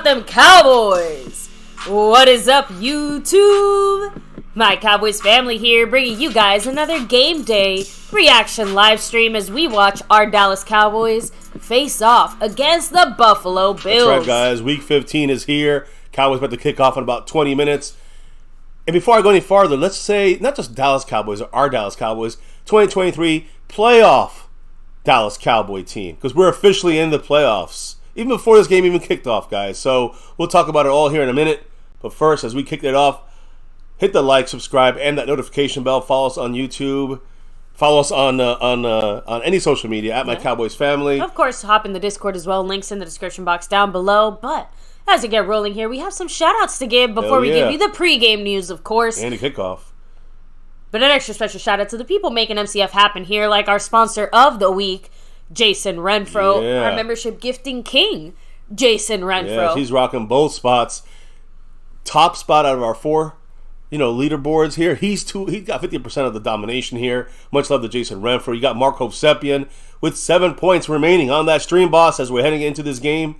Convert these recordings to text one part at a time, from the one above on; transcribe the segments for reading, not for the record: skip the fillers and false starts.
them Cowboys? What is up, YouTube? My Cowboys family here, bringing you guys another game day reaction live stream as we watch our Dallas Cowboys face off against the Buffalo Bills. That's right, guys. Week 15 is here. Cowboys about to kick off in about 20 minutes. And before I go any farther, let's say not just Dallas Cowboys or our Dallas Cowboys, 2023 playoff Dallas Cowboy team, because we're officially in the playoffs even before this game even kicked off, guys. So we'll talk about it all here in a minute. But first, as we kick it off, hit the like, subscribe, and that notification bell. Follow us on YouTube. Follow us on any social media at MyCowboysFamily. Of course, hop in the Discord as well. Links in the description box down below. But as we get rolling here, we have some shout-outs to give before we give you the pregame news, of course. And the kickoff. But an extra special shout-out to the people making MCF happen here, like our sponsor of the week, Jason Renfro, our membership gifting king, Jason Renfro. Yeah, he's rocking both spots. Top spot out of our four, leaderboards here. He's got 50% of the domination here. Much love to Jason Renfro. You got Mark Hosepian with 7 points remaining on that stream, boss, as we're heading into this game.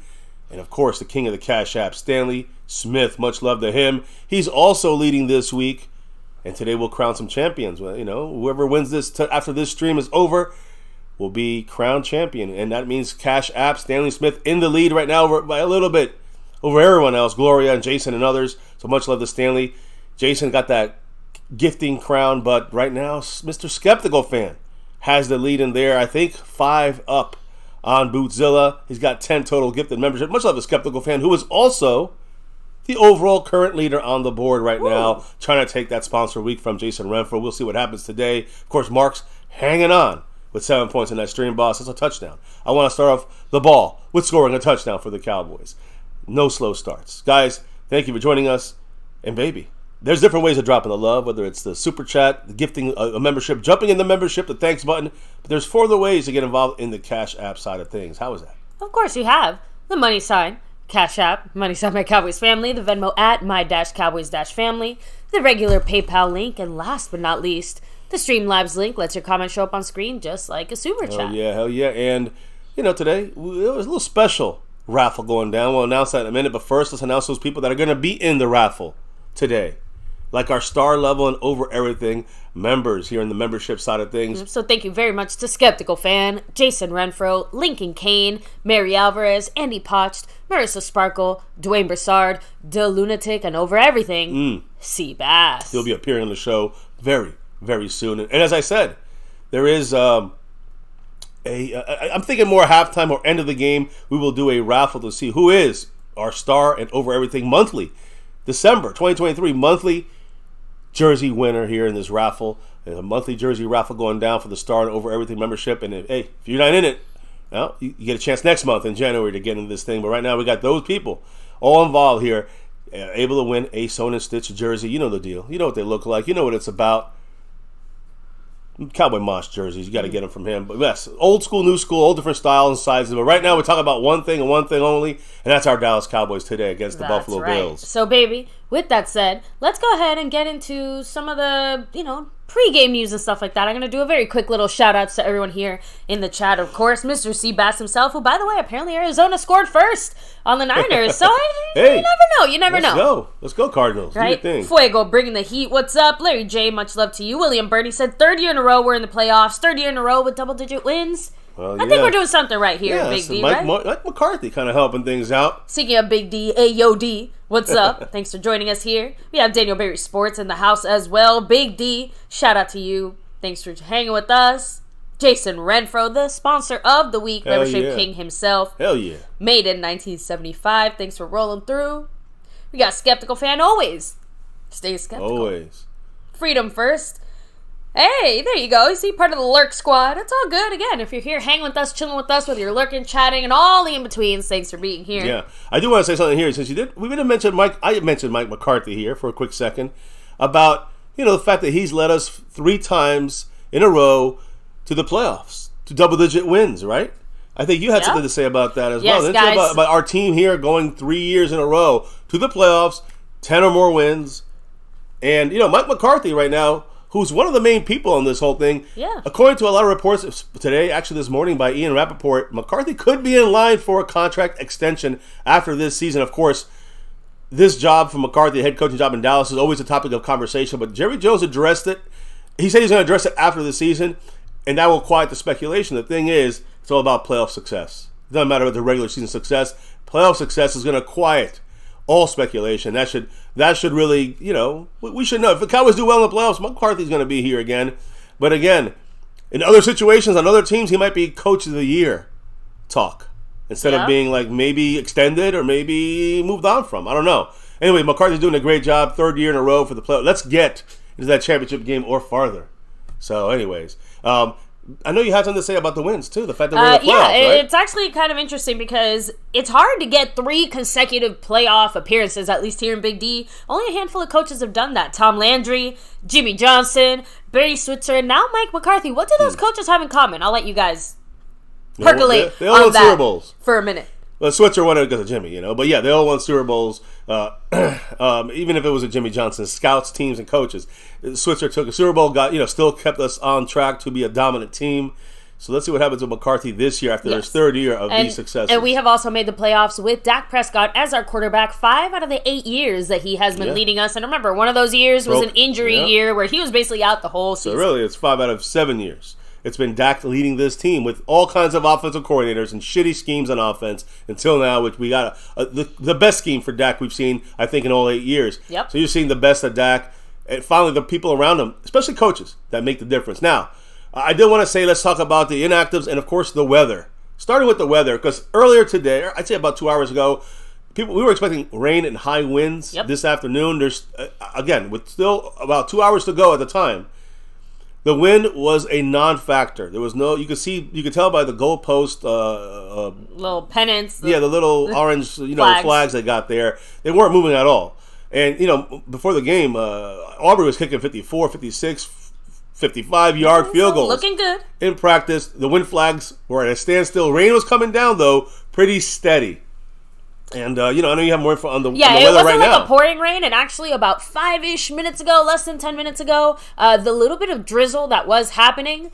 And, of course, the king of the Cash App, Stanley Smith. Much love to him. He's also leading this week. And today we'll crown some champions. Well, whoever wins this after this stream is over will be crowned champion. And that means Cash App, Stanley Smith in the lead right now by a little bit over everyone else, Gloria and Jason and others. So much love to Stanley. Jason got that gifting crown, but right now, Mr. Skeptical Fan has the lead in there. I think 5 up on Bootzilla. He's got 10 total gifted membership. Much love to Skeptical Fan, who is also the overall current leader on the board right now, trying to take that sponsor week from Jason Renfro. We'll see what happens today. Of course, Mark's hanging on with 7 points in that stream, boss. That's a touchdown. I want to start off the ball with scoring a touchdown for the Cowboys. No slow starts. Guys, thank you for joining us. And baby, there's different ways of dropping the love, whether it's the super chat, the gifting a membership, jumping in the membership, the thanks button. But there's 4 other ways to get involved in the Cash App side of things. How is that? Of course you have the money sign, Cash App, money sign My Cowboys Family, the Venmo at My-Cowboys-Family, the regular PayPal link, and last but not least, the Streamlabs link lets your comment show up on screen just like a super chat. Hell yeah. And, today, it was a little special raffle going down. We'll announce that in a minute, but first, let's announce those people that are going to be in the raffle today. Like our star level and over everything members here in the membership side of things. So thank you very much to Skeptical Fan, Jason Renfro, Lincoln Kane, Mary Alvarez, Andy Potched, Marissa Sparkle, Dwayne Broussard, The Lunatic, and over everything, Seabass. He'll be appearing on the show very, very soon. And as I said, there is I'm thinking more halftime or end of the game, we will do a raffle to see who is our star and over everything monthly. December 2023 monthly jersey winner here in this raffle. There's a monthly jersey raffle going down for the Star and Over Everything membership. And if you're not in it, well, you get a chance next month in January to get into this thing. But right now we got those people all involved here, able to win a sewn and stitched jersey. You know the deal. You know what they look like. You know what it's about. Cowboy Mosh jerseys, you got to get them from him. But yes, old school, new school, all different styles and sizes. But right now we're talking about one thing and one thing only, and that's our Dallas Cowboys today against the Buffalo Bills. So, baby, with that said, let's go ahead and get into some of the, pregame news and stuff like that. I'm going to do a very quick little shout-outs to everyone here in the chat. Of course, Mr. Seabass himself, who, by the way, apparently Arizona scored first on the Niners. So, hey, you never know. Let's go, Cardinals. Right? Fuego, bringing the heat. What's up? Larry J, much love to you. William Birdie said, 3rd year in a row we're in the playoffs. 3rd year in a row with double-digit wins. Well, I think we're doing something right here, Big so D, Mike right? McCarthy kind of helping things out. Speaking of Big D, AOD, what's up? Thanks for joining us here. We have Daniel Berry Sports in the house as well. Big D, shout out to you. Thanks for hanging with us. Jason Renfro, the sponsor of the week, membership king himself. Hell yeah. Made in 1975. Thanks for rolling through. We got Skeptical Fan always. Stay skeptical. Always. Freedom first. Hey, there you go. You see, part of the Lurk Squad. It's all good. Again, if you're here hanging with us, chilling with us, whether you're lurking, chatting, and all the in-betweens, thanks for being here. Yeah. I do want to say something here. Since we didn't mention Mike, I mentioned Mike McCarthy here for a quick second about, the fact that he's led us 3 times in a row to the playoffs, to double-digit wins, right? I think you had something to say about that as well. Guys. Say about our team here going 3 years in a row to the playoffs, 10 or more wins. And, Mike McCarthy right now, who's one of the main people on this whole thing. Yeah. According to a lot of reports today, actually this morning by Ian Rappaport, McCarthy could be in line for a contract extension after this season. Of course, this job for McCarthy, the head coaching job in Dallas, is always a topic of conversation, but Jerry Jones addressed it. He said he's going to address it after the season, and that will quiet the speculation. The thing is, it's all about playoff success. It doesn't matter about the regular season success. Playoff success is going to quiet all speculation. That should really, we should know. If the Cowboys do well in the playoffs, McCarthy's going to be here again. But again, in other situations, on other teams, he might be coach of the year talk. Instead of being like maybe extended or maybe moved on from. I don't know. Anyway, McCarthy's doing a great job. 3rd year in a row for the playoffs. Let's get into that championship game or farther. So anyways, I know you had something to say about the wins too. The fact that we're in the playoffs, right? It's actually kind of interesting because it's hard to get 3 consecutive playoff appearances, at least here in Big D. Only a handful of coaches have done that. Tom Landry, Jimmy Johnson, Barry Switzer, and now Mike McCarthy. What do those coaches have in common? I'll let you guys percolate they all on won that Super Bowls for a minute. Well, Switzer won it because of Jimmy, But yeah, they all won Super Bowls. Even if it was a Jimmy Johnson, scouts, teams, and coaches. Switzer took a Super Bowl, still kept us on track to be a dominant team. So let's see what happens with McCarthy this year after his 3rd year of these successes. And we have also made the playoffs with Dak Prescott as our quarterback 5 out of the 8 years that he has been leading us. And remember, one of those years was an injury year where he was basically out the whole season. So really, it's 5 out of 7 years. It's been Dak leading this team with all kinds of offensive coordinators and shitty schemes on offense until now, which we got the best scheme for Dak we've seen, I think, in all 8 years. Yep. So you're seeing the best of Dak, and finally the people around him, especially coaches, that make the difference. Now, I did want to say, let's talk about the inactives and, of course, the weather. Starting with the weather, because earlier today, or I'd say about 2 hours ago, we were expecting rain and high winds this afternoon. There's, again, with still about 2 hours to go at the time, the wind was a non-factor. There was no. You could tell by the goalpost, little pennants. The little orange, flags they got there. They weren't moving at all. And before the game, Aubrey was kicking 54, 56, 55-yard field goals. Looking good. In practice, the wind flags were at a standstill. Rain was coming down though, pretty steady. And, I know you have more info on the weather right now. Yeah, it wasn't like a pouring rain, and actually about 5-ish minutes ago, less than 10 minutes ago, the little bit of drizzle that was happening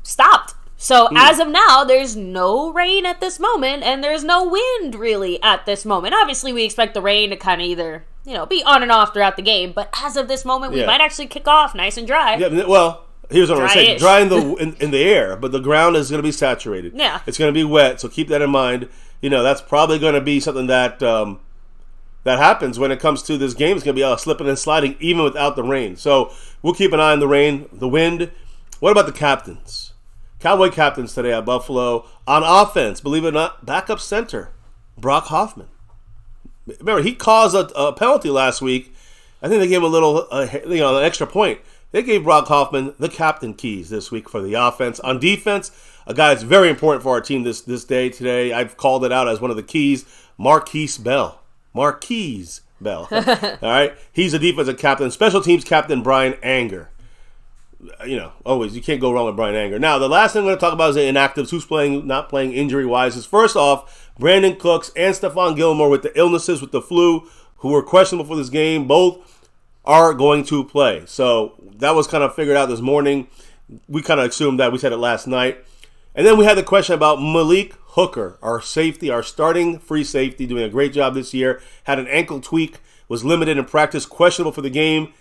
stopped. So as of now, there's no rain at this moment, and there's no wind really at this moment. Obviously, we expect the rain to kind of either, be on and off throughout the game, but as of this moment, we might actually kick off nice and dry. Yeah, well, here's what I'm going to say. Dry in the air, but the ground is going to be saturated. Yeah. It's going to be wet, so keep that in mind. That's probably going to be something that that happens when it comes to this game. It's going to be slipping and sliding even without the rain. So we'll keep an eye on the rain, the wind. What about the captains? Cowboy captains today at Buffalo. On offense, believe it or not, backup center, Brock Hoffman. Remember, he caused a penalty last week. I think they gave him a little, an extra point. They gave Brock Hoffman the captain keys this week for the offense. On defense, a guy that's very important for our team this day today. I've called it out as one of the keys, Marquise Bell. Marquise Bell. All right? He's a defensive captain. Special teams captain, Brian Anger. Always, you can't go wrong with Brian Anger. Now, the last thing I'm going to talk about is the inactives. Who's playing, not playing injury-wise. Is first off, Brandon Cooks and Stephon Gilmore with the illnesses, with the flu, who were questionable for this game. Both are going to play. So that was kind of figured out this morning. We kind of assumed that. We said it last night. And then we had the question about Malik Hooker, our safety, our starting free safety, doing a great job this year. Had an ankle tweak, was limited in practice, questionable for the game,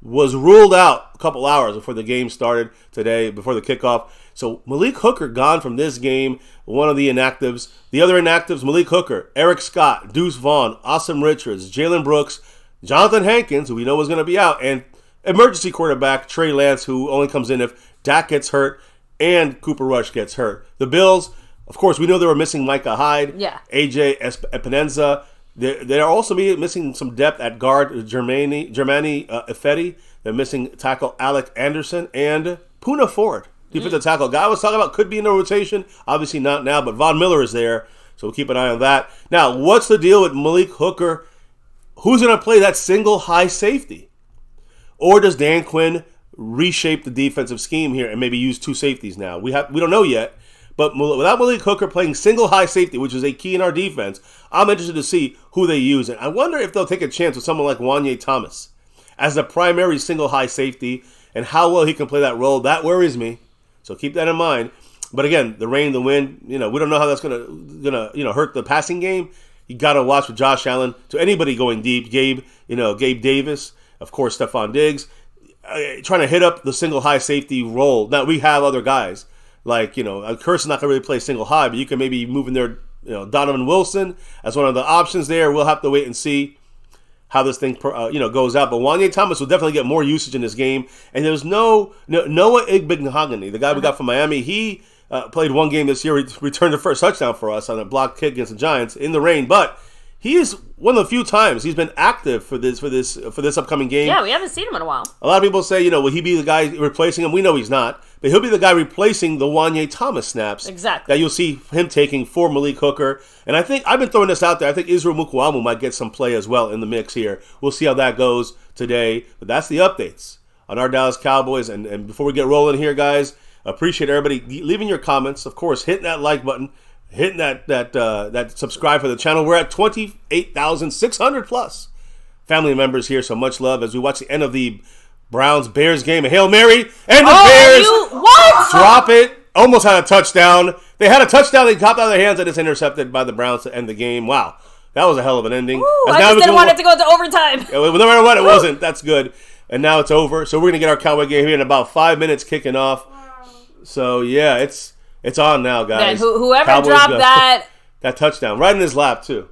was ruled out a couple hours before the game started today, before the kickoff. So Malik Hooker gone from this game, one of the inactives. The other inactives, Malik Hooker, Eric Scott, Deuce Vaughn, Austin Richards, Jalen Brooks, Jonathan Hankins, who we know is going to be out, and emergency quarterback Trey Lance, who only comes in if Dak gets hurt and Cooper Rush gets hurt. The Bills, of course, we know they were missing Micah Hyde, AJ Epinenza. They're also missing some depth at guard, Germani Ifedi. They're missing tackle Alec Anderson and Poona Ford, defensive tackle. Guy I was talking about could be in the rotation. Obviously not now, but Von Miller is there, so we'll keep an eye on that. Now, what's the deal with Malik Hooker? Who's going to play that single high safety? Or does Dan Quinn reshape the defensive scheme here and maybe use two safeties now? We don't know yet. But without Malik Hooker playing single high safety, which is a key in our defense, I'm interested to see who they use. And I wonder if they'll take a chance with someone like Wanye Thomas as the primary single high safety. and how well he can play that role, that worries me. So keep that in mind. But again, the rain, the wind, we don't know how that's gonna hurt the passing game. You got to watch with Josh Allen. To anybody going deep, Gabe Davis, of course, Stephon Diggs, trying to hit up the single high safety role. Now, we have other guys. Like, Kirsten not going to really play single high, but you can maybe move in there, Donovan Wilson as one of the options there. We'll have to wait and see how this thing, goes out. But Wanye Thomas will definitely get more usage in this game. And there's Noah Igbenogany, the guy we got from Miami. He played one game this year, returned the first touchdown for us on a block kick against the Giants in the rain. But he is one of the few times he's been active for this upcoming game. Yeah, we haven't seen him in a while. A lot of people say, will he be the guy replacing him? We know he's not. But he'll be the guy replacing the Wanye Thomas snaps. Exactly. That you'll see him taking for Malik Hooker. And I think, I've been throwing this out there, I think Israel Mukuamu might get some play as well in the mix here. We'll see how that goes today. But that's the updates on our Dallas Cowboys. And before we get rolling here, guys, appreciate everybody leaving your comments. Of course, hitting that like button. Hitting that subscribe for the channel. We're at 28,600 plus family members here, so much love as we watch the end of the Browns-Bears game. A Hail Mary, and the Bears drop it. Almost had a touchdown. They had a touchdown. They topped out of their hands, and it's intercepted by the Browns to end the game. Wow, that was a hell of an ending. I just didn't want it to go to overtime. No matter what, it wasn't. That's good. And now it's over. So we're going to get our Cowboy game here in about 5 minutes kicking off. So, yeah, it's on now, guys. Man, whoever Cowboys dropped that touchdown right in his lap too.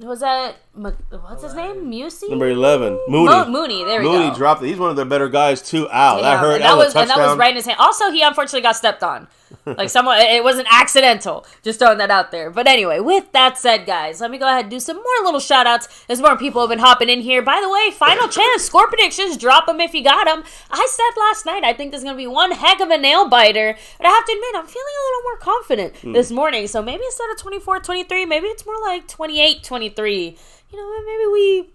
Was that what's his name? Musey? Number 11, Mooney. Mooney. There we go. Mooney dropped it. He's one of their better guys too. Ow, that hurt. That was right in his hand. Also, he unfortunately got stepped on. Like it wasn't accidental. Just throwing that out there. But anyway, with that said, guys, let me go ahead and do some more little shout outs as more people have been hopping in here. By the way, final chance, score predictions, drop them if you got them. I said last night, I think there's going to be one heck of a nail biter. But I have to admit, I'm feeling a little more confident this morning. So maybe instead of 24-23, maybe it's more like 28-23. Maybe we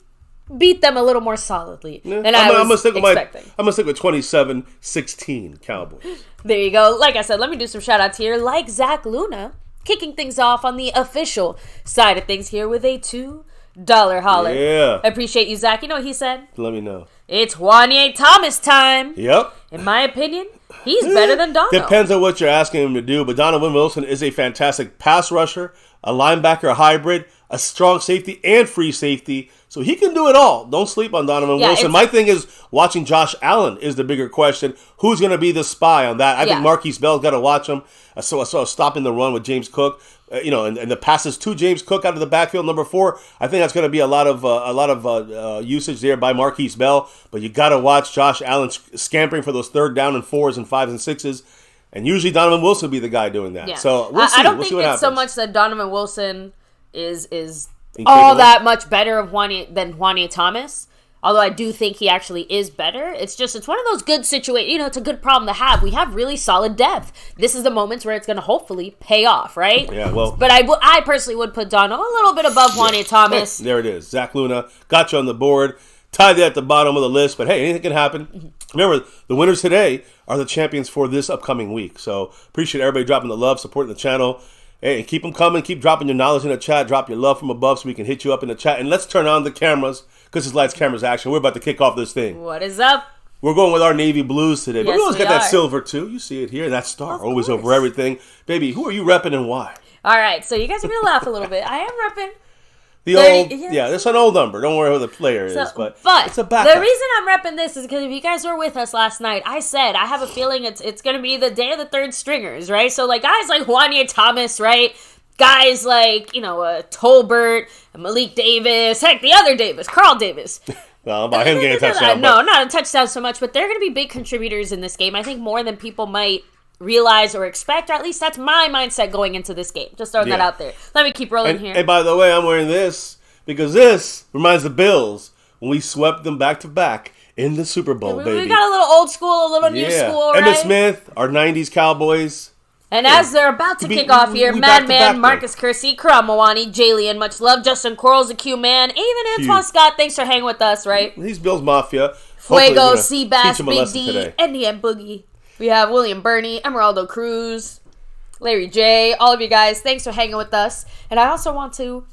beat them a little more solidly than I was expecting. I'm going to stick with 27-16 Cowboys. There you go. Like I said, let me do some shout-outs here. Like Zach Luna, kicking things off on the official side of things here with a $2 holler. Yeah. I appreciate you, Zach. You know what he said? Let me know. It's Wanye Thomas time. Yep. In my opinion, he's better than Dono. Depends on what you're asking him to do, but Donovan Wilson is a fantastic pass rusher, a linebacker hybrid, a strong safety, and free safety. So he can do it all. Don't sleep on Donovan Wilson. My thing is watching Josh Allen is the bigger question. Who's going to be the spy on that? I think Marquise Bell's got to watch him. I saw stopping the run with James Cook. And the passes to James Cook out of the backfield, number 4. I think that's going to be a lot of usage there by Marquise Bell. But you got to watch Josh Allen scampering for those 3rd down and 4s and 5s and 6s. And usually Donovan Wilson will be the guy doing that. Yeah. So we'll see. I don't think it's so much that Donovan Wilson is all that much better than Wanye Thomas. Although I do think he actually is better. It's one of those good situations. It's a good problem to have. We have really solid depth. This is the moments where it's going to hopefully pay off, right? Yeah, well. But I personally would put Dono a little bit above Wanye Thomas. There it is. Zach Luna got you on the board. Tied that at the bottom of the list. But hey, anything can happen. Remember, the winners today are the champions for this upcoming week. So appreciate everybody dropping the love, supporting the channel. Hey, and keep them coming. Keep dropping your knowledge in the chat. Drop your love from above so we can hit you up in the chat. And let's turn on the cameras because it's lights, cameras, action. We're about to kick off this thing. What is up? We're going with our navy blues today. But we always got that silver, too. You see it here. And that star always over everything. Baby, who are you repping and why? All right. So you guys are going to laugh a little bit. I am repping. It's an old number. Don't worry who the player is, but it's a backup. The reason I'm repping this is because if you guys were with us last night, I said I have a feeling it's going to be the day of the 3rd stringers, right? So like guys like Wanye Thomas, right? Guys like, Tolbert, Malik Davis, heck, the other Davis, Carl Davis. Well, about him getting a touchdown. No, not a touchdown so much, but they're going to be big contributors in this game. I think more than people might realize or expect, or at least that's my mindset going into this game. Just throwing that out there. Let me keep rolling here. And by the way, I'm wearing this because this reminds the Bills when we swept them back-to-back in the Super Bowl, baby. We got a little old school, a little new school, right? Emmitt Smith, our 90s Cowboys. And as they're about to kick off here, Madman, Marcus Kersey, Karam Mawani, Jalen, much love, Justin Quarles, the Q-Man, even Antoine Scott, thanks for hanging with us, right? He's Bills Mafia. Fuego, Seabass, Big D, Andy and Boogie. We have William Burney, Emeraldo Cruz, Larry J, all of you guys, thanks for hanging with us. And I also want to,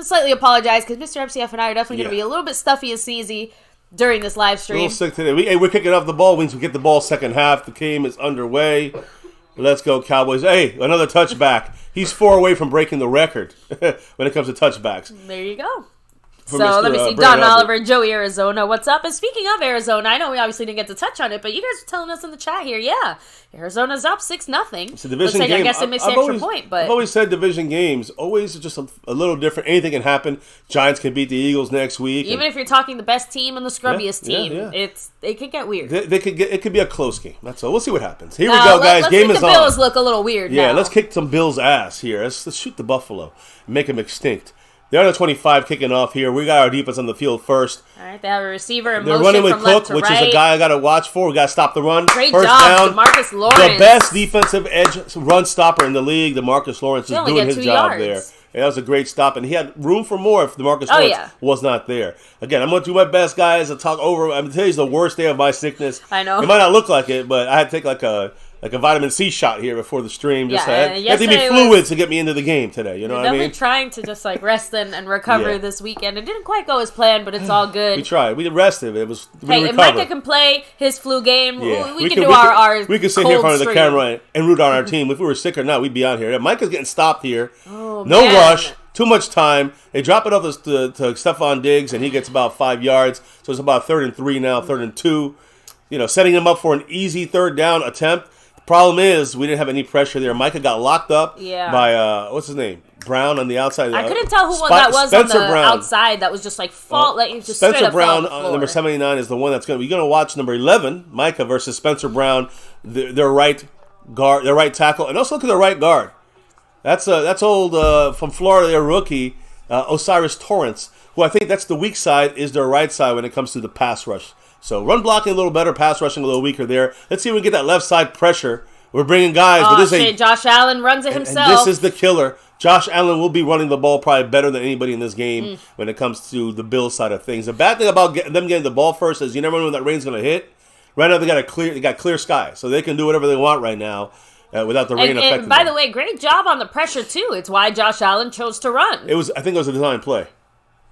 slightly apologize because Mr. MCF and I are definitely going to be a little bit stuffy and sneezy. during this live A stream. little sick today. We're kicking off the ball. Means we get the ball second half. The game is underway. Let's go, Cowboys. Hey, another touchback. He's 4 away from breaking the record when it comes to touchbacks. There you go. So Mr. let me see. Don Oliver, Joey, Arizona. What's up? And speaking of Arizona, I know we obviously didn't get to touch on it, but you guys are telling us in the chat here, yeah, Arizona's up 6-0. It's a division game. I guess they missed the extra point, but I've always said division games always just a little different. Anything can happen. Giants can beat the Eagles next week. Even if you're talking the best team and the scrubbiest team, it could get weird. It could be a close game. That's all. We'll see what happens. Here we go, guys. Game is on. Let's make the Bills look a little weird now. Yeah, let's kick some Bills' ass here. Let's shoot the Buffalo and make them extinct. They're on the 25 kicking off here. We got our defense on the field first. All right, they have a receiver in They're motion running with from Cook, left to which right. is a guy I got to watch for. We got to stop the run. Great First job, down. DeMarcus Lawrence. The best defensive edge run stopper in the league. DeMarcus Lawrence is doing his job there. And that was a great stop, and he had room for more if DeMarcus Lawrence was not there. Again, I'm going to do my best, guys, to talk over. I'm going to tell you it's the worst day of my sickness. I know. It might not look like it, but I had to take like a vitamin C shot here before the stream. Just had to be fluids to get me into the game today. You know what I mean? Definitely trying to just like rest and recover this weekend. It didn't quite go as planned, but it's all good. We tried. We rested. It was. Hey, if Micah can play his flu game, we can do our we can sit here in front of the camera and root on our team. If we were sick or not, we'd be out here. Micah's getting stopped here. Oh, no rush. Too much time. They drop it off to Stephon Diggs, and he gets about 5 yards. So it's about 3rd and 3 now, 3rd and 2. Setting him up for an easy 3rd down attempt. Problem is, we didn't have any pressure there. Micah got locked up by, what's his name? Brown on the outside. I couldn't tell who that was on the outside. That was just like Spencer Brown, number 79, is the one that's going to be going to watch number 11, Micah versus Spencer Brown, their right guard, their right tackle, and also look at their right guard. That's old from Florida, their rookie, Osiris Torrance, who I think that's the weak side, is their right side when it comes to the pass rush. So run blocking a little better, pass rushing a little weaker there. Let's see if we can get that left side pressure. We're bringing guys. Oh, but Josh Allen runs it himself. And this is the killer. Josh Allen will be running the ball probably better than anybody in this game when it comes to the Bills side of things. The bad thing about them getting the ball first is you never know when that rain's going to hit. Right now they got clear sky, so they can do whatever they want right now without the rain affecting them. By the way, great job on the pressure too. It's why Josh Allen chose to run. I think it was a design play.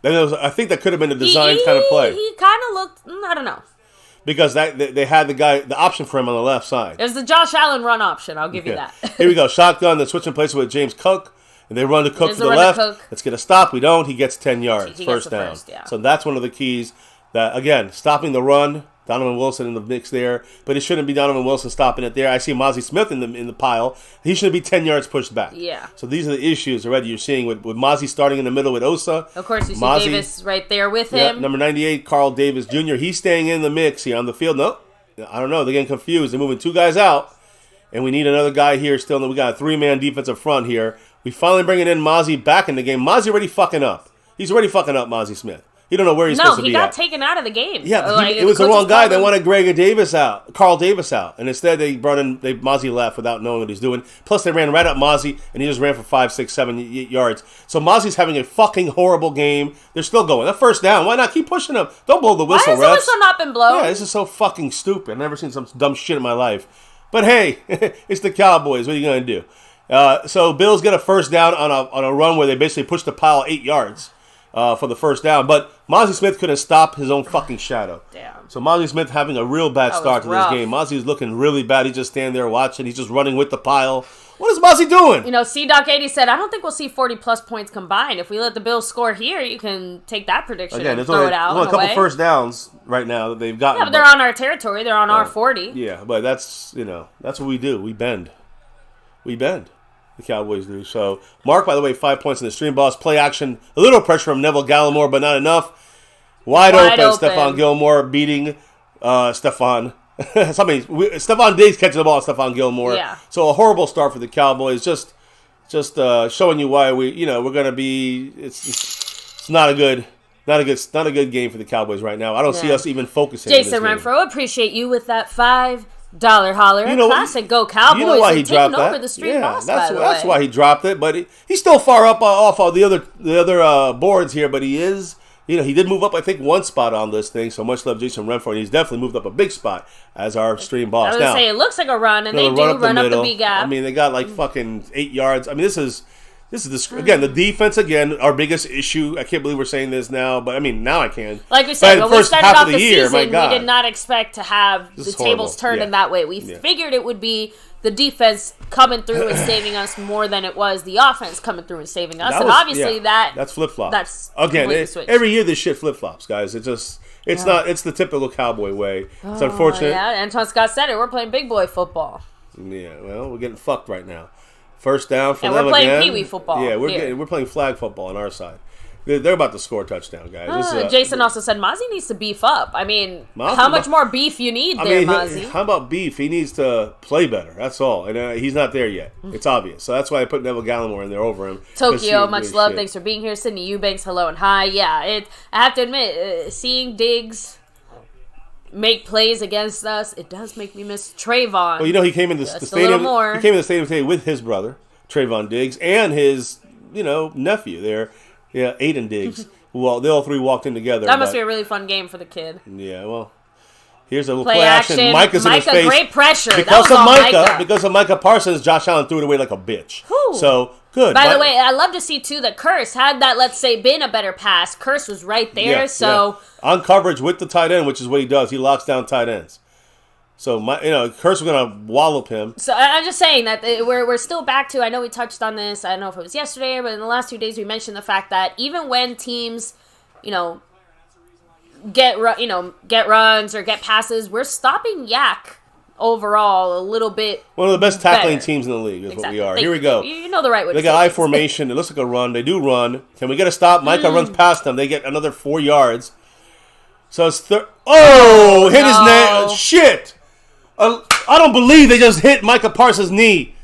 I think that could have been a design kind of play. He kind of looked, I don't know. Because they had the option for him on the left side. It was the Josh Allen run option. I'll give you that. Here we go. Shotgun. They're switching places with James Cook. And they run to Cook to the left. Let's get a stop. We don't. He gets 10 yards. First down. So that's one of the keys. That again, stopping the run. Donovan Wilson in the mix there. But it shouldn't be Donovan Wilson stopping it there. I see Mozzie Smith in the pile. He should be 10 yards pushed back. Yeah. So these are the issues already you're seeing with Mozzie starting in the middle with Osa. Of course, you see Davis right there with him. Number 98, Carl Davis Jr. He's staying in the mix here on the field. Nope. I don't know. They're getting confused. They're moving 2 guys out, and we need another guy here still. We got a 3-man defensive front here. We finally bringing in Mozzie back in the game. Mozzie already fucking up. He's already fucking up, Mozzie Smith. He don't know where he's supposed to be. No, he got taken out of the game. Yeah, it was the wrong guy. They wanted Carl Davis out, and instead they brought in Mozzie left without knowing what he's doing. Plus, they ran right up Mozzie, and he just ran for 5, 6, 7 yards. So Mozzie's having a fucking horrible game. They're still going. That first down. Why not keep pushing him? Don't blow the whistle, refs. Why has the whistle not been blown? Yeah, this is so fucking stupid. I've never seen some dumb shit in my life. But hey, it's the Cowboys. What are you gonna do? So Bills get a first down on a run where they basically pushed the pile 8 yards. For the first down. But Mozzie Smith couldn't stop his own fucking shadow. Damn. So Mozzie Smith having a real bad start to this game. Mozzie's looking really bad. He's just standing there watching. He's just running with the pile. What is Mozzie doing? C-Doc80 said, I don't think we'll see 40-plus points combined. If we let the Bills score here, you can take that prediction and throw it out. There's only a couple first downs right now that they've gotten. Yeah, but they're on our territory. They're on our 40. Yeah, but that's what we do. We bend. The Cowboys do. So, Mark, by the way, 5 points in the stream, boss. Play action. A little pressure from Neville Gallimore, but not enough. Wide open. Stephon Gilmore beating Stephon. Stephon Diggs catching the ball. Stephon Gilmore. Yeah. So, a horrible start for the Cowboys. Just showing you why we're going to be. It's not a good game for the Cowboys right now. I don't see us even focusing. Jason Renfro, appreciate you with that $5 holler. Classic Go Cowboys. You know why he dropped that? Over the stream boss, that's why he dropped it. But he's still far up off of the other boards here. But he is, he did move up, I think, 1 spot on this thing. So much love, Jason Renfro, and he's definitely moved up a big spot as our stream boss. I was gonna say it looks like a run, and they do run up the B gap. I mean, they got like fucking 8 yards. I mean, this is This is again the defense. Again, our biggest issue. I can't believe we're saying this now, but I mean now I can. Like we said, when we started off the season, my God, we did not expect to have the tables turned in that way. We figured it would be the defense coming through and saving us more than it was the offense coming through and saving us. And obviously that's flip flop. That's again every year this shit flip flops, guys. It's not. It's the typical Cowboy way. It's unfortunate. Yeah, Antoine Scott said it. We're playing big boy football. Yeah, well, we're getting fucked right now. First down for them we're playing again. pee-wee football. Yeah, we're playing flag football on our side. They're about to score a touchdown, guys. Jason also said Mozzie needs to beef up. I mean, how much more beef you need Mozzie? How about beef? He needs to play better. That's all. And he's not there yet. It's obvious. So that's why I put Neville Gallimore in there over him. Tokyo, much love. Thanks for being here. Sydney Eubanks, hello and hi. Yeah, I have to admit, seeing Diggs make plays against us, it does make me miss Trayvon. Well, he came in the stadium. He came in the stadium today with his brother, Trayvon Diggs, and his nephew there, Aiden Diggs. Well, they all three walked in together. That must be a really fun game for the kid. Yeah, well, here's a little play action. Micah's in his face. Great pressure. Because of Micah Parsons, Josh Allen threw it away like a bitch. Whew. So good. By the way, I love to see too that Curse had that. Let's say been a better pass. Curse was right there. On coverage with the tight end, which is what he does. He locks down tight ends. So Curse was gonna wallop him. So I'm just saying that we're still back to. I know we touched on this. I don't know if it was yesterday, but in the last 2 days we mentioned the fact that even when teams, get runs or get passes, we're stopping Yak overall a little bit. One of the best tackling teams in the league is what we are. Here we go. You know the right way. They got I formation. It looks like a run. They do run. Can we get a stop? Micah runs past them. They get another 4 yards. So it's hit his neck. Shit. I don't believe they just hit Micah Parsons' knee.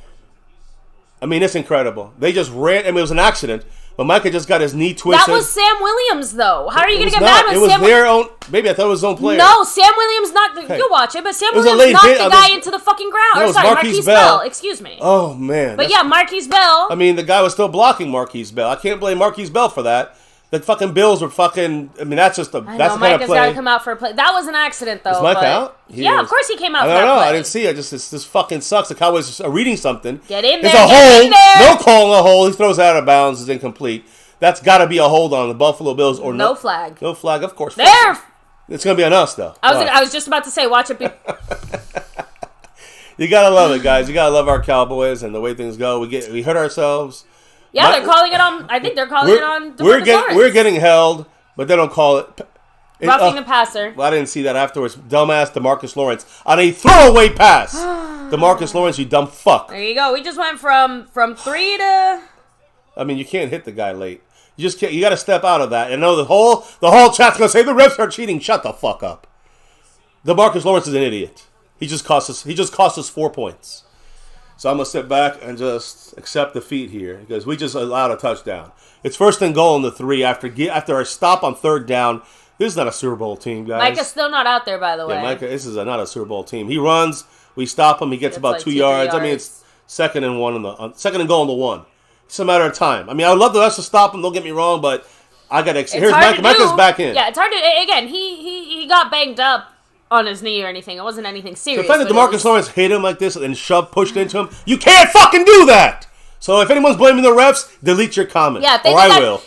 I mean, it's incredible. They just ran. I mean, it was an accident. But Micah just got his knee twisted. That was Sam Williams, though. How are you going to get mad when Sam Williams? It was their own. Maybe I thought it was his own player. No, Sam Williams knocked. You'll watch it, but Sam Williams knocked the guy into the fucking ground. No, Marquise Bell. Excuse me. Oh man. But Marquise Bell. I mean, the guy was still blocking Marquise Bell. I can't blame Marquise Bell for that. The fucking Bills were fucking. I mean, that's just the. That's the kind of play. Micah's got to come out for a play. That was an accident, though. Is Micah out? Of course he came out. I don't know. I didn't see it. This fucking sucks. The Cowboys are reading something. Get in there. There's a hold. No call in the hole. He throws it out of bounds. It's incomplete. That's got to be a hold on the Buffalo Bills or no flag. No flag, of course. There. It's gonna be on us though. I was just about to say, watch it be. You gotta love it, guys. You gotta love our Cowboys and the way things go. We hurt ourselves. Yeah, they're calling it on. I think they're calling it on. We're getting held, but they don't call it. Roughing the passer. Well, I didn't see that afterwards. Dumbass DeMarcus Lawrence on a throwaway pass. DeMarcus Lawrence, you dumb fuck. There you go. We just went from 3 to. I mean, you can't hit the guy late. You just can't. You got to step out of that. And know the whole chat's gonna say the refs are cheating. Shut the fuck up. DeMarcus Lawrence is an idiot. He just cost us 4 points. So I'm gonna sit back and just accept defeat here because we just allowed a touchdown. It's 1st and goal in the 3 after our stop on 3rd down. This is not a Super Bowl team, guys. Micah's still not out there, by the way. Yeah, Micah. This is not a Super Bowl team. He runs. We stop him. He gets about 2 yards. I mean, it's 2nd and 1 second and goal on the 1. It's a matter of time. I mean, I would love the rest to stop him. Don't get me wrong, but I got to. Here's Micah. Micah's back in. Yeah, it's hard to. Again, he got banged up on his knee or anything. It wasn't anything serious. The fact that DeMarcus Lawrence hit him like this and pushed into him, you can't fucking do that. So if anyone's blaming the refs, delete your comment. Yeah,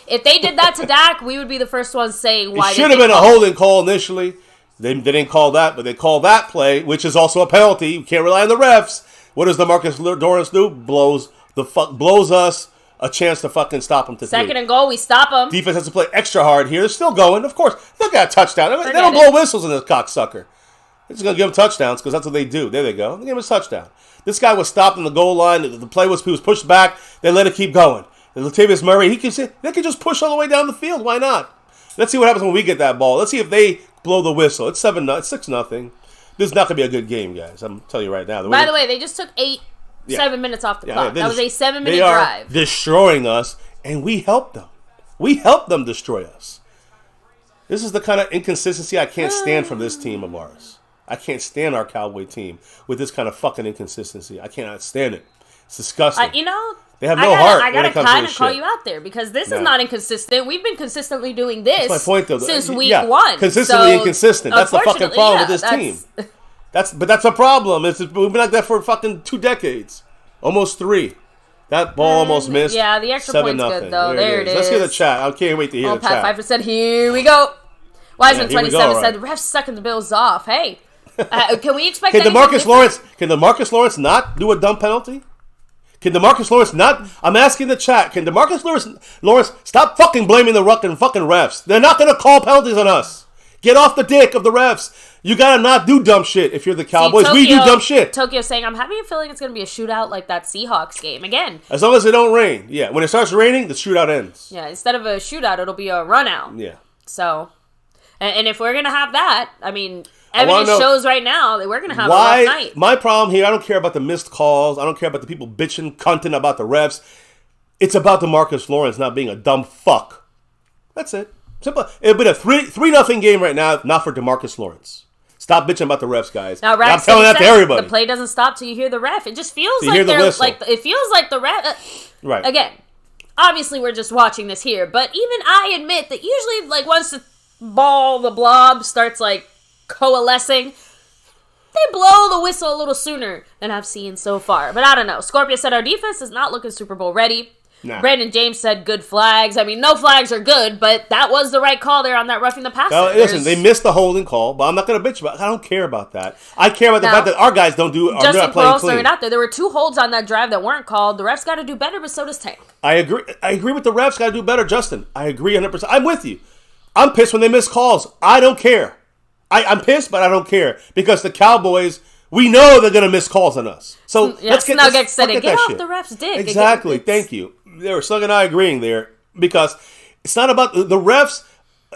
if they did that to Dak, we would be the first ones saying why. It should have been a holding call initially. They didn't call that, but they called that play, which is also a penalty. You can't rely on the refs. What does DeMarcus Lawrence do? Blows us a chance to fucking stop them to 3. 2nd and goal, we stop them. Defense has to play extra hard here. They're still going, of course. They got a touchdown. They don't blow whistles in this cocksucker. They're just going to give them touchdowns because that's what they do. There they go. They gave him a touchdown. This guy was stopped in the goal line. The play was, he was pushed back. They let it keep going. And Latavius Murray, they could just push all the way down the field. Why not? Let's see what happens when we get that ball. Let's see if they blow the whistle. It's 6-0. This is not going to be a good game, guys. I'm telling you right now. By the way, they just took 7 minutes off the clock. That was a 7-minute drive. They are destroying us, and we helped them. We helped them destroy us. This is the kind of inconsistency I can't stand from this team of ours. I can't stand our Cowboy team with this kind of fucking inconsistency. I cannot stand it. It's disgusting. They have no heart. I gotta kind of call you out there because this is not inconsistent. We've been consistently doing this. That's my point, though. Since week 1. Consistently inconsistent. That's the fucking problem with this team. That's a problem. We've been like that for fucking 2 decades, almost 3. That ball almost missed. Yeah, the extra point's 7-0. good, though. There it is. Let's hear the chat. I can't wait to hear the chat. Pat 5% here we go. Wiseman27 right. said, the refs sucking the Bills off. Hey, can we expect Can DeMarcus Lawrence not do a dumb penalty? Can DeMarcus Lawrence not? I'm asking the chat. Can DeMarcus Lawrence stop fucking blaming the fucking refs? They're not going to call penalties on us. Get off the dick of the refs. You got to not do dumb shit if you're the Cowboys. We do dumb shit. Tokyo saying, I'm having a feeling it's going to be a shootout like that Seahawks game. Again. As long as it don't rain. Yeah, when it starts raining, the shootout ends. Yeah, instead of a shootout, it'll be a run out. Yeah. So, and if we're going to have that, I mean, evidence shows right now that we're going to have a rough night. My problem here, I don't care about the missed calls. I don't care about the people bitching, cunting about the refs. It's about DeMarcus Lawrence not being a dumb fuck. That's it. Simple. It'd been a 3-0 game right now, not for DeMarcus Lawrence. Stop bitching about the refs, guys. Now, I'm telling that to everybody. The play doesn't stop till you hear the ref. It just feels like they're like it feels like the ref. Right. Again, obviously we're just watching this here, but even I admit that usually, like once the blob starts like coalescing, they blow the whistle a little sooner than I've seen so far. But I don't know. Scorpio said our defense is not looking Super Bowl ready. Nah. Brandon James said good flags. I mean, no flags are good, but that was the right call there on that roughing the passer. Now, listen, they missed the holding call, but I'm not going to bitch about it. I don't care about that. I care about the fact that our guys are not playing clean. Out there were 2 holds on that drive that weren't called. The refs got to do better, but so does Tank. I agree with the refs. Got to do better, Justin. I agree 100%. I'm with you. I'm pissed when they miss calls. I don't care. I'm pissed, but I don't care because the Cowboys, we know they're going to miss calls on us. So let's get off shit. the refs' dick. Exactly. Thank you. There were Slug and I agreeing there because it's not about the refs.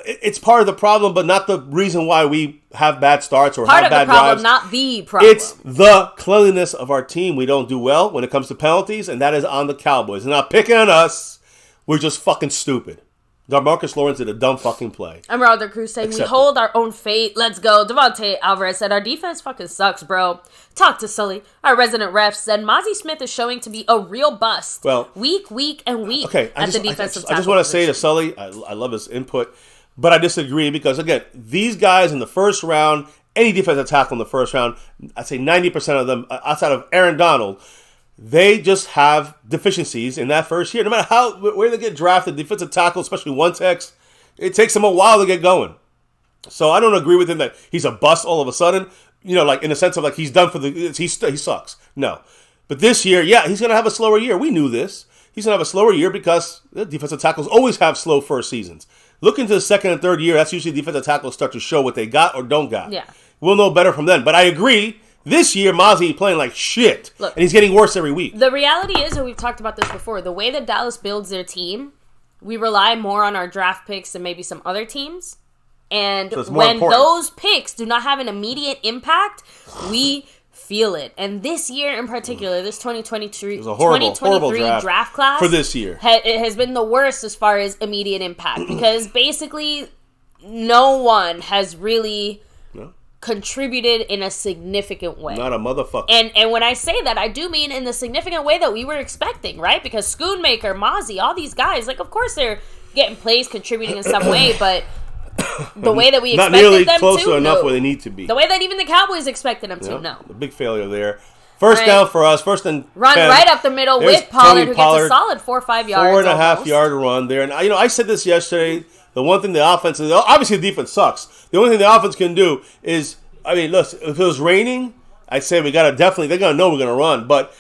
It's part of the problem, but not the reason why we have bad starts or have bad drives. Part of the problem, not the problem. It's the cleanliness of our team. We don't do well when it comes to penalties, and that is on the Cowboys. They're not picking on us. We're just fucking stupid. DeMarcus Lawrence did a dumb fucking play. I'm Roger Cruz saying we hold our own fate. Let's go. Devontae Alvarez said our defense fucking sucks, bro. Talk to Sully. Our resident ref said Mozzie Smith is showing to be a real bust. Well, week at the defensive tackle. I just want to say to Sully, I love his input, but I disagree because, again, these guys in the first round, any defensive tackle in the first round, I'd say 90% of them, outside of Aaron Donald, they just have deficiencies in that first year. No matter where they get drafted, defensive tackle, especially one techs, it takes them a while to get going. So I don't agree with him that he's a bust all of a sudden. You know, like in the sense of like he's done for he sucks. No, but this year, yeah, he's gonna have a slower year. We knew this. He's gonna have a slower year because the defensive tackles always have slow first seasons. Look into the second and third year. That's usually defensive tackles start to show what they got or don't got. Yeah, we'll know better from then. But I agree. This year, Mozzie playing like shit, and he's getting worse every week. The reality is, and we've talked about this before, the way that Dallas builds their team, we rely more on our draft picks than maybe some other teams. And when those picks do not have an immediate impact, we feel it. And this year in particular, this 2023 draft class for this year, it has been the worst as far as immediate impact because basically no one has really contributed in a significant way. Not a motherfucker. And when I say that, I do mean in the significant way that we were expecting, right? Because Schoonmaker, Mozzie, all these guys, like, of course they're getting plays, contributing in some way, but the way that we expected them to, not nearly close to enough where they need to be. The way that even the Cowboys expected them to, no. A big failure there. First down for us, first and run 10. Right up the middle with Pollard, who gets a solid 4 or 5 yards. 4.5 yard run there. And, I said this yesterday. The one thing the offense is, obviously the defense sucks. The only thing the offense can do is, look, if it was raining, I'd say they're going to know we're going to run. But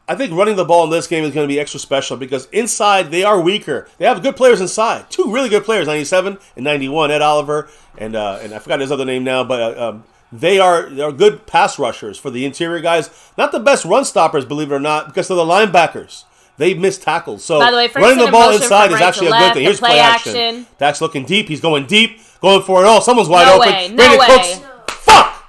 I think running the ball in this game is going to be extra special because inside they are weaker. They have good players inside. 2 really good players, 97 and 91, Ed Oliver, and I forgot his other name now, but they are good pass rushers for the interior guys. Not the best run stoppers, believe it or not, because they're the linebackers. They missed tackles. So by the way, running the ball inside is actually a good thing. Here's play action. Dak's looking deep. He's going deep, going for it all. Someone's wide open. No way. Cooks. Fuck!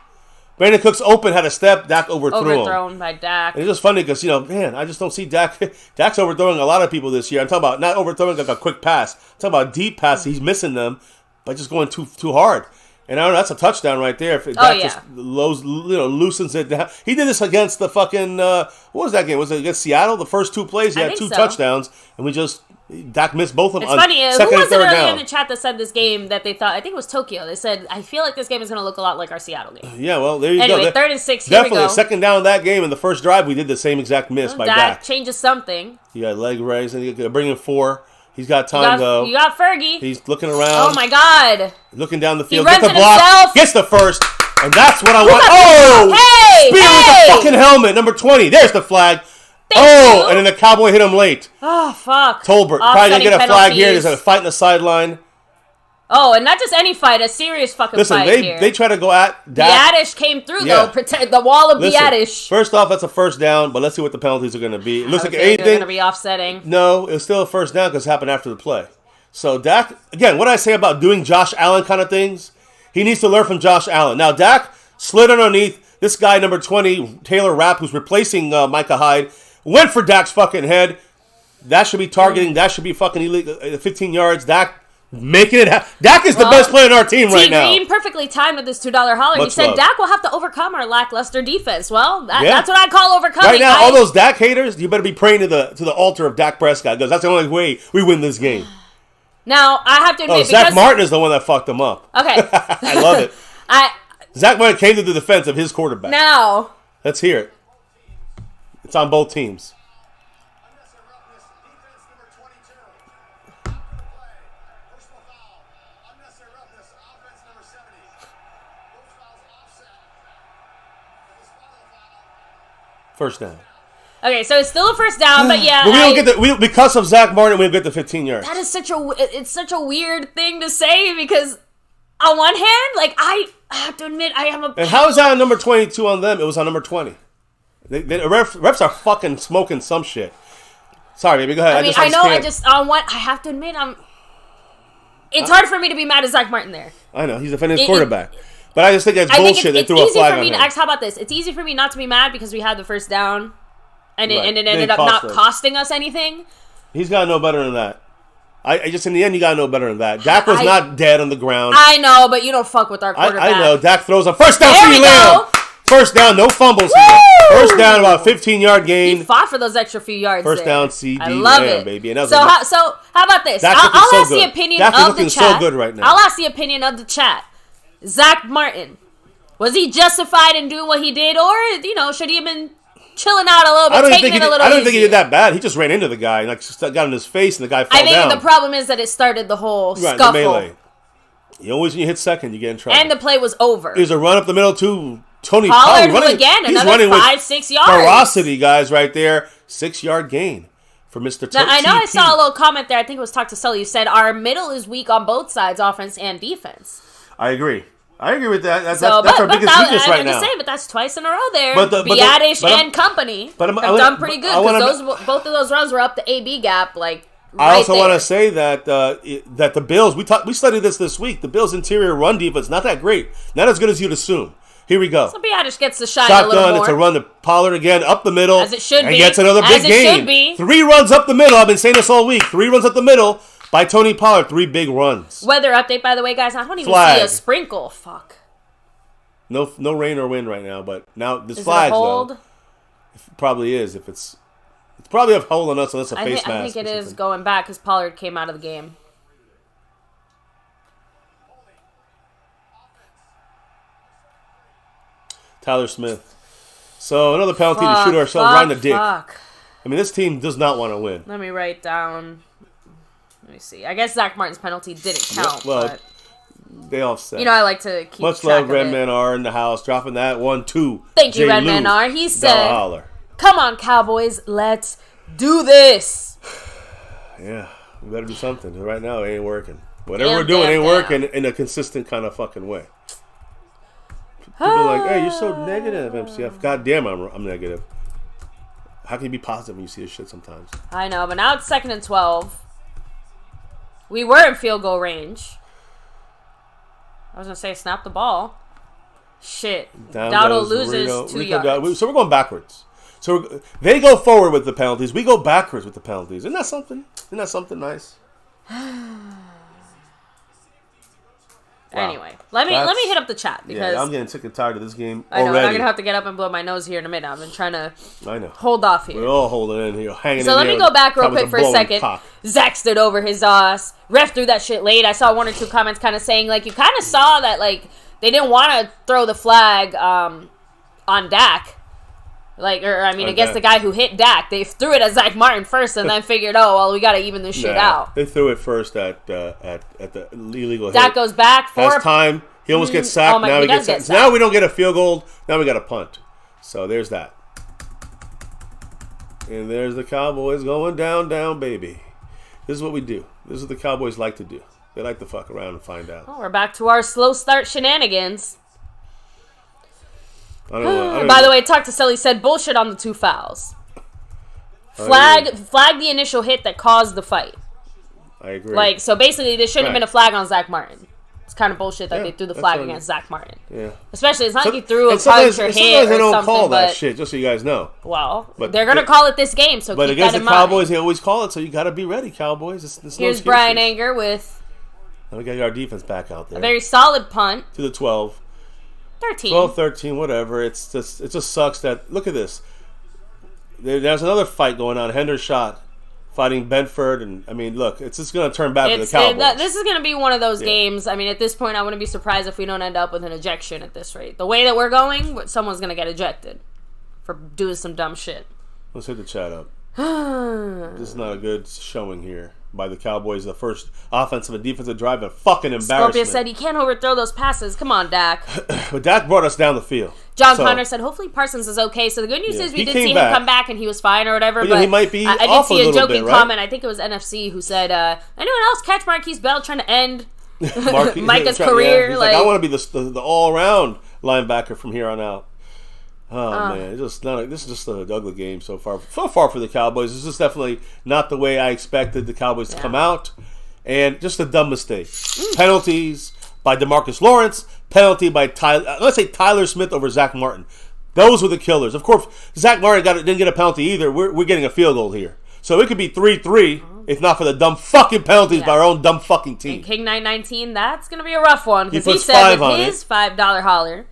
Brandon Cooks open, had a step. Dak overthrown him. By Dak. And it's just funny because, I just don't see Dak. Dak's overthrowing a lot of people this year. I'm talking about not overthrowing like a quick pass. I'm talking about deep passes. He's missing them by just going too hard. And I don't know, that's a touchdown right there. If that just loosens it down. He did this against the fucking, what was that game? Was it against Seattle? The first 2 plays, he had 2 touchdowns, and Dak missed both of them. It's funny. Second Who was and it third earlier down. in the chat that said this game that they thought? I think it was Tokyo. They said, I feel like this game is going to look a lot like our Seattle game. Yeah, well, there you go. Anyway, 3rd and 6. Here Definitely, we go. second down that game in the first drive, we did the same exact miss by Dak. Changes something. You got leg raise, and you bring in 4. He's got time, though. You got Fergie. He's looking around. Oh, my God. Looking down the field. He Gets runs the block. himself. Gets the first. And that's what I want. Oh! Hey! Spear with the fucking helmet. Number 20. There's the flag. Thank you. And then the Cowboy hit him late. Oh, fuck. Tolbert. Probably didn't get a flag here. There's a fight in the sideline. Oh, and not just any fight, a serious fucking fight here. Listen, they try to go at Dak. Biadish came through, though. Protect the wall of Biadish. First off, that's a first down, but let's see what the penalties are going to be. It looks like They're anything. going to be offsetting. No, it was still a first down because it happened after the play. So Dak, again, what I say about doing Josh Allen kind of things, he needs to learn from Josh Allen. Now, Dak slid underneath. This guy, number 20, Taylor Rapp, who's replacing Micah Hyde, went for Dak's fucking head. That should be targeting. That should be fucking illegal. 15 yards. Dak making it happen. Dak is the best player on our team right now. T-Green perfectly timed with this $2 hauler. He said Dak will have to overcome our lackluster defense. Well, that's what I call overcoming. Right now, all those Dak haters, you better be praying to the altar of Dak Prescott because that's the only way we win this game. Now, I have to admit, Zach Martin is the one that fucked him up. Okay. I love it. Zach Martin came to the defense of his quarterback. Now. Let's hear it. It's on both teams. First down. Okay, so it's still a first down, but yeah. But we don't get because of Zach Martin, we don't get the 15 yards. That is such a weird thing to say because on one hand, like I have to admit, I am a. And how is that on number 22 on them? It was on number 20. The refs are fucking smoking some shit. Sorry, baby, go ahead. I have to admit, it's hard for me to be mad at Zach Martin there. I know he's defending his quarterback. But I just think that's bullshit. They threw a flag on him. How about this? It's easy for me not to be mad because we had the first down, and it ended up not costing us anything. He's got to know better than that. I just in the end, you got to know better than that. Dak was not dead on the ground. I know, but you don't fuck with our quarterback. I know. Dak throws on first down. There we go. First down, no fumbles here. First down, about 15-yard gain. He fought for those extra few yards. First down, CD. I love it, baby. And so how about this? I'll ask the opinion of the chat. So good right now. I'll ask the opinion of the chat. Zach Martin. Was he justified in doing what he did, or should he have been chilling out a little bit, taking it a little easier? I don't think he did that bad. He just ran into the guy and got in his face, and the guy fell down. I think the problem is that it started the whole scuffle. The melee. When you hit second, you get in trouble. And the play was over. There's a run up the middle to Tony Pollard, Pollard. Another 5-6 yards. Ferocity, guys, right there. 6-yard gain for Mr. Now, I know I saw a little comment there. I think it was Talk to Sully. You said our middle is weak on both sides, offense and defense. I agree with that. That's our biggest weakness right now. I'm just saying, but that's twice in a row there. Biadish and company have done pretty good because both of those runs were up the AB gap. I also want to say that that the Bills, we studied this week. The Bills' interior run defense not that great, not as good as you'd assume. Here we go. So Biadish gets the shine a little more. It's a run to Pollard again, up the middle. As it should be. And gets another big gain. 3 runs up the middle. I've been saying this all week. 3 runs up the middle by Tony Pollard. 3 big runs. Weather update, by the way, guys. I don't even see a sprinkle. Fuck. No rain or wind right now, but now this flag, though. It probably is. It's probably a hole in us unless a face mask. I think it is going back because Pollard came out of the game. Tyler Smith. So another penalty to shoot ourselves right in the dick. I mean, this team does not want to win. Let me write down. Let me see. I guess Zach Martin's penalty didn't count. But they offset. I like to keep much track love, Red Man R in the house, dropping that 1-2. Thank you, Red Man R. He said, "Come on, Cowboys, let's do this." Yeah, we better do something. Right now, it ain't working. Whatever we're doing ain't working in a consistent kind of fucking way. People are like, hey, you're so negative, MCF. God damn, I'm negative. How can you be positive when you see this shit sometimes? I know, but now it's 2nd and 12. We were in field goal range. I was going to say snap the ball. Shit. Dowdle loses 2 yards. So we're going backwards. So they go forward with the penalties. We go backwards with the penalties. Isn't that something? Isn't that something nice? Anyway, let me hit up the chat because I'm getting sick and tired of this game I know already. I'm gonna have to get up and blow my nose here in a minute. I've been trying to hold off here. We're all holding in here, hanging in So let me go back real quick for a second. Cock. Zach stood over his ass. Ref threw that shit late. I saw 1 or 2 comments kind of saying like you kind of saw that like they didn't want to throw the flag on Dak. Like, or I mean, I guess the guy who hit Dak, they threw it at Zach Martin first, and then figured, oh well, we got to even this shit out. They threw it first at the illegal hit. Dak goes back for Has time. He almost gets sacked. Now he gets sacked. Now we don't get a field goal. Now we got a punt. So there's that. And there's the Cowboys going down, baby. This is what we do. This is what the Cowboys like to do. They like to fuck around and find out. Oh, we're back to our slow start shenanigans. I don't know. By the way, Talk to Sully said bullshit on the 2 fouls. Flag the initial hit that caused the fight. I agree. Like, so basically, there shouldn't have been a flag on Zach Martin. It's kind of bullshit that they threw the flag against Zach Martin. Yeah. Especially, it's not like you threw a punch or hit or something. Sometimes they don't call that shit, just so you guys know. Well, they're going to call it this game, so keep that in mind. But against the Cowboys, they always call it, so you got to be ready, Cowboys. Here's Brian Anger with... Now we got our defense back out there. A very solid punt. To the 12. 13. 12, 13, whatever. It just sucks that... Look at this. There's another fight going on. Hendershot fighting Benford. And, I mean, look, it's just going to turn bad for the Cowboys. This is going to be one of those games. I mean, at this point, I wouldn't be surprised if we don't end up with an ejection at this rate. The way that we're going, someone's going to get ejected for doing some dumb shit. Let's hit the chat up. This is not a good showing here by the Cowboys. The first offensive and defensive drive, a fucking embarrassment. Scorpio said he can't overthrow those passes. Come on, Dak. But Dak brought us down the field. John Connor said, hopefully Parsons is okay. So the good news is we did see him come back and he was fine or whatever. But he might be I did see a joking comment. I think it was NFC who said, anyone else catch Marquise Bell trying to end Micah's career? He's like, I want to be the all-around linebacker from here on out. Oh man, this is just an ugly game so far. So far for the Cowboys, this is definitely not the way I expected the Cowboys to come out, and just a dumb mistake. Penalties by DeMarcus Lawrence, penalty by Tyler Smith over Zach Martin. Those were the killers. Of course, Zach Martin didn't get a penalty either. We're getting a field goal here, so it could be 3-3 if not for the dumb fucking penalties by our own dumb fucking team. And King 919, that's gonna be a rough one because he said with his $5 holler.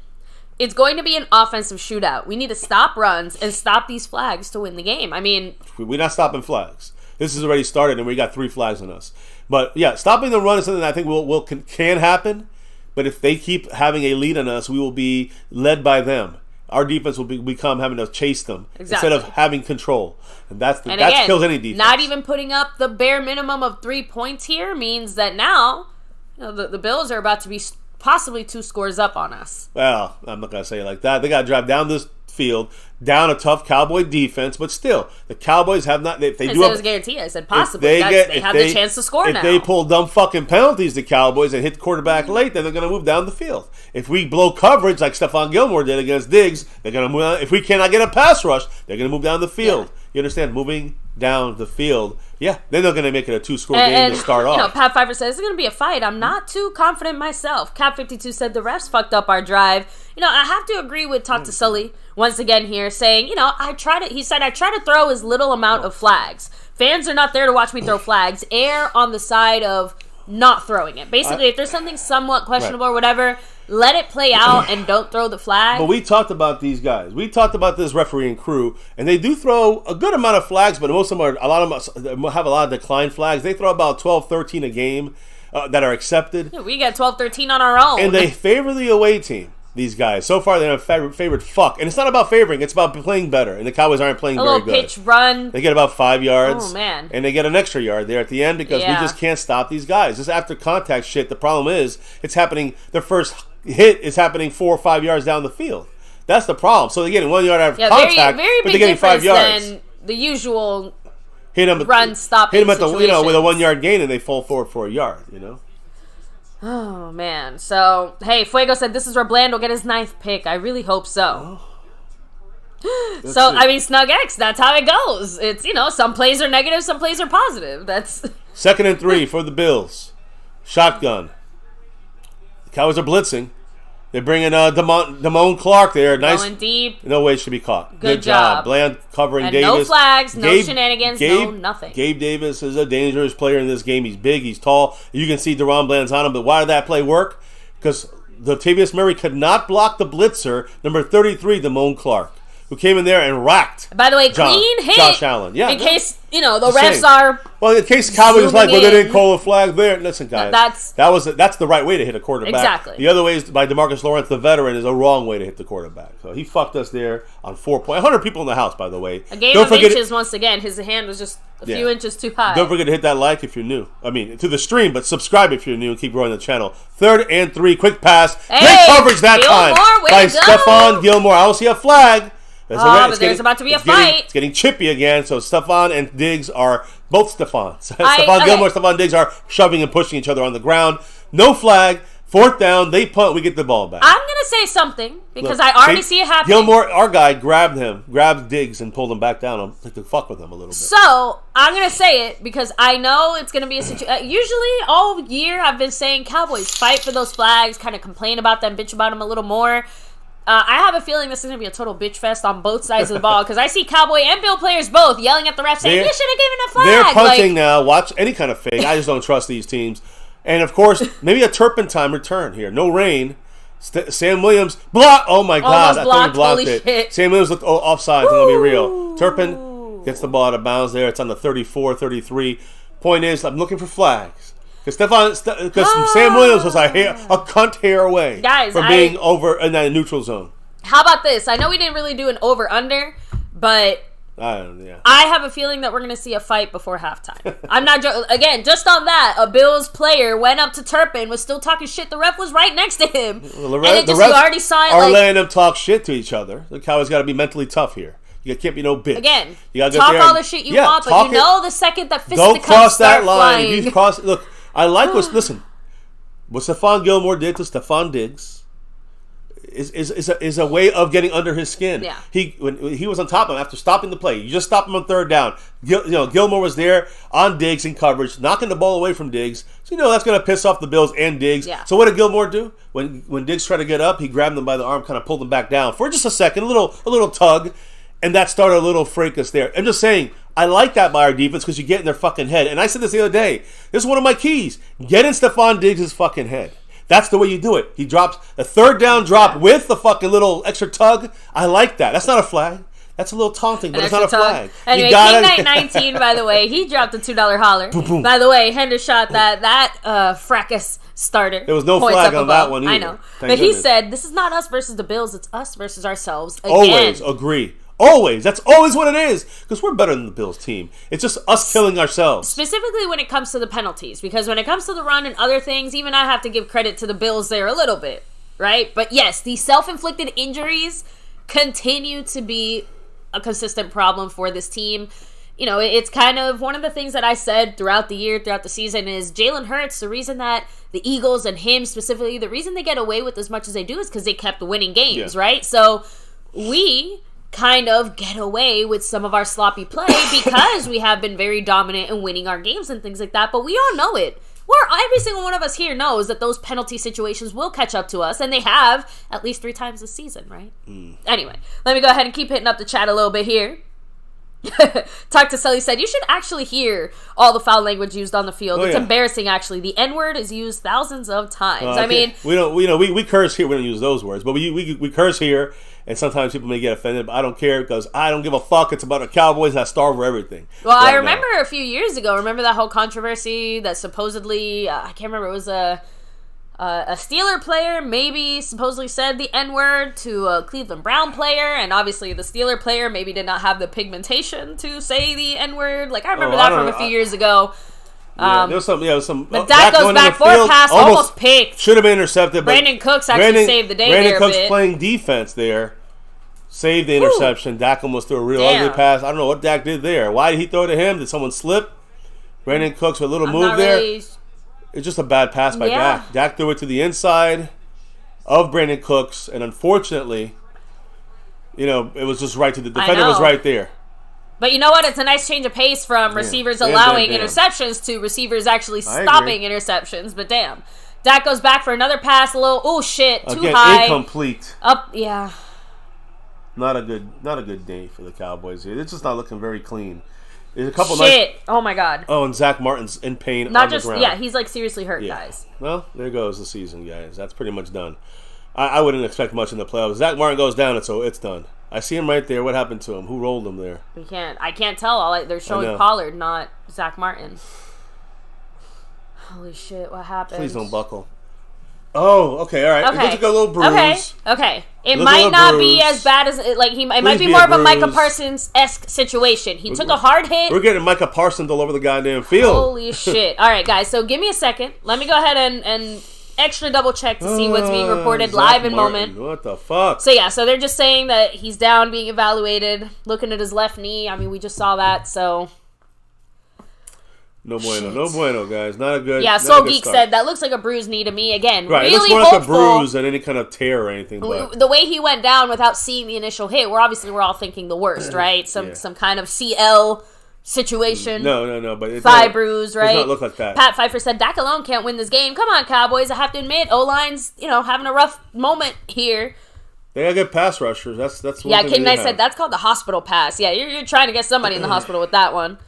It's going to be an offensive shootout. We need to stop runs and stop these flags to win the game. I mean... We're not stopping flags. This has already started, and we got 3 flags on us. But, yeah, stopping the run is something that I think can happen. But if they keep having a lead on us, we will be led by them. Our defense will become having to chase them instead of having control. And that kills any defense. Not even putting up the bare minimum of 3 points here means that now the Bills are about to be... possibly 2 scores up on us. Well, I'm not going to say it like that. They got to drive down this field, down a tough Cowboy defense, but still, the Cowboys have not... If they do it was guaranteed. I said possibly. They have the chance to score now. If they pull dumb fucking penalties, the Cowboys, and hit the quarterback late, then they're going to move down the field. If we blow coverage like Stephon Gilmore did against Diggs, they're going to move down. If we cannot get a pass rush, they're going to move down the field. Yeah. You understand? Moving down the field. Yeah, then they're going to make it a 2-score game to start off. Pat Pfeiffer says it's going to be a fight. I'm not too confident myself. Cap52 said the refs fucked up our drive. I have to agree with Talk to Sully once again here, saying, he said I try to throw as little amount of flags. Fans are not there to watch me throw flags. Err on the side of not throwing it. Basically, if there's something somewhat questionable or whatever, let it play out and don't throw the flag. But we talked about these guys. We talked about this refereeing crew, and they do throw a good amount of flags, but most of them have a lot of declined flags. They throw about 12, 13 a game that are accepted. Yeah, we got 12, 13 on our own. And they favor the away team. These guys. So far, they're favored fuck. And it's not about favoring. It's about playing better. And the Cowboys aren't playing very good. A little pitch run. They get about 5 yards. Oh, man. And they get an extra yard there at the end because we just can't stop these guys. This after contact shit, the problem is it's happening, their first hit is happening 4 or 5 yards down the field. That's the problem. So they're getting 1 yard out of contact, but they're getting 5 yards. Than the usual run stopping hit them at with a 1 yard gain and they fall forward for a yard, Oh, man. So, hey, Fuego said this is where Bland will get his 9th pick. I really hope so. I mean, Snug X, that's how it goes. It's, some plays are negative, some plays are positive. That's 2nd and 3 for the Bills. Shotgun. The Cowboys are blitzing. They're bringing Damone Clark there. Nice. Going deep. No way it should be caught. Good job. Bland covering and Davis. No flags, no shenanigans, no nothing. Gabe Davis is a dangerous player in this game. He's big, he's tall. You can see Deron Bland's on him, but why did that play work? because Latavius Murray could not block the blitzer, number 33, Damone Clark, who came in there and racked. By the way, clean hit. Josh Allen. Yeah. In case, the refs are. Well, in case the Cowboys was like, well, they didn't call a flag there. Listen, guys. That's the right way to hit a quarterback. Exactly. The other way is by DeMarcus Lawrence, the veteran, is a wrong way to hit the quarterback. So he fucked us there on 4 points. 100 people in the house, by the way. A game of inches once again. His hand was just a few inches too high. Don't forget to hit that like if you're new. I mean, to the stream, but subscribe if you're new and keep growing the channel. 3rd and 3, quick pass. Hey, great coverage that Gilmore, time by Stephon Gilmore. I don't see a flag. There's about to be a fight. It's getting chippy again, so Stephon and Diggs are both Stephon. Gilmore and Stephon Diggs are shoving and pushing each other on the ground. No flag. 4th down. They punt. We get the ball back. I'm going to say something because I already see it happening. Gilmore, our guy, grabbed Diggs and pulled him back down to fuck with him a little bit. So, I'm going to say it because I know it's going to be a situation. Usually, all year, I've been saying Cowboys fight for those flags, kind of complain about them, bitch about them a little more. I have a feeling this is going to be a total bitch fest on both sides of the ball because I see Cowboy and Bill players both yelling at the refs saying, you should have given a flag. They're punting now. Watch any kind of fake. I just don't trust these teams. And, of course, maybe a turpentine return here. No rain. Sam Williams, block. Oh, my God. I thought he blocked it. Shit. Sam Williams looked offside. It's going to be real. Turpin gets the ball out of bounds there. It's on the 34, 33. Point is, I'm looking for flags. Because Sam Williams was a cunt hair away from being over in that neutral zone. How about this? I know we didn't really do an over-under, but I have a feeling that we're going to see a fight before halftime. I'm not joking. Again, just on that, a Bills player went up to Turpin, was still talking shit. The ref was right next to him. Well, the refs you already saw it. Are letting them talk shit to each other. The Cowboys got to be mentally tough here. You can't be no bitch. Again, you gotta talk all the shit you want, but the second that don't cross that line. If you cross, look. I like what Stephon Gilmore did to Stephon Diggs is a way of getting under his skin. Yeah. When he was on top of him after stopping the play. You just stop him on 3rd down. Gilmore was there on Diggs in coverage, knocking the ball away from Diggs. So that's going to piss off the Bills and Diggs. Yeah. So what did Gilmore do? When Diggs tried to get up, he grabbed him by the arm, kind of pulled him back down for just a second, a little tug, and that started a little fracas there. I'm just saying, I like that by our defense because you get in their fucking head. And I said this the other day. This is one of my keys. Get in Stephon Diggs' fucking head. That's the way you do it. He drops a 3rd down drop with the fucking little extra tug. I like that. That's not a flag. That's a little taunting, but it's not a flag. Anyway, King Knight 19, by the way, he dropped a $2 holler. Boom, boom. By the way, Henders shot that fracas starter. There was no flag on that one either. I know. But he said, this is not us versus the Bills. It's us versus ourselves again. Always agree. Always. That's always what it is. Because we're better than the Bills team. It's just us killing ourselves. Specifically when it comes to the penalties. Because when it comes to the run and other things, even I have to give credit to the Bills there a little bit. Right? But yes, these self-inflicted injuries continue to be a consistent problem for this team. It's kind of one of the things that I said throughout the year, throughout the season, is Jalen Hurts, the reason that the Eagles and him specifically, the reason they get away with as much as they do is because they kept winning games, right? So we kind of get away with some of our sloppy play because we have been very dominant in winning our games and things like that, but we all know it. Every single one of us here knows that those penalty situations will catch up to us, and they have at least 3 times this season, right? Anyway, let me go ahead and keep hitting up the chat a little bit here. Talk to Sully said, you should actually hear all the foul language used on the field. It's embarrassing, actually. The N-word is used thousands of times. I mean, we curse here. We don't use those words, but we curse here, and sometimes people may get offended, but I don't care because I don't give a fuck. It's about the Cowboys, and I starve for everything. Well, I remember a few years ago, that whole controversy that supposedly, I can't remember, it was a Steeler player maybe supposedly said the N-word to a Cleveland Brown player, and obviously the Steeler player maybe did not have the pigmentation to say the N-word. I remember that from a few years ago. There was some. But Dak goes back for a pass, almost picked. Should have been intercepted. Brandon Cooks actually saved the day there a bit. Brandon Cooks playing defense there. Saved the interception. Dak almost threw a real ugly pass. I don't know what Dak did there. Why did he throw it to him? Did someone slip? Brandon Cooks with a little move there. It's just a bad pass by Dak. Dak threw it to the inside of Brandon Cooks, and unfortunately, it was just right to the defender. Was right there. But you know what? It's a nice change of pace from receivers allowing interceptions to receivers actually stopping interceptions. But damn. Dak goes back for another pass. A little, too high. Incomplete. Yeah. Not a good day for the Cowboys here. It's just not looking very clean. There's a couple Shit. Oh, my God. Oh, and Zach Martin's in pain Not on just, the ground. yeah, he's like seriously hurt, guys. Well, there goes the season, guys. That's pretty much done. I wouldn't expect much in the playoffs. Zach Martin goes down, so it's done. I see him right there. What happened to him? Who rolled him there? I can't tell. They're showing Pollard, not Zach Martin. Holy shit, what happened? Please don't buckle. Oh, okay, all right. Okay. It looks like a little bruise. Okay. It might not be as bad as it might be more of a Micah Parsons-esque situation. He took a hard hit. We're getting Micah Parsons all over the goddamn field. Holy shit. All right, guys. So give me a second. Let me go ahead and extra double check to see what's being reported live in moment. What the fuck? So yeah, so they're just saying that he's down, being evaluated, looking at his left knee. I mean, we just saw that, so. No bueno, guys. Not a good. Yeah, Soul Geek said that looks like a bruised knee to me. Again, right, really it looks more hopeful. like a bruise than any kind of tear or anything. But the way he went down without seeing the initial hit, we're all thinking the worst, right? Some kind of CL situation. No, but thigh bruise, right? Does not look like that. Pat Pfeiffer said Dak alone can't win this game. Come on, Cowboys. I have to admit, O-line's having a rough moment here. They got good pass rushers. That's one yeah. thing Kid Knight said that's called the hospital pass. Yeah, you're trying to get somebody in the hospital with that one.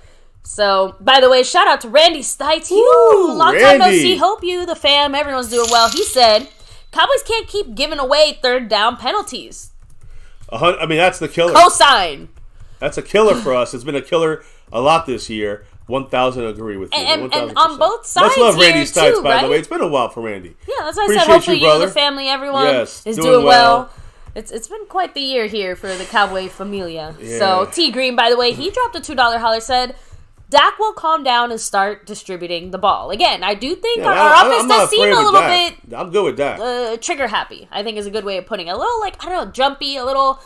So, by the way, shout out to Randy Stites. Long time no see. Hope you, the fam, everyone's doing well. He said, Cowboys can't keep giving away third down penalties. I mean, that's the killer. Cosign. That's a killer for us. It's been a killer a lot this year. 1,000 agree with you. And on both sides much love, Randy Stites, too, by the way. It's been a while for Randy. Yeah, that's why I said hopefully you, the family, everyone is doing well. It's been quite the year here for the Cowboy Familia. Yeah. So, T Green, by the way, he dropped a $2 holler, said, Dak will calm down and start distributing the ball. Again, I do think our offense does seem a little bit... I'm good with Dak. Trigger happy, I think is a good way of putting it. A little, jumpy, a little...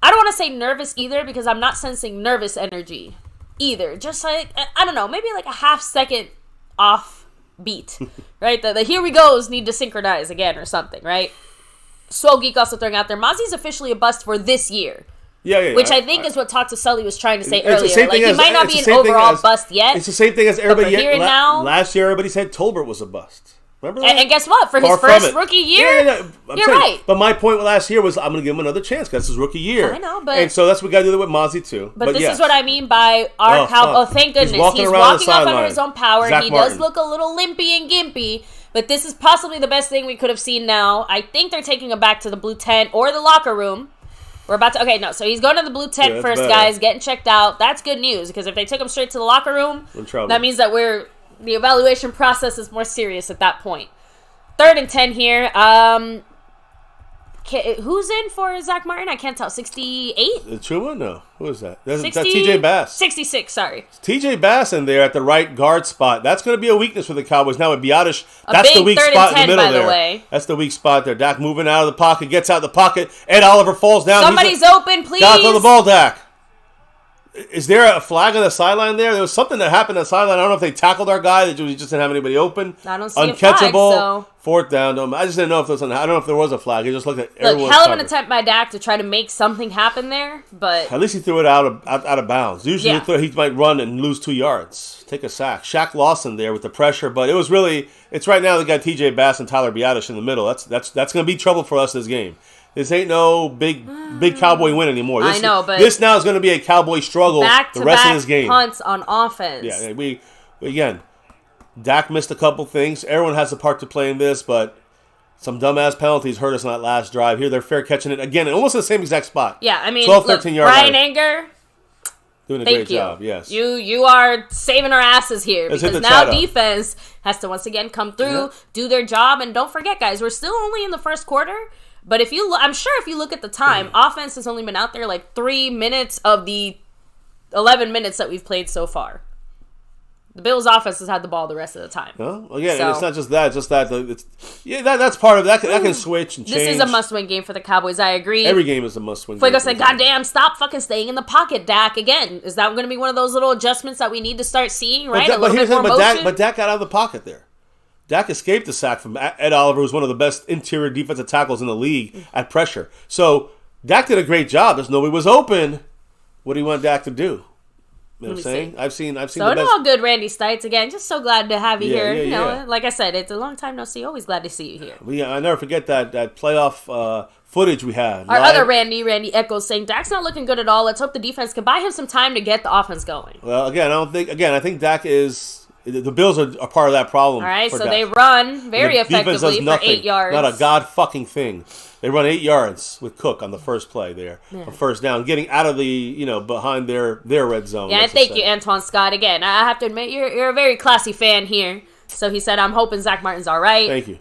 I don't want to say nervous either because I'm not sensing nervous energy either. Just I don't know, maybe like a half second off beat, right? The here we goes need to synchronize again or something, right? Swole Geek also throwing out there, Mozzie's officially a bust for this year. Yeah. Which I think is what Talk to Sully was trying to say earlier. He might not be an overall bust yet. It's the same thing as everybody now. Last year, everybody said Tolbert was a bust. Remember that? And guess what? For his first rookie year, you're right. But my point last year was I'm going to give him another chance because it's his rookie year. I know, but... And so that's what we got to do with Mozzie, too. But this is what I mean by our Cowboy. Oh, thank goodness. He's walking off under his own power. He does look a little limpy and gimpy. But this is possibly the best thing we could have seen now. I think they're taking him back to the blue tent or the locker room. We're about to... Okay, no. So he's going to the blue tent first, guys. Getting checked out. That's good news. Because if they took him straight to the locker room, that means that the evaluation process is more serious at that point. 3rd and 10 here. Who's in for Zach Martin? I can't tell. 68? Chuma? No. Who is that? That's TJ Bass. 66, sorry. TJ Bass in there at the right guard spot. That's going to be a weakness for the Cowboys. Now with Biotish, that's the weak spot in the middle there. That's the weak spot there. Dak moving out of the pocket, gets out of the pocket. Ed Oliver falls down. Somebody's open, please. Got to the ball, Dak. Is there a flag on the sideline there? There was something that happened on the sideline. I don't know if they tackled our guy. They just didn't have anybody open. I don't see a flag, so... 4th down. I just didn't know if there was. I don't know if there was a flag. He just looked at everyone. Hell of an attempt by Dak to try to make something happen there, but at least he threw it out of bounds. Usually he might run and lose 2 yards, take a sack. Shaq Lawson there with the pressure, but it was really. It's right now they got T.J. Bass and Tyler Biotish in the middle. That's going to be trouble for us this game. This ain't no big Cowboy win anymore. I know, but this now is going to be a Cowboy struggle the rest of this game. Punts on offense. Yeah, we again. Dak missed a couple things. Everyone has a part to play in this, but some dumbass penalties hurt us on that last drive. Here they're fair catching it again, almost in the same exact spot. Yeah, I mean, 12, 13 yard Brian Anger, doing a great job. Yes, you are saving our asses here because now defense has to once again come through, do their job, and don't forget, guys, we're still only in the first quarter. But I'm sure if you look at the time, offense has only been out there like 3 minutes of the 11 minutes that we've played so far. The Bills' offense has had the ball the rest of the time. Well, again, and it's not just that. It's just that. That's part of that. That can switch and change. This is a must-win game for the Cowboys. I agree. Every game is a must-win game. Fuego said, "Goddamn, stop fucking staying in the pocket, Dak." Again, is that going to be one of those little adjustments that we need to start seeing? Right, but Dak got out of the pocket there. Dak escaped the sack from Ed Oliver, who's one of the best interior defensive tackles in the league at pressure. So Dak did a great job. There's nobody was open. What do you want Dak to do? You know what I'm saying? I've seen So the best. all good, Randy Stites. Again, just so glad to have you here. Yeah, you know, yeah. like I said, it's a long time no see. Always glad to see you here. Well, yeah, I never forget that playoff footage we had. Our other Randy Echoes saying Dak's not looking good at all. Let's hope the defense can buy him some time to get the offense going. Well, again, I think Dak is. The Bills are a part of that problem. All right, so Dak. they run very The defense does effectively for nothing. 8 yards. Not a god fucking thing. They run 8 yards with Cook on the first play there, on first down, getting out of the behind their red zone. Yeah, thank you, Antoine Scott. Again, I have to admit you're a very classy fan here. So he said, "I'm hoping Zach Martin's all right." Thank you.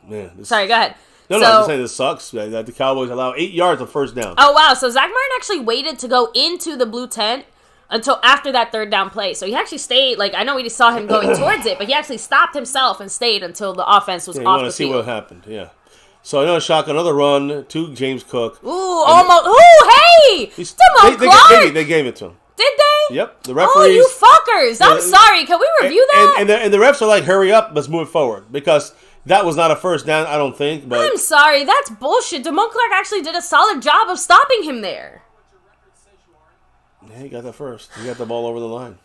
Man, Sorry, go ahead. No, I'm just saying this sucks. That the Cowboys allow 8 yards of first down. Oh wow! So Zach Martin actually waited to go into the blue tent until after that third down play. So he actually stayed. Like I know we saw him going towards it, but he actually stopped himself and stayed until the offense was off the field. You want to see what happened? Yeah. So I know shotgun, another run to James Cook. Ooh, almost. Ooh, hey, Damone they gave it to him. Did they? Yep. The referees. Oh, you fuckers! I'm sorry. Can we review that? And the refs are like, "Hurry up, let's move forward," because that was not a first down, I don't think. But I'm sorry, that's bullshit. Damone Clark actually did a solid job of stopping him there. Yeah, he got that first. He got the ball over the line.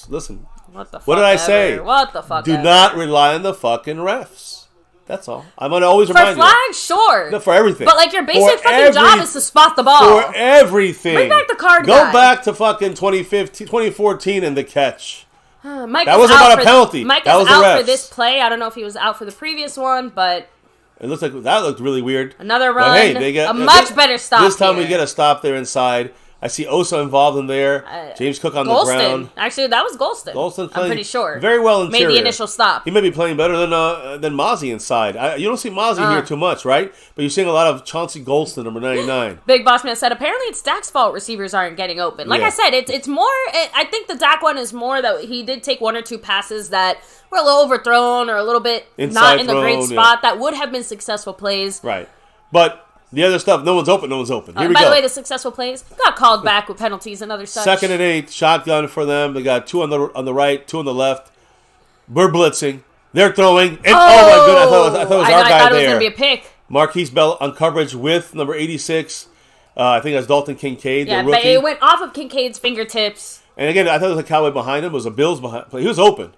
Listen. What the fuck? What did I say? What the fuck? Do not rely on the fucking refs. That's all. I'm going to always remind you. For flags, sure. No, for everything. But like your basic fucking job is to spot the ball. For everything. Bring back the card Go guy. back to fucking 2014 and the catch. Mike that wasn't about a penalty. Mike that is was out for this play. I don't know if he was out for the previous one, but it looks like that looked really weird. Another run. But hey, they get a much better stop. This time here. we get a stop there inside. I see Osa involved in there. James Cook on the ground. Actually, that was Golston. Golston playing I'm pretty sure. Very well interior. Made the initial stop. He may be playing better than Mozzie inside. You don't see Mozzie here too much, right? But you're seeing a lot of Chauncey Golston, number 99. Big Boss Man said, apparently it's Dak's fault receivers aren't getting open. Like I said, it's more, I think the Dak one is more that he did take 1 or 2 passes that were a little overthrown or a little bit Inside not in the great thrown, spot that would have been successful plays. Right. But the other stuff, no one's open. Here we by go. the way, the successful plays got called back with penalties and other such. 2nd and 8, shotgun for them. They got 2 on the right, 2 on the left. We're blitzing. They're throwing. And, oh my goodness, I thought it was our guy there. I thought it was going to be a pick. Marquise Bell on coverage with number 86. I think that's Dalton Kincaid, Yeah, the rookie. but it went off of Kincaid's fingertips. And again, I thought it was a Cowboy behind him. It was a Bills behind. He was open.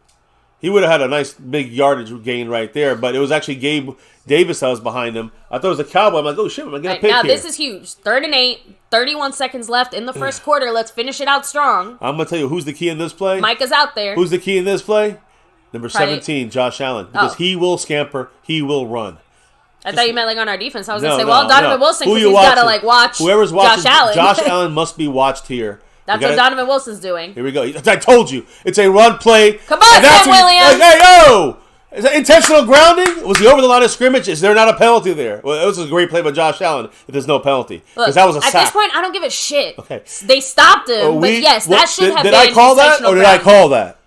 He would have had a nice big yardage gain right there, but it was actually Gabe Davis that was behind him. I thought it was a Cowboy. I'm like, oh shit, I'm going to get a pick now here. this is huge. 3rd and 8, 31 seconds left in the first quarter. Let's finish it out strong. I'm going to tell you who's the key in this play. Mike is out there. Who's the key in this play? Number 17, Josh Allen. Because he will scamper, he will run. I thought you meant like on our defense. I was going to say, Donovan Wilson, because he's got to watch Whoever's watching, Josh Allen. Josh Allen must be watched here. That's what Donovan Wilson's doing. Here we go. I told you. It's a run play. Come on, Sam Williams. Hey, yo! Is that intentional grounding? Was he over the line of scrimmage? Is there not a penalty there? Well, it was a great play by Josh Allen if there's no penalty. Because that was a sack. At this point, I don't give a shit. Okay. They stopped him, but yes, that should have been Did I call that or did I call that?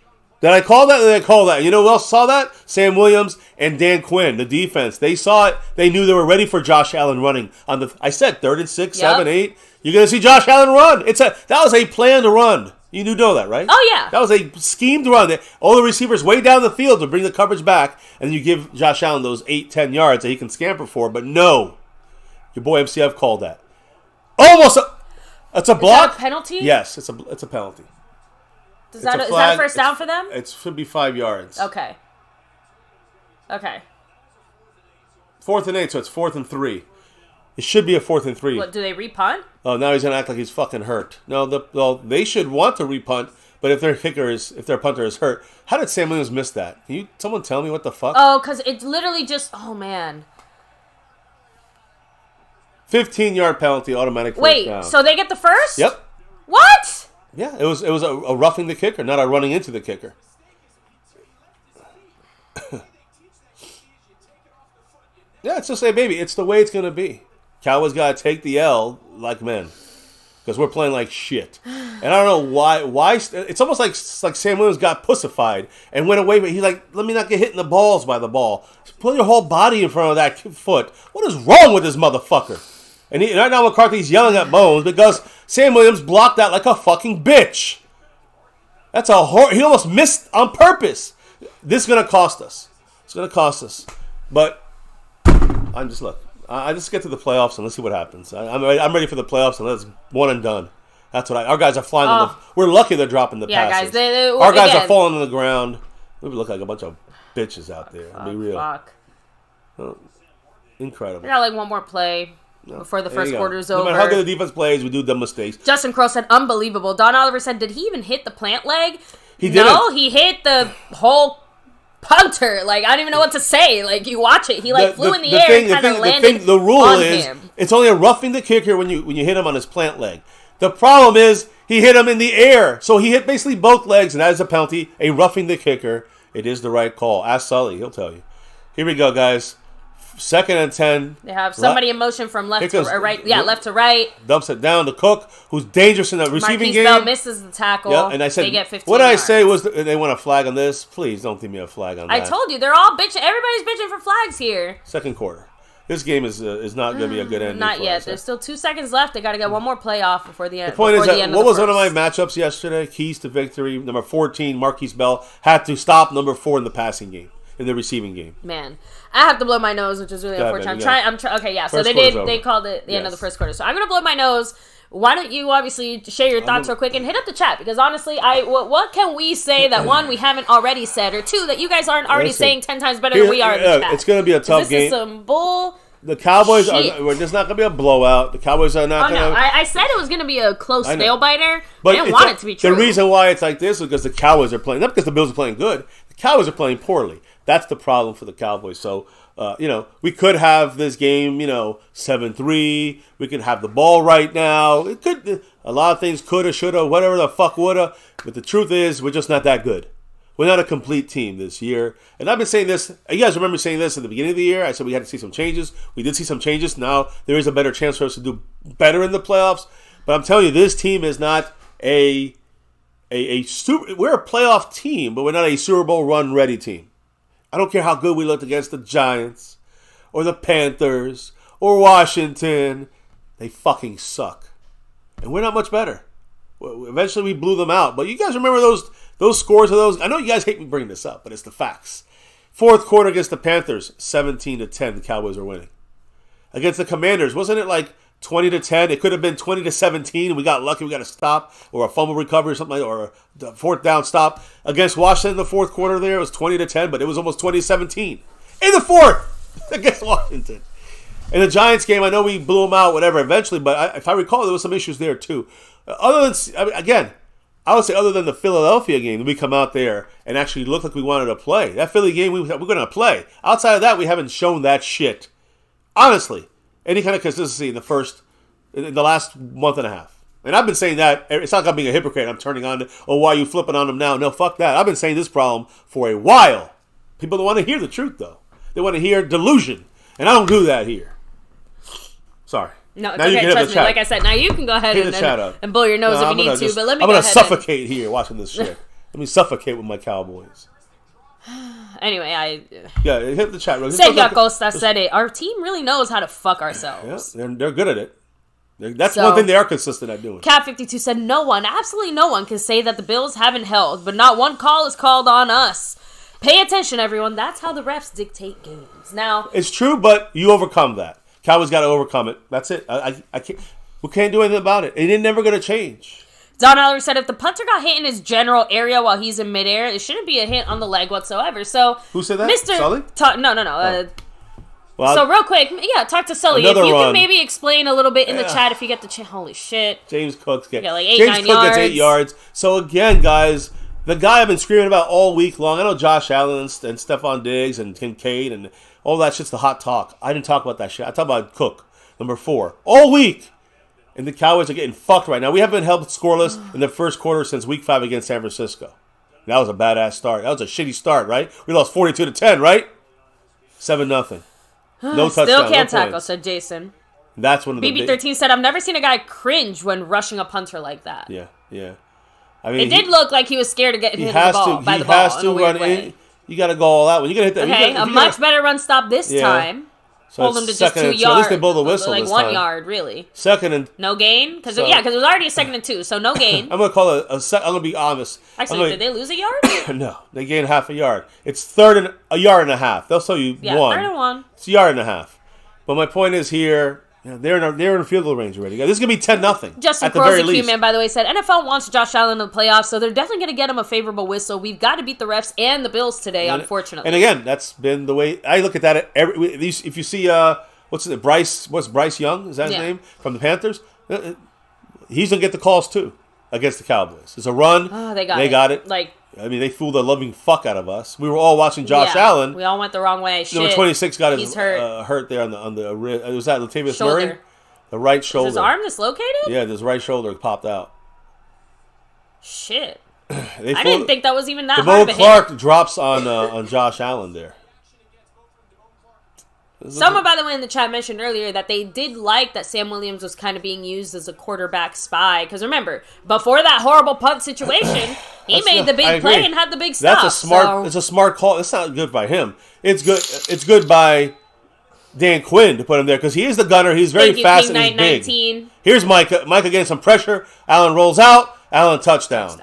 Did I call that? You know who else saw that? Sam Williams and Dan Quinn, the defense. They saw it. They knew they were ready for Josh Allen running. I said 3rd and 6, 7, 8. You're going to see Josh Allen run. That was a plan to run. You do know that, right? Oh, yeah. That was a schemed run. All the receivers way down the field to bring the coverage back, and then you give Josh Allen those 8, 10 yards that he can scamper for. But no, your boy MCF called that. Almost. It's a block. Is that a penalty? Yes, it's a penalty. Is that a first down for them? It should be 5 yards. Okay. 4th and 8, so it's 4th and 3. It should be a 4th and 3. What, do they repunt? Oh, now he's gonna act like he's fucking hurt. No, they should want to repunt, but if their punter is hurt, how did Sam Williams miss that? Can someone tell me what the fuck? Oh, because it's literally just. Oh man. 15-yard penalty, automatic first down. Wait, so they get the first? Yep. What? Yeah, it was a roughing the kicker, not a running into the kicker. Yeah, it's just baby. It's the way it's gonna be. Cowboys gotta take the L like men, because we're playing like shit. And I don't know why. It's almost like Sam Williams got pussified and went away. But he's like, let me not get hit in the balls by the ball. Just put your whole body in front of that foot. What is wrong with this motherfucker? And right now McCarthy's yelling at Bones because Sam Williams blocked that like a fucking bitch. That's he almost missed on purpose. This is gonna cost us. It's gonna cost us. But I just get to the playoffs and let's see what happens. I'm ready for the playoffs and let's one and done. That's what our guys are flying on the... We're lucky they're dropping the passes. Guys. Our guys are falling on the ground. We look like a bunch of bitches out there. Fuck, be real. Fuck. Oh, incredible. We got like one more play before the first quarter is over. No matter how good the defense plays, we do dumb mistakes. Justin Crow said, unbelievable. Don Oliver said, did he even hit the plant leg? He didn't. No, he hit the whole punter. Like, I don't even know what to say. Like, you watch it. He flew in the air and kind of landed the rule on is him. It's only a roughing the kicker when you hit him on his plant leg. The problem is he hit him in the air. So he hit basically both legs, and that is a penalty, a roughing the kicker. It is the right call. Ask Sully. He'll tell you. Here we go, guys. 2nd and 10. They have somebody in motion from left to right. Yeah, left to right. Dumps it down to Cook, who's dangerous in the receiving game. Bell misses the tackle. Yeah, and I said, they get 15 what did I yards. say was they want a flag on this? Please don't give me a flag on that. I told you, they're all bitching. Everybody's bitching for flags here. Second quarter. This game is not going to be a good ending. Not yet. Us. There's still 2 seconds left. They got to get one more play off before the end. The point is that what was one of my matchups yesterday? Keys to victory. Number 14, Marquise Bell, had to stop number 4 in the passing game, in the receiving game. Man, I have to blow my nose, which is really unfortunate. Okay, yeah. So they called it the end of the first quarter. So I'm gonna blow my nose. Why don't you obviously share your thoughts real quick and hit up the chat, because honestly, what can we say that one we haven't already said, or two that you guys aren't already saying 10 times better than we are in the chat? It's gonna be a tough game. This is some bull. The Cowboys are just not going to be a blowout. The Cowboys are not going to... I said it was going to be a close nail-biter. But I didn't want it to be true. The reason why it's like this is because the Cowboys are playing... Not because the Bills are playing good. The Cowboys are playing poorly. That's the problem for the Cowboys. So, we could have this game, 7-3. We could have the ball right now. It could... A lot of things coulda, shoulda, whatever the fuck woulda. But the truth is, we're just not that good. We're not a complete team this year. And I've been saying this. You guys remember saying this at the beginning of the year? I said we had to see some changes. We did see some changes. Now there is a better chance for us to do better in the playoffs. But I'm telling you, this team is not a super... We're a playoff team, but we're not a Super Bowl run-ready team. I don't care how good we looked against the Giants or the Panthers or Washington. They fucking suck. And we're not much better. Eventually we blew them out. But you guys remember those scores of those? I know you guys hate me bringing this up, but it's the facts. Fourth quarter against the Panthers, 17-10, the Cowboys are winning. Against the Commanders, wasn't it like 20-10? It could have been 20-17, and we got lucky. We got a stop or a fumble recovery or something like that, or a fourth down stop. Against Washington in the fourth quarter there, it was 20-10, but it was almost 20-17 in the fourth against Washington. In the Giants game, I know we blew them out, whatever, eventually, but if I recall, there was some issues there too. Other than the Philadelphia game, we come out there and actually look like we wanted to play. That Philly game, we're going to play. Outside of that, we haven't shown that shit. Honestly, any kind of consistency in the last month and a half. And I've been saying that. It's not like I'm being a hypocrite. I'm turning on, why are you flipping on them now? No, fuck that. I've been saying this problem for a while. People don't want to hear the truth, though. They want to hear delusion. And I don't do that here. Sorry. No, it's okay. Trust me. Like I said, now you can go ahead and blow your nose if you need to. But let me. I'm gonna suffocate here watching this shit. Let me suffocate with my Cowboys. Anyway, hit the chat. Sergio Costa said it. Our team really knows how to fuck ourselves. Yeah, they're good at it. That's one thing they are consistent at doing. Cat52 said absolutely no one can say that the Bills haven't held, but not one call is called on us. Pay attention, everyone. That's how the refs dictate games. Now, it's true, but you overcome that. Cowboys got to overcome it. That's it. I can't. We can't do anything about it. It ain't never going to change. Don Aller said if the punter got hit in his general area while he's in midair, it shouldn't be a hit on the leg whatsoever. So who said that? Mr. Sully? No. Well, so real quick, talk to Sully. If you can maybe explain a little bit in the chat if you get the holy shit. James Cook gets like 8-9 yards. Gets 8 yards. So again, guys, the guy I've been screaming about all week long. I know Josh Allen and Stephon Diggs and Kincaid and all that shit's the hot talk. I didn't talk about that shit. I talk about Cook, number 4, all week. And the Cowboys are getting fucked right now. We haven't been held scoreless in the first quarter since week 5 against San Francisco. That was a badass start. That was a shitty start, right? We lost 42-10, right? 7-0. No touchdown. Still can't no tackle, said Jason. That's one of the BB13 said, I've never seen a guy cringe when rushing a punter like that. Yeah. I mean, it did look like he was scared of getting hit by the ball. He has to run in. You got to go all out. When you got to hit that, okay, a much better run stop this time. So hold him to just 2 yards. So at least they blow the whistle like this 1 time. yard, really. Second and no gain, because it was already a 2nd and 2, so no gain. I'm gonna call it I'm gonna be honest. Actually, did they lose a yard? No, they gained half a yard. It's 3rd and a yard and a half. They'll tell you 1. 3rd and 1. It's a yard and a half. But my point is here, Yeah, they're in field goal range already. This is going to be 10-0 Justin at the very Crosby, least. man, by the way, said NFL wants Josh Allen in the playoffs, so they're definitely going to get him a favorable whistle. We've got to beat the refs and the Bills today, unfortunately. And again, that's been the way I look at that. If you see, what's Bryce Young? Is that his name? From the Panthers? He's going to get the calls, too, against the Cowboys. It's a run. Oh, they got it. They fooled the loving fuck out of us. We were all watching Josh Allen. We all went the wrong way. Shit. Number 26 got He's his hurt there on the wrist. Was that Latavius shoulder. Murray? The right shoulder. Is his arm dislocated? Yeah, his right shoulder popped out. Shit. I didn't think that was even that hard of a hit. Clark drops on Josh Allen there. Someone, by the way, in the chat mentioned earlier that they did like that Sam Williams was kind of being used as a quarterback spy. Because remember, before that horrible punt situation, he made the big play and had the big stop. It's a smart call. It's not good by him. It's good by Dan Quinn to put him there because he is the gunner. He's very fast and he's big. 19. Here's Micah. Micah getting some pressure. Allen rolls out. Allen touchdown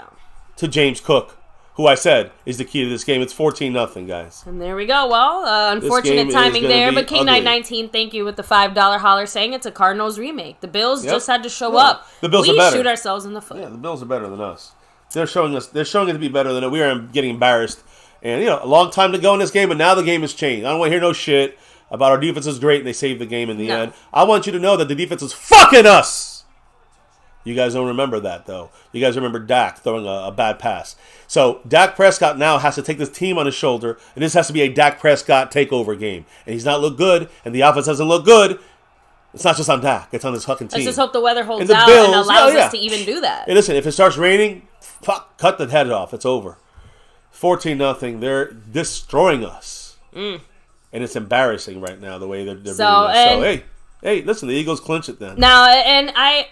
to James Cook, who I said is the key to this game. It's 14-0, guys. And there we go. Well, unfortunate timing there. But King919, thank you with the $5 holler saying it's a Cardinals remake. The Bills just had to show up. The Bills are better. We shoot ourselves in the foot. Yeah, the Bills are better than us. They're showing it to be better than us. We are getting embarrassed. And, a long time to go in this game, but now the game has changed. I don't want to hear no shit about our defense is great and they saved the game in the end. I want you to know that the defense is fucking us. You guys don't remember that, though. You guys remember Dak throwing a bad pass. So Dak Prescott now has to take this team on his shoulder, and this has to be a Dak Prescott takeover game. And he's not looked good, and the offense doesn't look good. It's not just on Dak. It's on this fucking team. Let's just hope the weather holds out and allows us to even do that. Hey, listen, if it starts raining, cut the head off. It's over. 14-0. They're destroying us. And it's embarrassing right now the way they're beating us. So, hey, listen, the Eagles clinch it then. Now, and I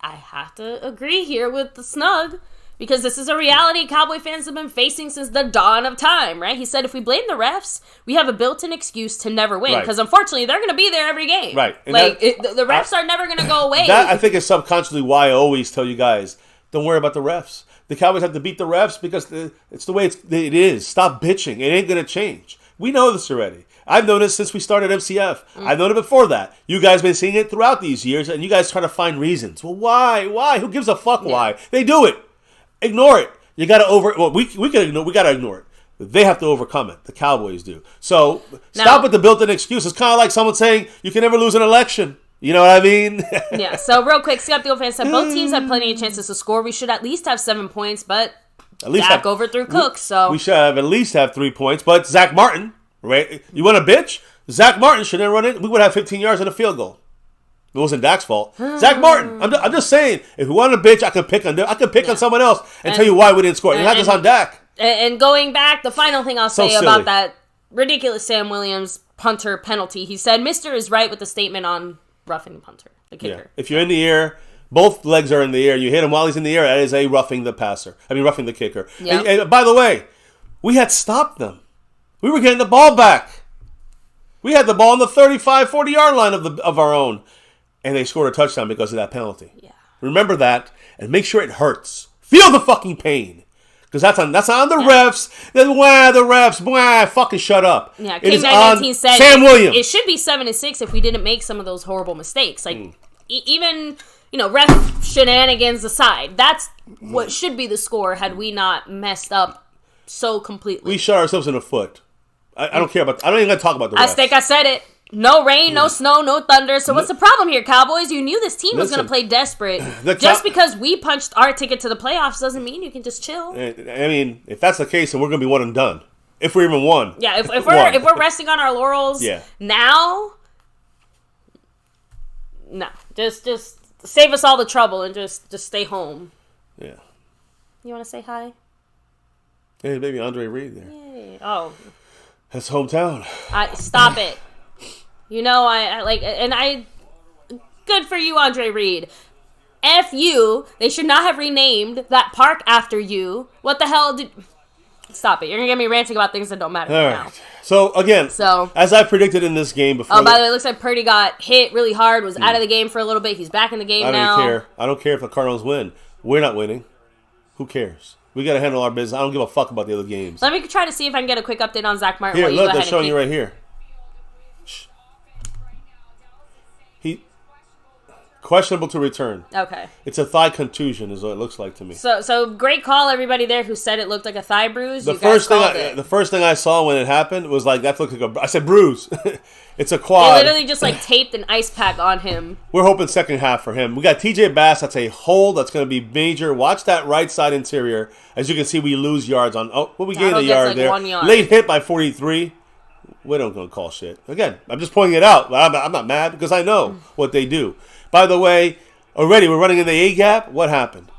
have to agree here with the Snug, because this is a reality Cowboy fans have been facing since the dawn of time, right? He said if we blame the refs, we have a built-in excuse to never win, because unfortunately they're going to be there every game. Right. And the refs are never going to go away. That, I think, is subconsciously why I always tell you guys, don't worry about the refs. The Cowboys have to beat the refs because it's the way it is. Stop bitching. It ain't going to change. We know this already. I've known it since we started MCF. I've known it before that. You guys been seeing it throughout these years, and you guys try to find reasons. Well, why? Why? Who gives a fuck why? They do it. Ignore it. You got to we can ignore. We got to ignore it. They have to overcome it. The Cowboys do. So stop with the built-in excuse. It's kind of like someone saying you can never lose an election. You know what I mean? Yeah. So real quick, Skeptical fan said both teams have plenty of chances to score. We should at least have 7 points, but Dak overthrew Cook. So we should at least have 3 points. But Zach Martin. Right? You want a bitch? Zach Martin shouldn't run it. We would have 15 yards and a field goal. It wasn't Dak's fault. Zach Martin. I'm just saying. If we want a bitch, I could pick on someone else and tell you why we didn't score. It's not just on Dak. And going back, the final thing I'll say about that ridiculous Sam Williams punter penalty, he said, "Mister is right with the statement on roughing the punter, the kicker." Yeah. If you're in the air, both legs are in the air. You hit him while he's in the air. That is a roughing the kicker. Yep. And by the way, we had stopped them. We were getting the ball back. We had the ball on the 35, 40-yard line of our own. And they scored a touchdown because of that penalty. Yeah. Remember that and make sure it hurts. Feel the fucking pain. Because that's on the refs. The refs. Fucking shut up. Yeah, King919 said Sam Williams. It should be 7-6 if we didn't make some of those horrible mistakes. Like, even, ref shenanigans aside, that's what should be the score had we not messed up so completely. We shot ourselves in the foot. I don't care about. I don't even gonna talk about the refs. I think I said it. No rain, no snow, no thunder. So what's the problem here, Cowboys? You knew this team was going to play desperate. Just because we punched our ticket to the playoffs doesn't mean you can just chill. I mean, if that's the case, then we're going to be one and done. If we're even one. Yeah, if we're resting on our laurels now, no, just save us all the trouble and just stay home. Yeah. You want to say hi? Hey, baby, Andre Reed there. Yay. Oh. That's hometown. Stop it. I like, and good for you, Andre Reed. F you. They should not have renamed that park after you. What the hell did... Stop it. You're going to get me ranting about things that don't matter now. Right. So, again, as I predicted in this game before... Oh, by the way, it looks like Purdy got hit really hard, was out of the game for a little bit. He's back in the game now. I don't care if the Cardinals win. We're not winning. Who cares? We got to handle our business. I don't give a fuck about the other games. Let me try to see if I can get a quick update on Zach Martin. Here, look, they're showing you right here. Questionable to return. Okay. It's a thigh contusion is what it looks like to me. So great call, everybody there who said it looked like a thigh bruise. The first thing I saw when it happened was like, that looked like I said bruise. It's a quad. They literally just like taped an ice pack on him. We're hoping second half for him. We got TJ Bass. That's a hold. That's going to be major. Watch that right side interior. As you can see, we lose yards on. Oh, well, we gained a yard there. 1 yard. Late hit by 43. We don't gonna call shit. Again, I'm just pointing it out. I'm not mad because I know what they do. By the way, already we're running in the A gap. What happened?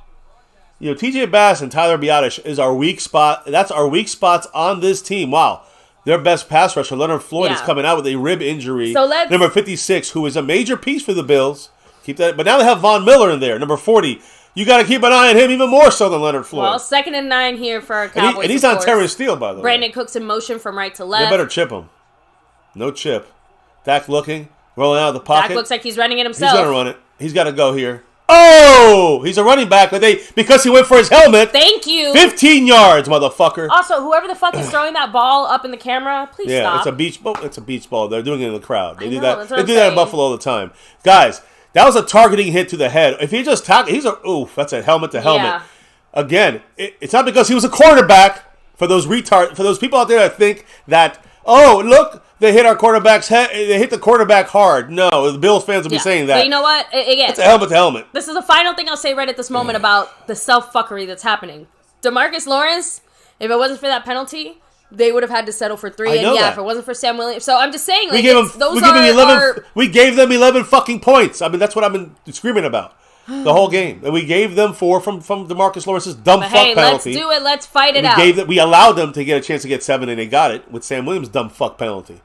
You know, TJ Bass and Tyler Biotish is our weak spot. That's our weak spots on this team. Wow. Their best pass rusher, Leonard Floyd, is coming out with a rib injury. So number 56, who is a major piece for the Bills. Keep that. But now they have Von Miller in there, number 40. You got to keep an eye on him even more so than Leonard Floyd. Well, 2nd and 9 here for our Cowboys. And he's on Terrence Steele, by the way. Brandon Cooks in motion from right to left. They better chip him. No chip. Dak looking, rolling out of the pocket. Dak looks like he's running it himself. He's going to run it. He's got to go here. Oh! He's a running back, but because he went for his helmet. Thank you. 15 yards, motherfucker. Also, whoever the fuck is throwing that ball up in the camera, please stop. Yeah, it's a beach ball. It's a beach ball. They're doing it in the crowd. They do that's that. what They I'm do that in saying. Buffalo all the time. Guys, that was a targeting hit to the head. If he just tackled, that's a helmet to helmet. Yeah. Again, it's not because he was a quarterback. For those people out there that think that, oh, look, they hit our quarterback's head. They hit the quarterback hard. No, the Bills fans will be saying that. But you know what? Again, it's a helmet to helmet. This is the final thing I'll say right at this moment about the self-fucking that's happening. DeMarcus Lawrence, if it wasn't for that penalty, they would have had to settle for 3. And if it wasn't for Sam Williams. So I'm just saying, like, we gave them 11 fucking points. I mean, that's what I've been screaming about the whole game. And we gave them 4 from DeMarcus Lawrence's dumb fuck penalty. Let's do it. Let's fight it out. We allowed them to get a chance to get 7, and they got it with Sam Williams' dumb fuck penalty.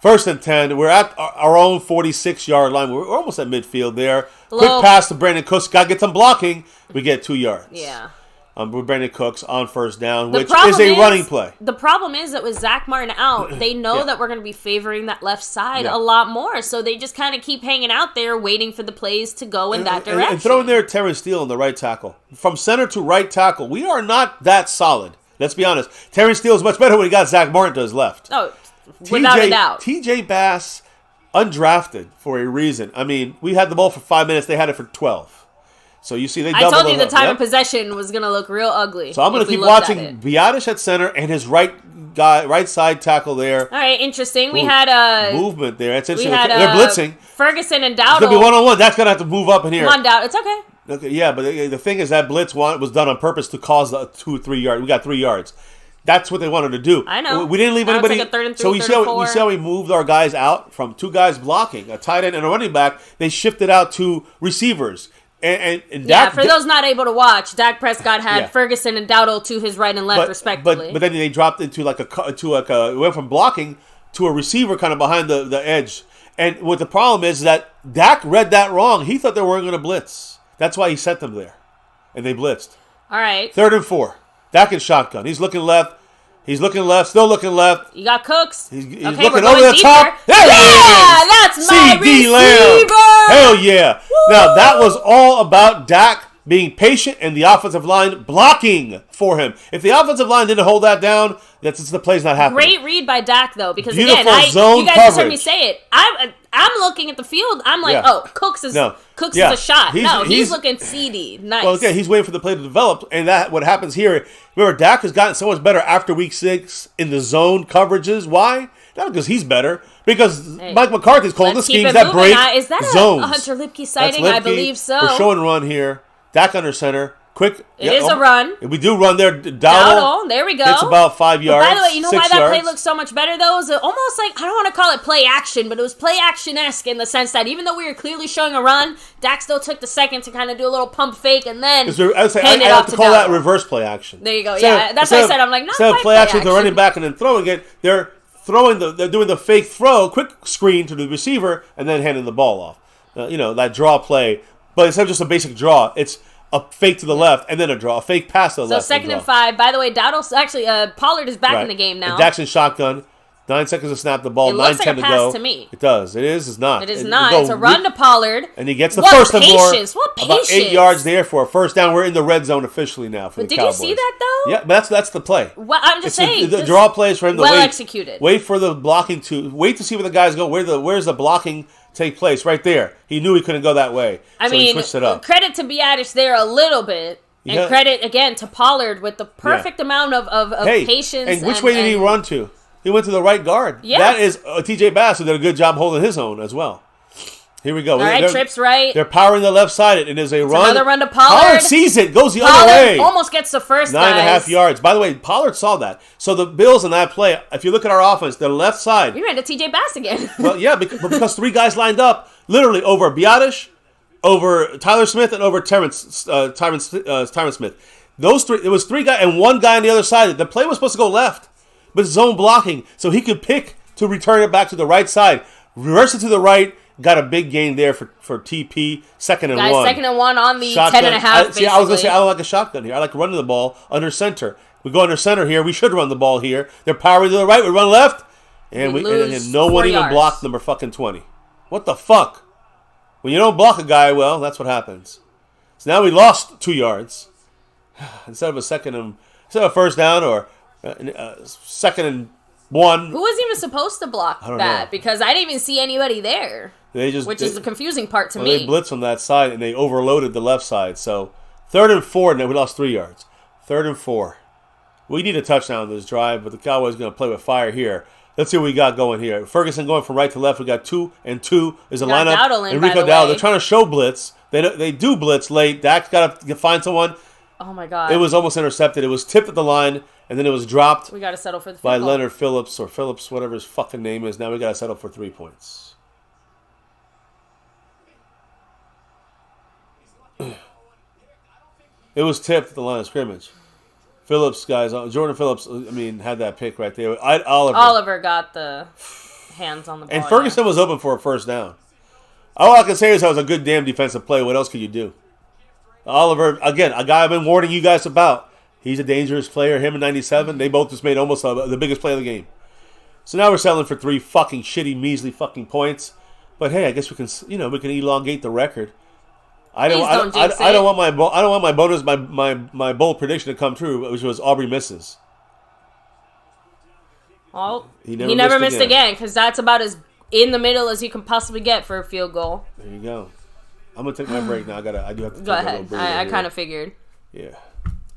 1st and 10. We're at our own 46-yard line. We're almost at midfield there. Quick pass to Brandon Cooks. Got to get some blocking. We get 2 yards. Yeah. With Brandon Cooks on 1st down, which is a running play. The problem is that with Zach Martin out, they know that we're going to be favoring that left side a lot more. So they just kind of keep hanging out there waiting for the plays to go in that direction. And throw in there Terrence Steele in the right tackle. From center to right tackle, we are not that solid. Let's be honest. Terrence Steele is much better when he got Zach Martin to his left. Oh, without a doubt. TJ Bass, undrafted for a reason. I mean, we had the ball for 5 minutes. They had it for 12. So you see, they doubled. I told you the time of possession was going to look real ugly. So I'm going to keep watching Biotish at center and his right side tackle there. All right, interesting. We had movement there. It's interesting. They're blitzing. Ferguson and Dowdle. It's going to be one-on-one. That's going to have to move up in here. Come on, Dowdle. It's okay. Okay, yeah, but the thing is that blitz was done on purpose to cause the 2-3 yard. We got 3 yards. That's what they wanted to do. I know. We didn't leave anybody. Like a 3rd and 3, so we see how we moved our guys out from 2 guys blocking, a tight end and a running back. They shifted out to receivers. And Dak, for those not able to watch, Dak Prescott had Ferguson and Dowdle to his right and left, respectively. But then they dropped into went from blocking to a receiver kind of behind the edge. And what the problem is that Dak read that wrong. He thought they weren't going to blitz. That's why he sent them there, and they blitzed. All right. 3rd and 4. Dak in shotgun. He's looking left. He's looking left. Still looking left. You got Cooks. He's looking over the top. There that's my receiver. Lamb. Hell yeah. Woo! Now, that was all about Dak being patient and the offensive line blocking for him. If the offensive line didn't hold that down, the play's not happening. Great read by Dak, though, because Beautiful again, zone you guys coverage. just heard me say it. I'm looking at the field. I'm like, Cooks is a shot. He's looking seedy. Nice. Well, yeah, he's waiting for the play to develop, and that what happens here. Remember, Dak has gotten so much better after week 6 in the zone coverages. Why? Not because he's better. Because Mike McCarthy's calling the schemes that break zones. Is that a Hunter Lipke sighting? I believe so. We're showing run here. Dak under center. Quick. It is a run. We do run there. Dowdle. There we go. It's about 5 yards. By the way, you know why that play looks so much better, though? It was almost like, I don't want to call it play action, but it was play action-esque in the sense that even though we were clearly showing a run, Dak still took the second to kind of do a little pump fake and then hand it off to I have to call that reverse play action. There you go. Yeah, that's what I said. I'm like, not instead quite of play action, they're running back and then throwing it. They're doing the fake throw, quick screen to the receiver, and then handing the ball off. That draw play. But instead of just a basic draw, it's a fake to the left and then a draw, a fake pass to the left. So 2nd and 5. By the way, Pollard is back in the game now. And Dak's in shotgun. 9 seconds to snap the ball. It looks like a pass go. To me. It does. It is. It's not. It is not. It's a run to Pollard. And he gets the first and more. What patience? About 8 yards there for a first down. We're in the red zone officially now for the Cowboys. Did you see that though? Yeah, but that's the play. Well, I'm just saying. The draw plays for him to executed. Wait for the blocking to see where the guys go. Where's the blocking take place right there. He knew he couldn't go that way. So he switched it up. Credit to Biadish there a little bit. And credit, again, to Pollard with the perfect amount of patience. And which way did he run to? He went to the right guard. Yeah. That is TJ Bass, who did a good job holding his own as well. Here we go. All right, trips right. They're powering the left side. It is a run. Another run to Pollard. Pollard sees it. Goes the other way. Almost gets the first, 9.5 yards. By the way, Pollard saw that. So the Bills in that play, if you look at our offense, the left side. We ran to TJ Bass again. Well, yeah, because 3 guys lined up, literally over Biadish, over Tyler Smith, and over Tyron Smith. Those 3, it was 3 guys and 1 guy on the other side. The play was supposed to go left, but zone blocking, so he could pick to return it back to the right side, reverse it to the right. Got a big gain there for TP. Second and 1. Second and 1 on the shotgun. 10.5. I was going to say, I don't like a shotgun here. I like running the ball under center. We go under center here. We should run the ball here. They're powering to the right. We run left. And no one even blocked number fucking 20. What the fuck? When you don't block a guy, well, that's what happens. So now we lost 2 yards. Instead of a first down or second and 1. Who was even supposed to block that? Because I didn't even see anybody there. Which is the confusing part to me. They blitzed on that side, and they overloaded the left side. So, 3rd and 4, and then we lost 3 yards. 3rd and 4. We need a touchdown on this drive, but the Cowboys are going to play with fire here. Let's see what we got going here. Ferguson going from right to left. We got 2 and 2. There's a lineup. Enrico Dowdle. They're trying to show blitz. They do blitz late. Dak's got to find someone. Oh, my God. It was almost intercepted. It was tipped at the line, and then it was dropped. We got to settle for the by Leonard Phillips, or Phillips, whatever his fucking name is. Now we got to settle for 3 points. It was tipped at the line of scrimmage. Phillips, guys, Jordan Phillips, had that pick right there. Oliver got the hands on the ball. And Ferguson was open for a first down. All I can say is that was a good damn defensive play. What else could you do? Oliver, again, a guy I've been warning you guys about. He's a dangerous player. Him and 97, they both just made almost the biggest play of the game. So now we're settling for 3 fucking shitty, measly fucking points. But hey, I guess we can elongate the record. I don't want my bonus, my bold prediction to come true, which was Aubrey misses. Well, he never missed again, because that's about as in the middle as you can possibly get for a field goal. There you go. I'm gonna take my break now. I do have to go ahead. I kind of figured. Yeah.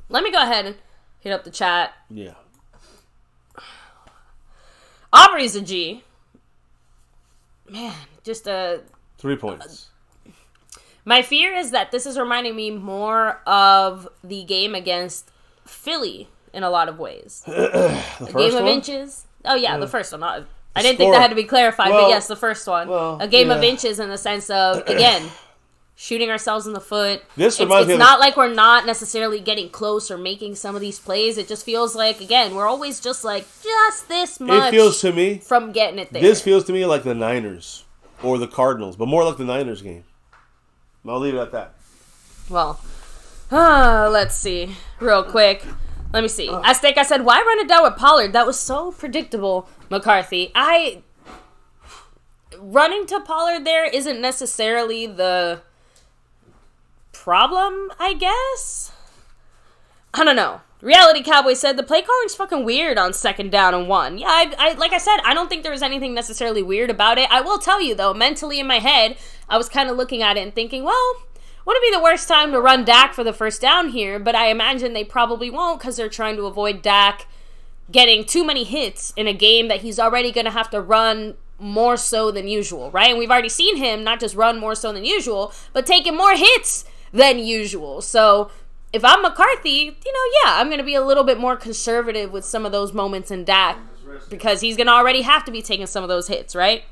Let me go ahead and hit up the chat. Yeah. Aubrey's a G. Man, just a 3 points. My fear is that this is reminding me more of the game against Philly in a lot of ways. A game of inches. Oh, yeah, the first one. I didn't think that had to be clarified, but yes, the first one. A game of inches in the sense of, again, shooting ourselves in the foot. It's not like we're not necessarily getting close or making some of these plays. It just feels like, again, we're always just this much. It feels to me from getting it there. This feels to me like the Niners or the Cardinals, but more like the Niners game. I'll leave it at that. Well, let's see. Real quick. Let me see. I said, why run it down with Pollard? That was so predictable, McCarthy. Running to Pollard there isn't necessarily the problem, I guess? I don't know. Reality Cowboy said the play calling's fucking weird on 2nd down and 1. Yeah, I like I said, I don't think there was anything necessarily weird about it. I will tell you, though, mentally in my head, I was kind of looking at it and thinking, well, wouldn't it be the worst time to run Dak for the first down here? But I imagine they probably won't because they're trying to avoid Dak getting too many hits in a game that he's already going to have to run more so than usual, right? And we've already seen him not just run more so than usual, but taking more hits than usual. So if I'm McCarthy, I'm going to be a little bit more conservative with some of those moments in Dak because he's going to already have to be taking some of those hits, right?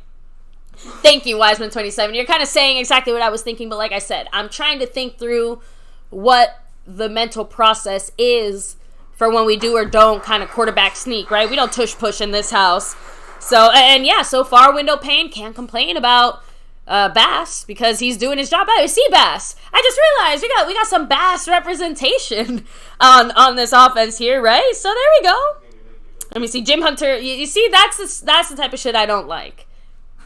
Thank you, Wiseman27. You're kind of saying exactly what I was thinking, but like I said, I'm trying to think through what the mental process is for when we do or don't kind of quarterback sneak, right? We don't tush push in this house. So, and yeah, so far, Window Pane can't complain about Bass because he's doing his job. I see Bass. I just realized we got some Bass representation on this offense here, right? So there we go. Let me see, Jim Hunter. You see, that's the type of shit I don't like,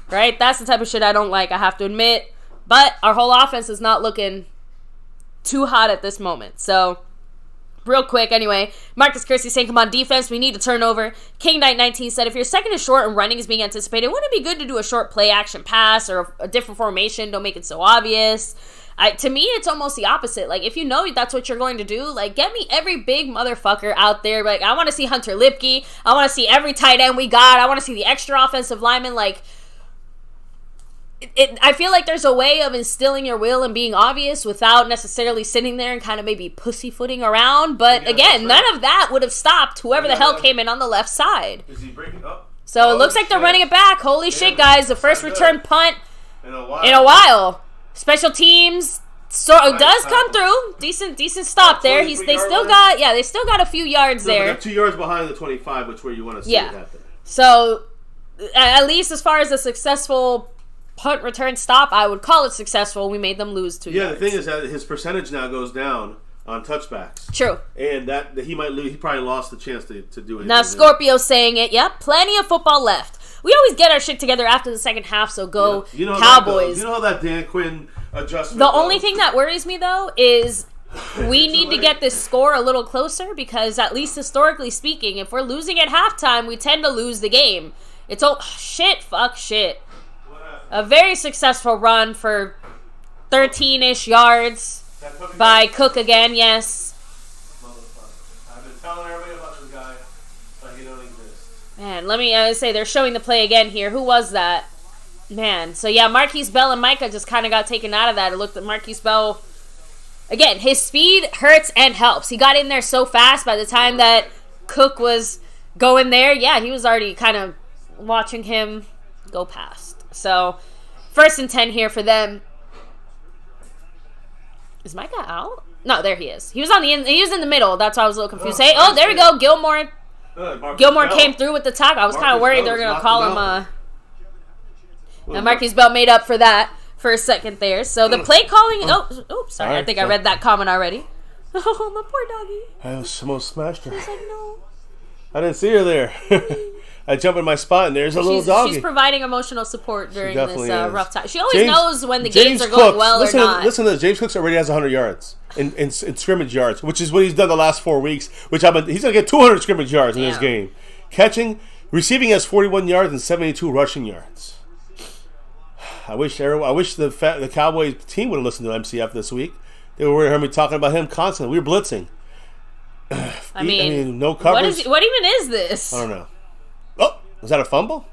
right? That's the type of shit I don't like, I have to admit. But our whole offense is not looking too hot at this moment. So Real quick, anyway. Marcus Kersey saying, come on, defense, we need a turnover. King Knight 19 said, if your second is short and running is being anticipated, wouldn't it be good to do a short play action pass or a different formation? Don't make it so obvious. To me, it's almost the opposite. Like, if you know that's what you're going to do, like, get me every big motherfucker out there. Like, I want to see Hunter Lipke. I want to see every tight end we got. I want to see the extra offensive lineman. Like, I feel like there's a way of instilling your will and being obvious without necessarily sitting there and kind of maybe pussyfooting around. But again, none of that would have stopped whoever the hell came in on the left side. Is he breaking up? So it looks like they're running it back. Holy shit, guys. The first return punt in a while. Special teams does come through. Decent stop there. They still got a few yards there. They're 2 yards behind the 25, which where you want to see it happen. So at least as far as a successful punt return stop, I would call it successful. We made them lose 2 yards. Yeah, the thing is that his percentage now goes down on touchbacks. True. And that he might lose. He probably lost the chance to do it. Now Scorpio saying it. Yep, plenty of football left. We always get our shit together after the second half, so go Cowboys. You know how that Dan Quinn adjustment The only thing that worries me, though, is we need to get this score a little closer because, at least historically speaking, if we're losing at halftime, we tend to lose the game. It's shit. A very successful run for 13-ish yards by Cook again, yes. I've been telling everybody about this guy, but he don't exist. Man, let me say, they're showing the play again here. Who was that? Man, so yeah, Marquise Bell and Micah just kind of got taken out of that. It looked at Marquise Bell. Again, his speed hurts and helps. He got in there so fast by the time that Cook was going there. Yeah, he was already kind of watching him go past. So, 1st and 10 here for them. Is Micah out? No, there he is. He was in the middle. That's why I was a little confused. There we go. Gilmore came through with the tackle. I was kind of worried they were going to call him. And Marquise Bell made up for that for a second there. So the play calling. Sorry. I think I read that comment already. Oh, my poor doggy. I almost smashed her. She's like, no. I didn't see her there. I jump in my spot and there's a little doggy. She's providing emotional support during this rough time. She always knows when the games are going well or not. Listen to this. James Cooks already has 100 yards in scrimmage yards, which is what he's done the last 4 weeks. He's going to get 200 scrimmage yards in this game. Receiving has 41 yards and 72 rushing yards. I wish the Cowboys team would have listened to MCF this week. They would have heard me talking about him constantly. We were blitzing. I mean, no coverage. What even is this? I don't know. Oh, was that a fumble?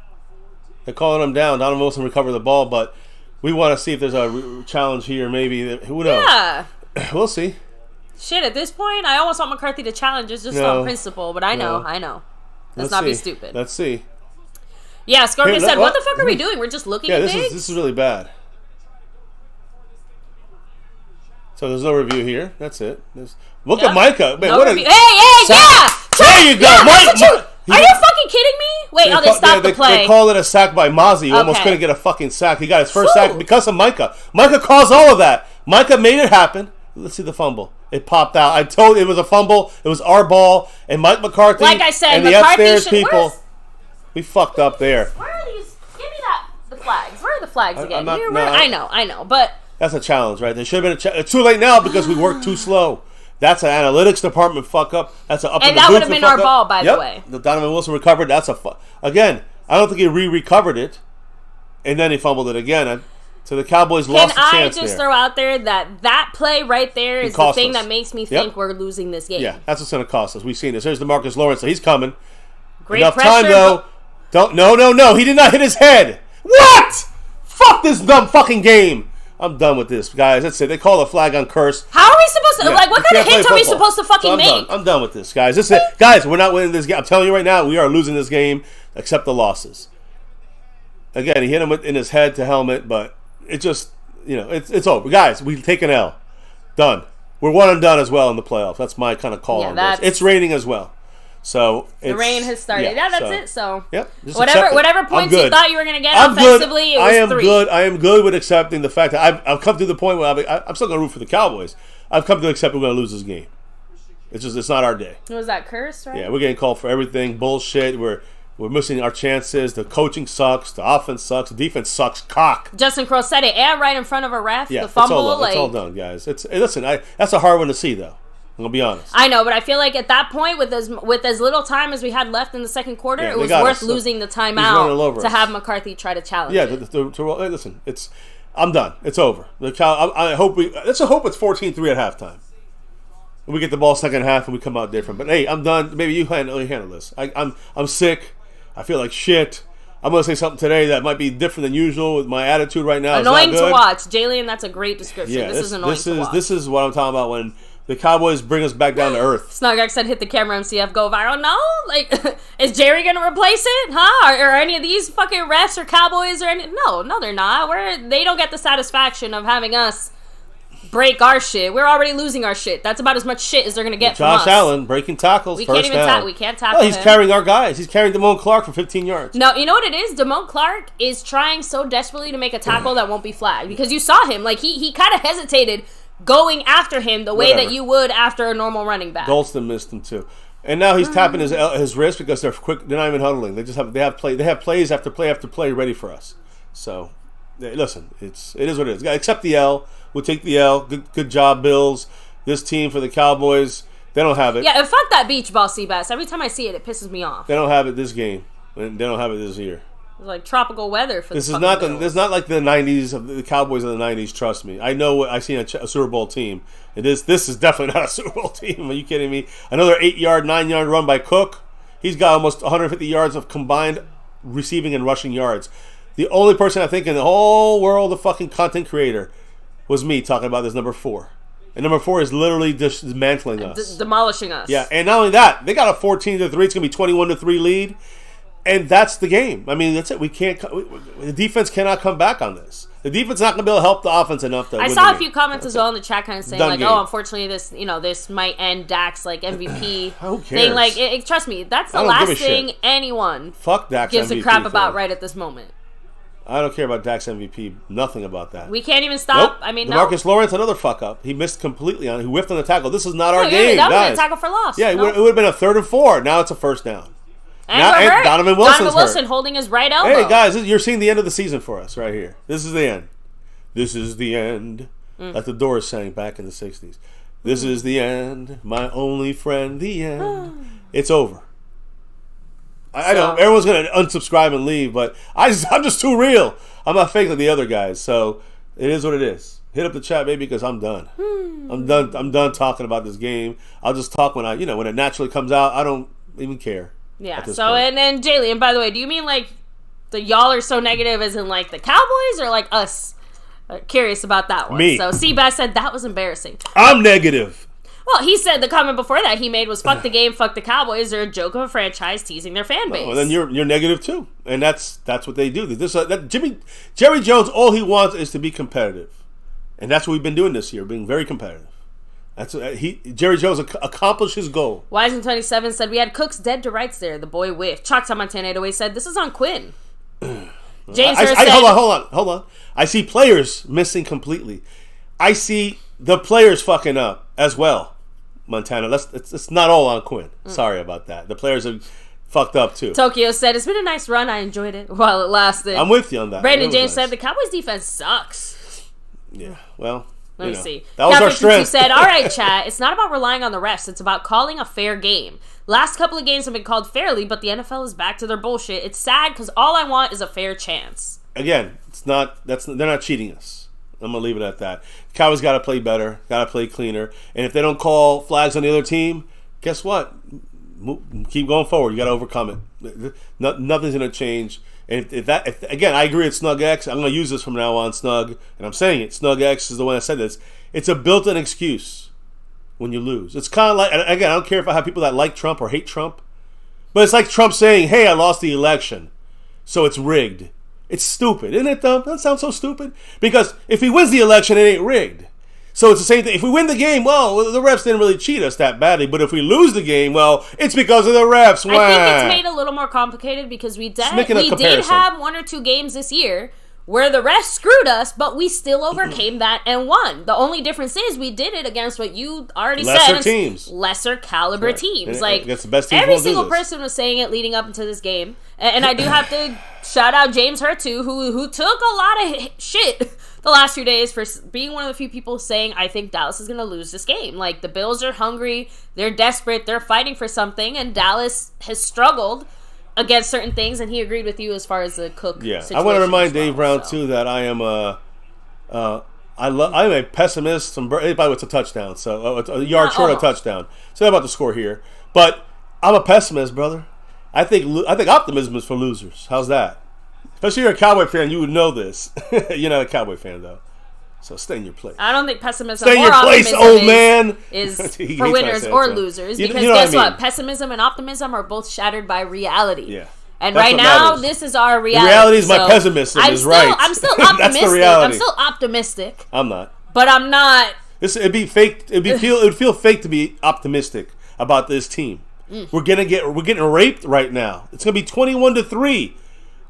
They're calling him down. Donovan Wilson recovered the ball, but we want to see if there's a challenge here. Maybe. Who knows? Yeah. We'll see. Shit, at this point, I almost want McCarthy to challenge just on principle, but I know. Let's not be stupid. Let's see. Yeah, Scorpion said, what the fuck are we doing? We're just looking at things? This is really bad. So there's no review here. That's it. Look at Micah. Man, yeah! There you go. Yeah, are you fucking kidding me? Wait, they stopped the play. They called it a sack by Mozzie. He almost couldn't get a fucking sack. He got his first sack because of Micah. Micah caused all of that. Micah made it happen. Let's see the fumble. It popped out. I told you it was a fumble. It was our ball. And Mike McCarthy like I said, and the upstairs people, we fucked up there. Where are these? Give me the flags. Where are the flags again? I know, but that's a challenge, right? There should have been it's too late now because we worked too slow. That's an analytics department fuck up. That's an up and in the that would have booth been our ball, by the way. The Donovan Wilson recovered. That's again. I don't think he recovered it, and then he fumbled it again. So the Cowboys lost the chance. Can I just throw out there that play right there is the thing that makes me think we're losing this game? Yeah, that's what's going to cost us. We've seen this. There's DeMarcus Lawrence. So he's coming. Great Enough pressure. time though. No. He did not hit his head. What? Fuck this dumb fucking game. I'm done with this, guys. That's it. They call a flag on curse. How are we supposed to what kind of hits are we supposed to fucking make? I'm done with this, guys. This is it. Guys, we're not winning this game. I'm telling you right now, we are losing this game. Accept the losses. Again, he hit him in his head to helmet, but it just it's over. Guys, we take an L. Done. We're one and done as well in the playoffs. That's my kind of call on this. It's raining as well. So the rain has started. Yeah, that's it. So whatever points you thought you were going to get offensively, it was 3. I am good with accepting the fact that I've come to the point where I'm still going to root for the Cowboys. I've come to accept we're going to lose this game. It's not our day. Was that curse, right? Yeah, we're getting called for everything. Bullshit. We're missing our chances. The coaching sucks. The offense sucks. The defense sucks. Cock. Justin Crow said it, and right in front of a ref. Yeah, the fumble. It's all done, guys. Listen. That's a hard one to see, though. I'm gonna be honest. I know, but I feel like at that point, with as little time as we had left in the second quarter, it was worth losing the timeout to have McCarthy try to challenge. Yeah, listen, I'm done. It's over. I hope let's hope it's 14-3 at halftime. And we get the ball second half and we come out different. But hey, I'm done. Maybe you handle this. I'm sick. I feel like shit. I'm going to say something today that might be different than usual with my attitude right now. Annoying to watch. Jalen, that's a great description. Yeah, this is annoying to watch. This is what I'm talking about when the Cowboys bring us back down to earth. Snuggex said hit the camera, MCF, go viral. No? Like, is Jerry going to replace it? Huh? Or any of these fucking refs or Cowboys or any? No, they're not. They don't get the satisfaction of having us break our shit. We're already losing our shit. That's about as much shit as they're going to get from us. Josh Allen breaking tackles. We can't even tackle. We can't tackle him. He's carrying our guys. He's carrying Damone Clark for 15 yards. No, you know what it is? Damone Clark is trying so desperately to make a tackle that won't be flagged. Because you saw him. Like, he kind of hesitated going after him the way that you would after a normal running back. Golston missed him, too. And now he's tapping his wrist because they're quick. They're not even huddling. They have plays after play after play ready for us. So, listen, it is what it is. Accept the L. We'll take the L. Good job, Bills. This team for the Cowboys, they don't have it. Yeah, and fuck that beach ball, Seabass. Every time I see it, it pisses me off. They don't have it this game. And they don't have it this year. It's like tropical weather for this is not Bills. This is not like the 90s of the Cowboys of the 90s, trust me. I know I seen a Super Bowl team. This is definitely not a Super Bowl team. Are you kidding me? Another 8-yard, 9-yard run by Cook. He's got almost 150 yards of combined receiving and rushing yards. The only person I think in the whole world of fucking content creator was me talking about this number 4. And number 4 is literally dismantling us. Demolishing us. Yeah, and not only that, they got a 14-3. It's going to be 21-3 lead. And that's the game. I mean, that's it. The defense cannot come back on this. The defense is not going to be able to help the offense enough. I saw a few comments as well in the chat kind of saying, like, oh, unfortunately, this might end Dak's, like, MVP thing. Like, trust me, that's the last thing anyone gives a crap about right at this moment. I don't care about Dak's MVP. Nothing about that. We can't even stop. Nope. I mean, Marcus Lawrence, another fuck up. He missed completely on. He whiffed on the tackle. This is not our game, that guys. was a tackle for loss. Yeah, it would have been a 3rd and 4. Now it's a first down. And Donovan Wilson's hurt. Holding his right elbow. Hey guys, you're seeing the end of the season for us right here. This is the end. This is the end. Like the Doors sang back in the 60s. This is the end, my only friend. The end. It's over. I know everyone's gonna unsubscribe and leave, but I'm just too real. I'm not fake like the other guys, so it is what it is. Hit up the chat, baby, because I'm done. I'm done talking about this game. I'll just talk when when it naturally comes out. I don't even care. Yeah. So point. and Jaylee, and by the way, do you mean like the y'all are so negative as in like the Cowboys or like us? Curious about that one. Me. So Seabass said that was embarrassing. I'm negative. Well, he said the comment before that he made was "fuck the game, fuck the Cowboys." They're a joke of a franchise teasing their fan base. Well, then you're negative too, and that's what they do. Jerry Jones, all he wants is to be competitive, and that's what we've been doing this year, being very competitive. That's Jerry Jones accomplished his goal. Wiseman27 said we had Cooks dead to rights there. The boy whiffed. Chalks on Montana 808 said this is on Quinn. James said, hold on. I see players missing completely. I see the players fucking up as well. Montana, it's not all on Quinn. Sorry about that. The players have fucked up too. Tokyo said it's been a nice run. I enjoyed it while it lasted. I'm with you on that. Brandon James said the Cowboys defense sucks. Yeah, well. Let me see. That was our strength. Said, all right, chat, it's not about relying on the refs. It's about calling a fair game. Last couple of games have been called fairly, but the NFL is back to their bullshit. It's sad because all I want is a fair chance. Again, they're not cheating us. I'm going to leave it at that. The Cowboys got to play better, got to play cleaner. And if they don't call flags on the other team, guess what? Keep going forward. You got to overcome it. Nothing's going to change. And if again, I agree with Snug X. I'm going to use this from now on, Snug. And I'm saying it. Snug X is the one that said this. It's a built-in excuse when you lose. It's kind of like, and again, I don't care if I have people that like Trump or hate Trump. But it's like Trump saying, hey, I lost the election, so it's rigged. It's stupid. Isn't it dumb? That sounds so stupid. Because if he wins the election, it ain't rigged. So it's the same thing. If we win the game, well, the refs didn't really cheat us that badly. But if we lose the game, well, it's because of the refs. I think it's made a little more complicated because we did have 1 or 2 games this year where the refs screwed us, but we still overcame that and won. The only difference is we did it against what you already lesser said. Teams. Lesser caliber right. teams. Like, the best teams every single person was saying it leading up into this game. And I do have to shout out James Hurtu, who took a lot of shit the last few days for being one of the few people saying, I think Dallas is going to lose this game. Like, the Bills are hungry, they're desperate, they're fighting for something, and Dallas has struggled against certain things, and he agreed with you as far as the Cook situation. I want to remind Dave Brown, too, that I am I'm a pessimist. Anybody with a touchdown, so a yard short of a touchdown. So I'm about to score here. But I'm a pessimist, brother. I think optimism is for losers. How's that? Especially if you're a Cowboy fan, you would know this. You're not a Cowboy fan, though. So stay in your place. I don't think pessimism stay in your place, old man. is for winners or losers. Because guess what? Pessimism and optimism are both shattered by reality. Yeah. And right now, this is our reality. The reality is my pessimism is right. I'm still optimistic. That's the reality. I'm still optimistic. I'm not. But I'm not. It'd be fake. It would feel fake to be optimistic about this team. We're getting raped right now. It's gonna be 21-3.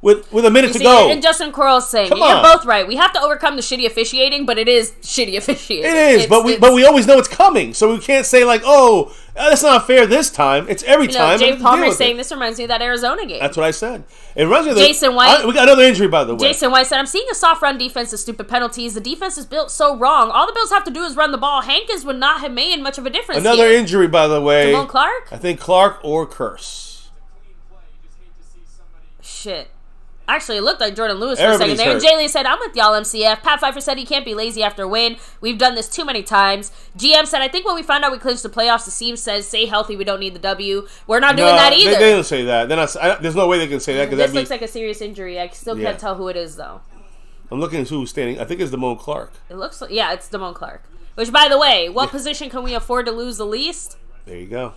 With a minute to go. And Justin Corral's saying, you're both right. We have to overcome the shitty officiating, but it is shitty officiating. It is, but we always know it's coming. So we can't say like, oh, that's not fair this time. It's every time. Jay Palmer saying this reminds me of that Arizona game. That's what I said. It reminds me of Jason White. We got another injury, by the way. Jason White said, I'm seeing a soft run defense and stupid penalties. The defense is built so wrong. All the Bills have to do is run the ball. Hankins would not have made much of a difference. Another injury, by the way. Damone Clark? I think Clark or Curse. Shit. Actually, it looked like Jordan Lewis for a second there. And Jalen said, I'm with y'all, MCF. Pat Pfeiffer said he can't be lazy after a win. We've done this too many times. GM said, I think when we find out we clinched the playoffs, the team says, stay healthy, we don't need the W. We're not doing that either. They don't say that. There's no way they can say that. This looks like a serious injury. I still can't tell who it is, though. I'm looking at who's standing. I think it's Damone Clark. It looks like, it's Damone Clark. Which, by the way, what position can we afford to lose the least? There you go.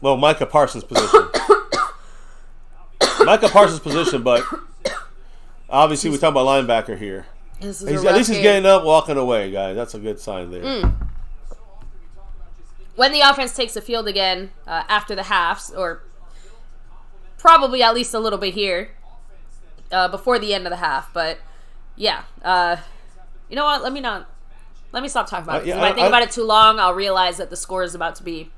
Well, Micah Parsons' position. Micah Parsons' position, but... Obviously, we're talking about linebacker here. At least he's getting up, walking away, guys. That's a good sign there. When the offense takes the field again after the halves, or probably at least a little bit here before the end of the half. But yeah, you know what? Let me stop talking about it. If I think about it too long, I'll realize that the score is about to be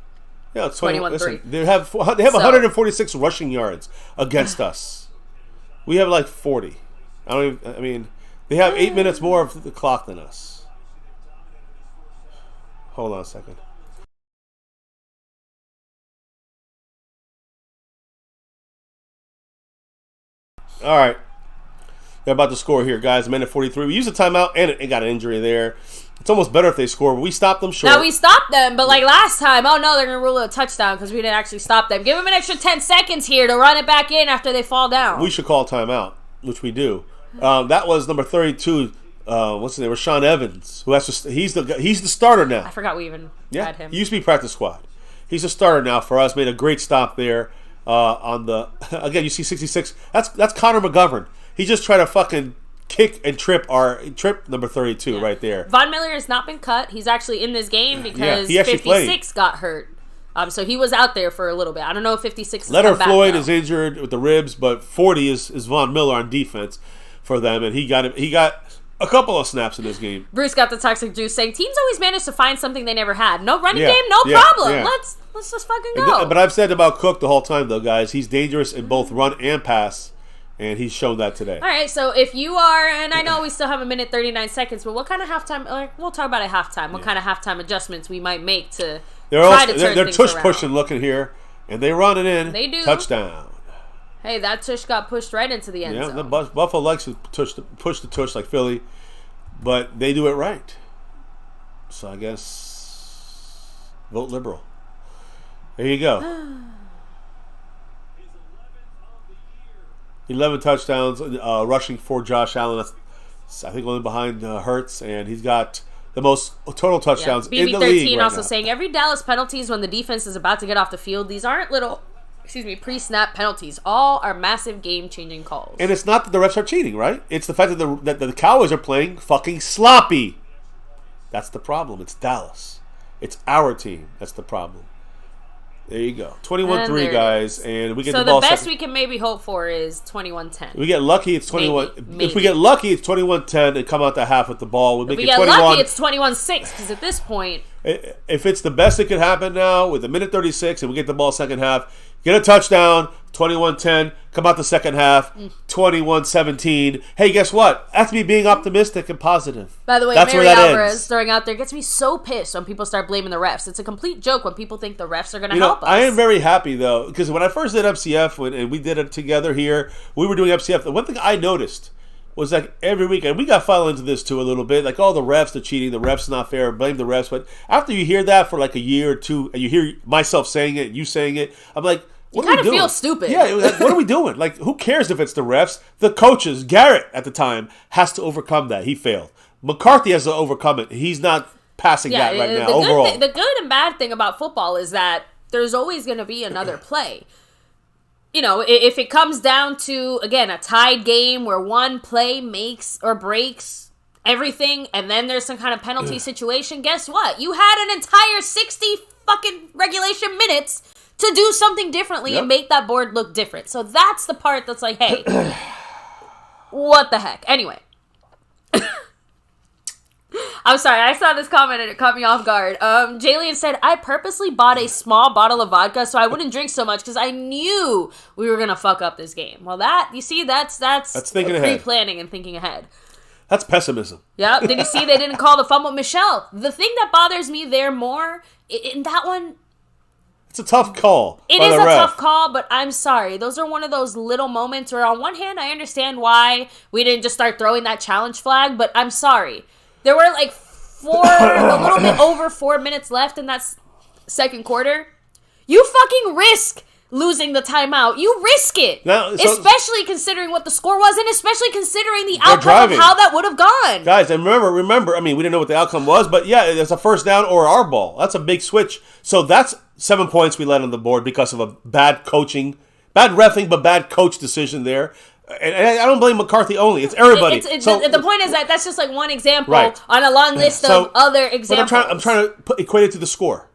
21-3. They have 146 rushing yards against us. We have like 40. They have 8 minutes more of the clock than us. Hold on a second. All right. They're about to score here, guys. Minute 43. We used a timeout, and it got an injury there. It's almost better if they score, but we stopped them short. Now, we stopped them, but like last time, oh no, they're going to rule a touchdown because we didn't actually stop them. Give them an extra 10 seconds here to run it back in after they fall down. We should call timeout, which we do. That was number 32. What's his name? Rashawn Evans. He's the starter now. I forgot we even had him. He used to be practice squad. He's a starter now for us. Made a great stop there on the. Again, you see 66. That's Connor McGovern. He just tried to fucking kick and trip number 32 right there. Von Miller has not been cut. He's actually in this game because 56 got hurt. So he was out there for a little bit. I don't know if 56 is Leonard Floyd is injured with the ribs, but 40 is Von Miller on defense for them, and he got a couple of snaps in this game. Bruce got the toxic juice saying teams always manage to find something they never had. No running game, no problem. Yeah. Let's just fucking go. But I've said about Cook the whole time, though, guys. He's dangerous in both run and pass, and he's shown that today. All right, so if you are, and I know we still have a minute 39 seconds, but what kind of halftime? We'll talk about it at halftime. What kind of halftime adjustments we might make to try to turn things around. They're tush pushing looking here, and they run it in. They do. Touchdown. Hey, that tush got pushed right into the end zone. The Buffalo likes to push the tush like Philly, but they do it right. So I guess vote liberal. There you go. 11 touchdowns rushing for Josh Allen. That's, I think, only behind Hurts, and he's got the most total touchdowns in the league BB13 right also now. saying every Dallas penalties when the defense is about to get off the field. These aren't little, pre-snap penalties. All are massive game-changing calls. And it's not that the refs are cheating, right? It's the fact that the Cowboys are playing fucking sloppy. That's the problem. It's Dallas. It's our team. That's the problem. There you go. 21-3, guys, and we get so the ball. So the best we can maybe hope for is 21-10. We get lucky, it's 21. Maybe. If we get lucky, it's 21-10 and come out the half with the ball. We if make we it get 21. lucky, it's 21-6 because at this point, if it's the best that could happen now with a minute 36 and we get the ball second half, get a touchdown, 21-10, come out the second half, 21-17. Hey, guess what? That's me being optimistic and positive. By the way, that's Mary where that Alvarez ends. throwing out there gets me so pissed when people start blaming the refs. It's a complete joke when people think the refs are going to help us. I am very happy, though, because when I first did MCF, and we did it together here, we were doing MCF, the one thing I noticed was like every week, and we got filed into this too a little bit, like, oh, the refs, the cheating, the refs not fair, blame the refs. But after you hear that for like a year or two, and you hear myself saying it, you saying it, I'm like, what are we doing? You kind of feel stupid. Yeah, what are we doing? Like, who cares if it's the refs? The coaches, Garrett at the time, has to overcome that. He failed. McCarthy has to overcome it. He's not passing that right now overall. The good and bad thing about football is that there's always going to be another play. You know, if it comes down to, again, a tied game where one play makes or breaks everything and then there's some kind of penalty situation, guess what? You had an entire 60 fucking regulation minutes to do something differently and make that board look different. So that's the part that's like, hey, what the heck? Anyway. I'm sorry, I saw this comment and it caught me off guard. Jalen said, I purposely bought a small bottle of vodka so I wouldn't drink so much because I knew we were going to fuck up this game. Well, you see, that's thinking ahead. Pre-planning and thinking ahead. That's pessimism. Yeah, did you see they didn't call the fumble? Michelle, the thing that bothers me there more, in that one, it's a tough call. It is a tough call, but I'm sorry. Those are one of those little moments where on one hand, I understand why we didn't just start throwing that challenge flag, but I'm sorry. There were like a little bit over 4 minutes left in that second quarter. You fucking risk losing the timeout. You risk it. Now, especially considering what the score was and especially considering the outcome of how that would have gone. Guys, and remember, I mean, we didn't know what the outcome was, but yeah, it's a first down or our ball. That's a big switch. So that's 7 points we let on the board because of a bad coaching, bad reffing, but bad coach decision there. And I don't blame McCarthy only. It's everybody. The point is that that's just like one example on a long list of other examples. But I'm trying to equate it to the score.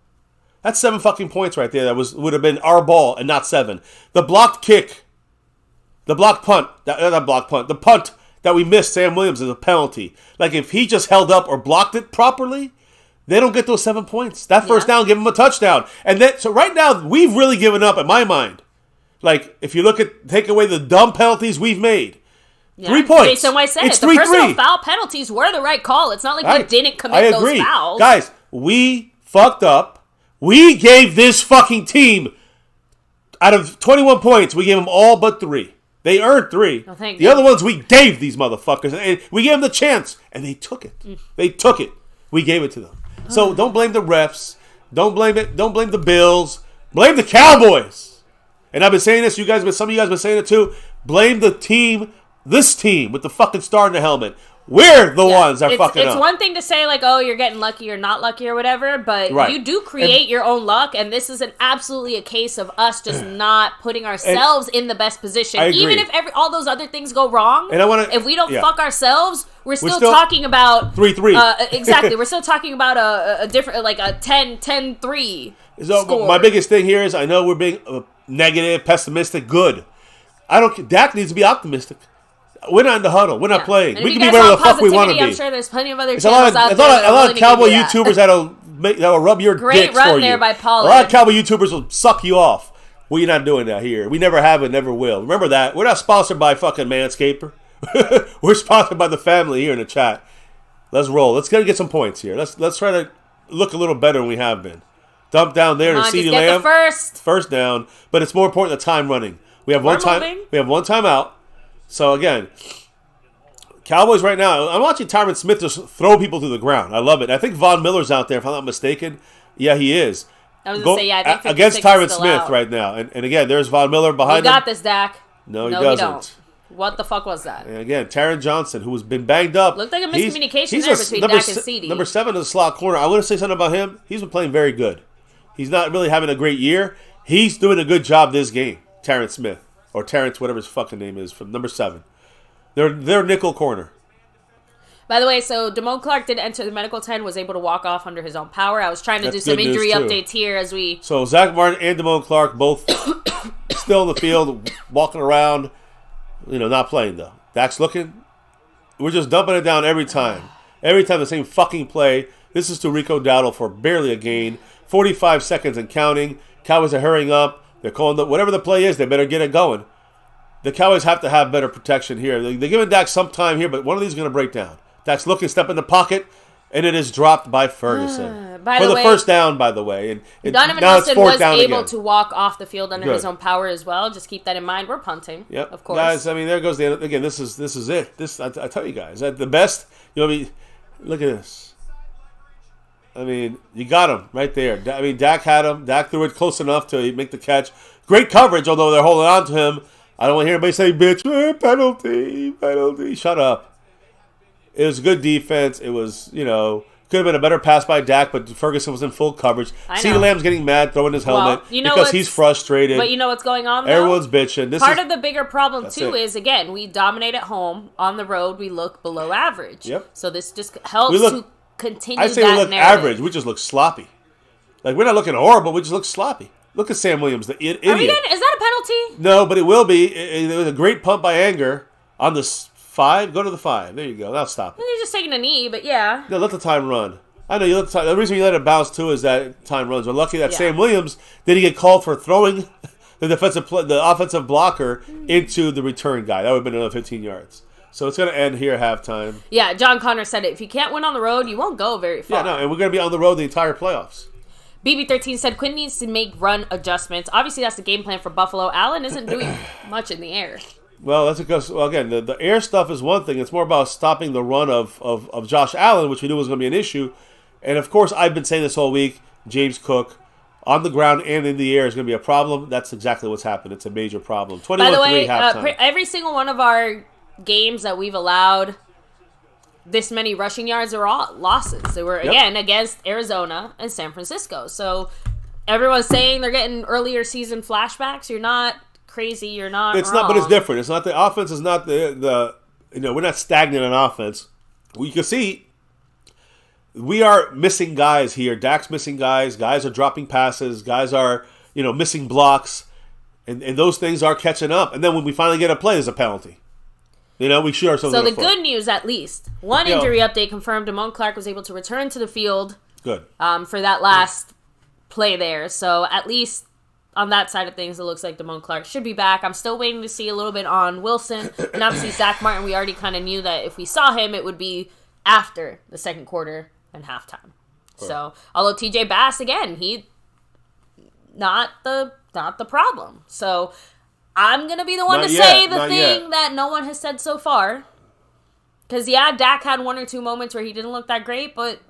That's 7 fucking points right there. That would have been our ball and not 7. The blocked kick, the blocked punt, the punt that we missed, Sam Williams, is a penalty. Like if he just held up or blocked it properly, they don't get those 7 points. That first down, give him a touchdown. And then so right now we've really given up in my mind. Like, if you take away the dumb penalties we've made, 3 points. Jason White said it's it. The personal foul penalties were the right call. It's not like we didn't commit those fouls. Guys, we fucked up. We gave this fucking team, out of 21 points, we gave them all but 3. They earned 3. Oh, the other ones we gave these motherfuckers. And we gave them the chance, and they took it. They took it. We gave it to them. So don't blame the refs. Don't blame it. Don't blame the Bills. Blame the Cowboys. And I've been saying this, some of you guys have been saying it too. Blame the team, this team with the fucking star in the helmet. We're the ones that fucking up. It's one thing to say like, oh, you're getting lucky or not lucky or whatever, but you do create your own luck, and this is absolutely a case of us just not putting ourselves in the best position. Even if all those other things go wrong, and if we don't fuck ourselves, we're still talking about 3-3. Exactly. We're still talking about a different, like a 10-3 score. My biggest thing here is I know we're being negative, pessimistic, good. Dak needs to be optimistic. We're not in the huddle. We're not playing. We can be wherever the fuck we want to be. I'm sure there's plenty of other channels out there. A lot of Cowboy YouTubers that'll rub your Great dicks for you. run there by Pollard. A lot of Cowboy YouTubers will suck you off. We're not doing that here. We never have and never will. Remember that. We're not sponsored by fucking Manscaper. We're sponsored by the family here in the chat. Let's roll. Let's get some points here. Let's try to look a little better than we have been. Dump down there to CeeDee Lamb. First down. But it's more important the time running. We have one time out. So again, Cowboys right now, I'm watching Tyron Smith just throw people to the ground. I love it. I think Von Miller's out there, if I'm not mistaken. Yeah, he is. I was going to say, yeah, I think against Tyron Smith out right now. And again, there's Von Miller behind him. You got this, Dak. No, he doesn't. Don't. What the fuck was that? And again, Taron Johnson, who has been banged up. Looked like a miscommunication there between Dak and CeeDee. Number 7 in the slot corner. I want to say something about him. He's been playing very good. He's not really having a great year. He's doing a good job this game, Taron Smith. Or Terrence, whatever his fucking name is, from number 7. They're nickel corner. By the way, so Damone Clark did enter the medical tent, was able to walk off under his own power. I was trying to do some injury updates here as we... So Zach Martin and Damone Clark both still in the field, walking around, not playing though. Dak's looking. We're just dumping it down every time. Every time the same fucking play. This is to Rico Dowdle for barely a gain. 45 seconds and counting. Cowboys are hurrying up. They're calling whatever the play is, they better get it going. The Cowboys have to have better protection here. They're giving Dak some time here, but one of these is going to break down. Dak's looking, step in the pocket, and it is dropped by Ferguson. For the first down, by the way. And Donovan now Wilson was able again. to walk off the field under his own power as well. Just keep that in mind. We're punting, of course. Guys, I mean, there goes the end. Again, this is it. I tell you guys, at the best, look at this. I mean, you got him right there. I mean, Dak had him. Dak threw it close enough to make the catch. Great coverage, although they're holding on to him. I don't want to hear anybody say, bitch, penalty. Shut up. It was good defense. It was, could have been a better pass by Dak, but Ferguson was in full coverage. CeeDee Lamb's getting mad, throwing his helmet because he's frustrated. But you know what's going on, though? Everyone's bitching. Part of the bigger problem, too, is, again, we dominate at home. On the road, we look below average. Yep. So this just helps to continue that narrative. I say we look average. We just look sloppy. Like, we're not looking horrible. We just look sloppy. Look at Sam Williams, the idiot. Is that a penalty? No, but it will be. It was a great pump by Anger on the 5. Go to the 5. There you go. Now stop it. You're just taking a knee, but yeah. No, let the time run. I know you let the time. The reason you let it bounce too is that time runs. We're lucky that Sam Williams didn't get called for throwing the offensive blocker into the return guy. That would have been another 15 yards. So it's going to end here at halftime. Yeah, John Connor said it. If you can't win on the road, you won't go very far. Yeah, no, and we're going to be on the road the entire playoffs. BB13 said Quinn needs to make run adjustments. Obviously, that's the game plan for Buffalo. Allen isn't doing much in the air. Well, that's because, again, the air stuff is one thing. It's more about stopping the run of Josh Allen, which we knew was going to be an issue. And, of course, I've been saying this all week, James Cook on the ground and in the air is going to be a problem. That's exactly what's happened. It's a major problem. 21-3 By the way, halftime. Every single one of our games that we've allowed this many rushing yards are all losses. They were, again, against Arizona and San Francisco. So everyone's saying they're getting earlier season flashbacks. You're not crazy. You're not It's wrong. not, but it's different. It's not the offense is not the we're not stagnant on offense. You can see we are missing guys here. Dak's missing guys. Guys are dropping passes. Guys are, missing blocks. And those things are catching up. And then when we finally get a play, there's a penalty. We shoot ourselves in the foot. So the good news, at least, one injury update confirmed Damone Clark was able to return to the field. Good. For that last play there. So at least on that side of things, it looks like Damone Clark should be back. I'm still waiting to see a little bit on Wilson. And obviously Zach Martin, we already kind of knew that if we saw him, it would be after the second quarter and halftime. Sure. So, although TJ Bass, again, he not the problem. So I'm going to be the one say the thing that no one has said so far. Because, Dak had one or two moments where he didn't look that great, but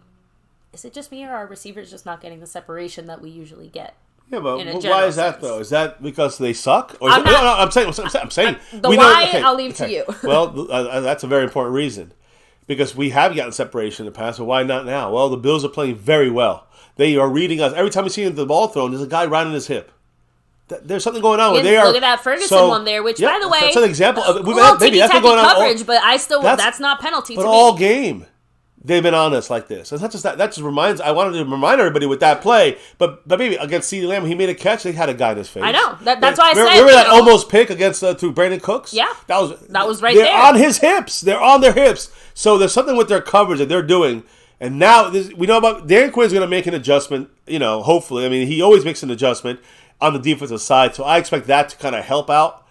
is it just me or are our receivers just not getting the separation that we usually get? Yeah, but why is that, though? Is that because they suck? Or I'm saying. I'll leave to you. Well, that's a very important reason. Because we have gotten separation in the past, so why not now? Well, the Bills are playing very well. They are reading us. Every time we see the ball thrown, there's a guy right on his hip. There's something going on. Look at that Ferguson one there, which, by the way, that's an example of maybe that's been going on coverage, but that's not penalty. But all game, they've been on us like this. It's not just that. That just reminds. I wanted to remind everybody with that play, but maybe against CeeDee Lamb, he made a catch. They had a guy in his face. I know. That's why I said. Remember that almost pick against to Brandon Cooks? Yeah, that was right there. They're on his hips. They're on their hips. So there's something with their coverage that they're doing. And now we know about Dan Quinn's going to make an adjustment. Hopefully. I mean, he always makes an adjustment on the defensive side, so I expect that to kind of help out.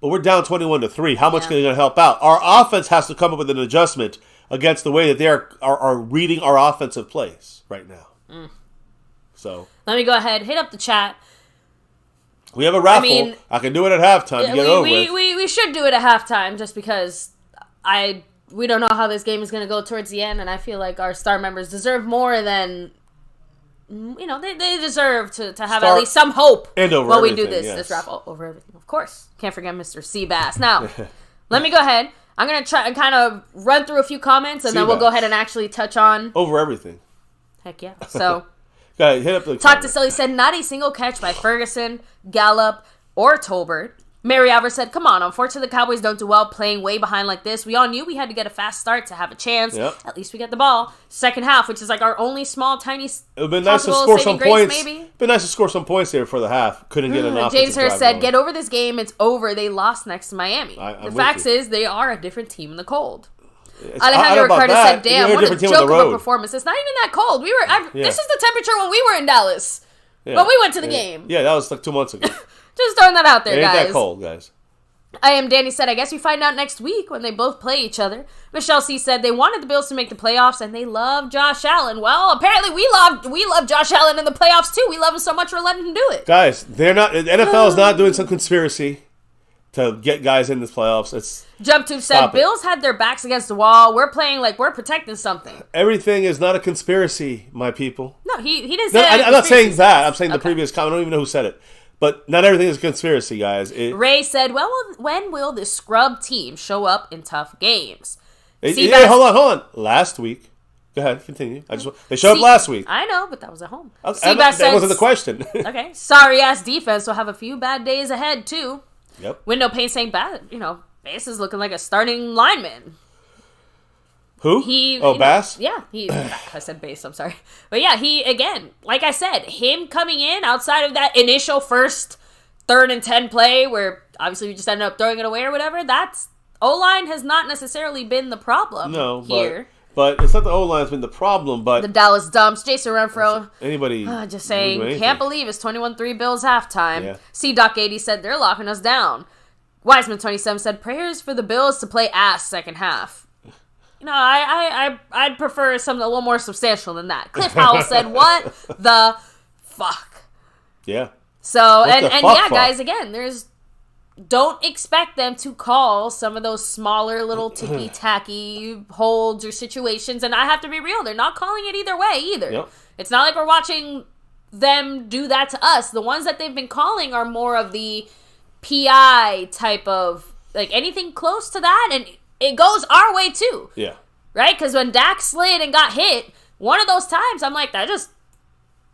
But we're down 21-3. How much is it going to help out? Our offense has to come up with an adjustment against the way that they are reading our offensive plays right now. So let me go ahead, hit up the chat. We have a raffle. I can do it at halftime to get over with. We should do it at halftime just because we don't know how this game is going to go towards the end, and I feel like our star members deserve more than... they deserve to have at least some hope while we do this raffle over everything. Of course. Can't forget Mr. Seabass. Now, let me go ahead. I'm going to try and kind of run through a few comments, and then we'll go ahead and actually touch on... Over everything. Heck yeah. So, hit up the Talk to Sully said, not a single catch by Ferguson, Gallup, or Tolbert. Mary Alvarez said, come on, unfortunately the Cowboys don't do well playing way behind like this. We all knew we had to get a fast start to have a chance. Yep. At least we get the ball. Second half, which is like our only small, tiny it would been nice to score some points. Maybe. Been nice to score some points there for the half. Couldn't get an offensive James drive Hurst said, going. get over this game. It's over. They lost next to Miami. The fact is, they are a different team in the cold. Alejandro Ricardo said, damn, what a joke of a performance. It's not even that cold. This is the temperature when we were in Dallas. When we went to the game. Yeah, that was like 2 months ago. Just throwing that out there, guys. It ain't that cold, guys. I am Danny said, I guess we find out next week when they both play each other. Michelle C said they wanted the Bills to make the playoffs and they love Josh Allen. Well, apparently we love Josh Allen in the playoffs too. We love him so much we're letting him do it. Guys, the NFL is not doing some conspiracy to get guys in the playoffs. Jump to said Bills had their backs against the wall. We're playing like we're protecting something. Everything is not a conspiracy, my people. No, he didn't say that. I'm not saying that. I'm saying the previous comment. I don't even know who said it. But not everything is a conspiracy, guys. Ray said, well, when will this scrub team show up in tough games? Hold on. Last week. Go ahead, continue. They showed up last week. I know, but that was at home. That wasn't the question. Okay. Sorry-ass defense will have a few bad days ahead, too. Yep. Window Payne saying bad. Bass is looking like a starting lineman. Who? Bass? Yeah. I said Bass, I'm sorry. But yeah, he, again, like I said, him coming in outside of that initial first 3rd and 10 play where obviously we just ended up throwing it away or whatever, that's O-line has not necessarily been the problem here. But it's not the O-line's been the problem, but... The Dallas dumps, Jason Renfro. Anybody... just saying, can't believe it's 21-3 Bills halftime. Yeah. C-Doc80 said, they're locking us down. Wiseman27 said, prayers for the Bills to play ass second half. I'd prefer something a little more substantial than that. Cliff Howell said, what the fuck? Yeah. So, guys, again, don't expect them to call some of those smaller little ticky-tacky holds or situations. And I have to be real, they're not calling it either way either. Yep. It's not like we're watching them do that to us. The ones that they've been calling are more of the PI type of, like, anything close to that, and it goes our way, too. Yeah. Right? Because when Dak slid and got hit, one of those times, I'm like, that just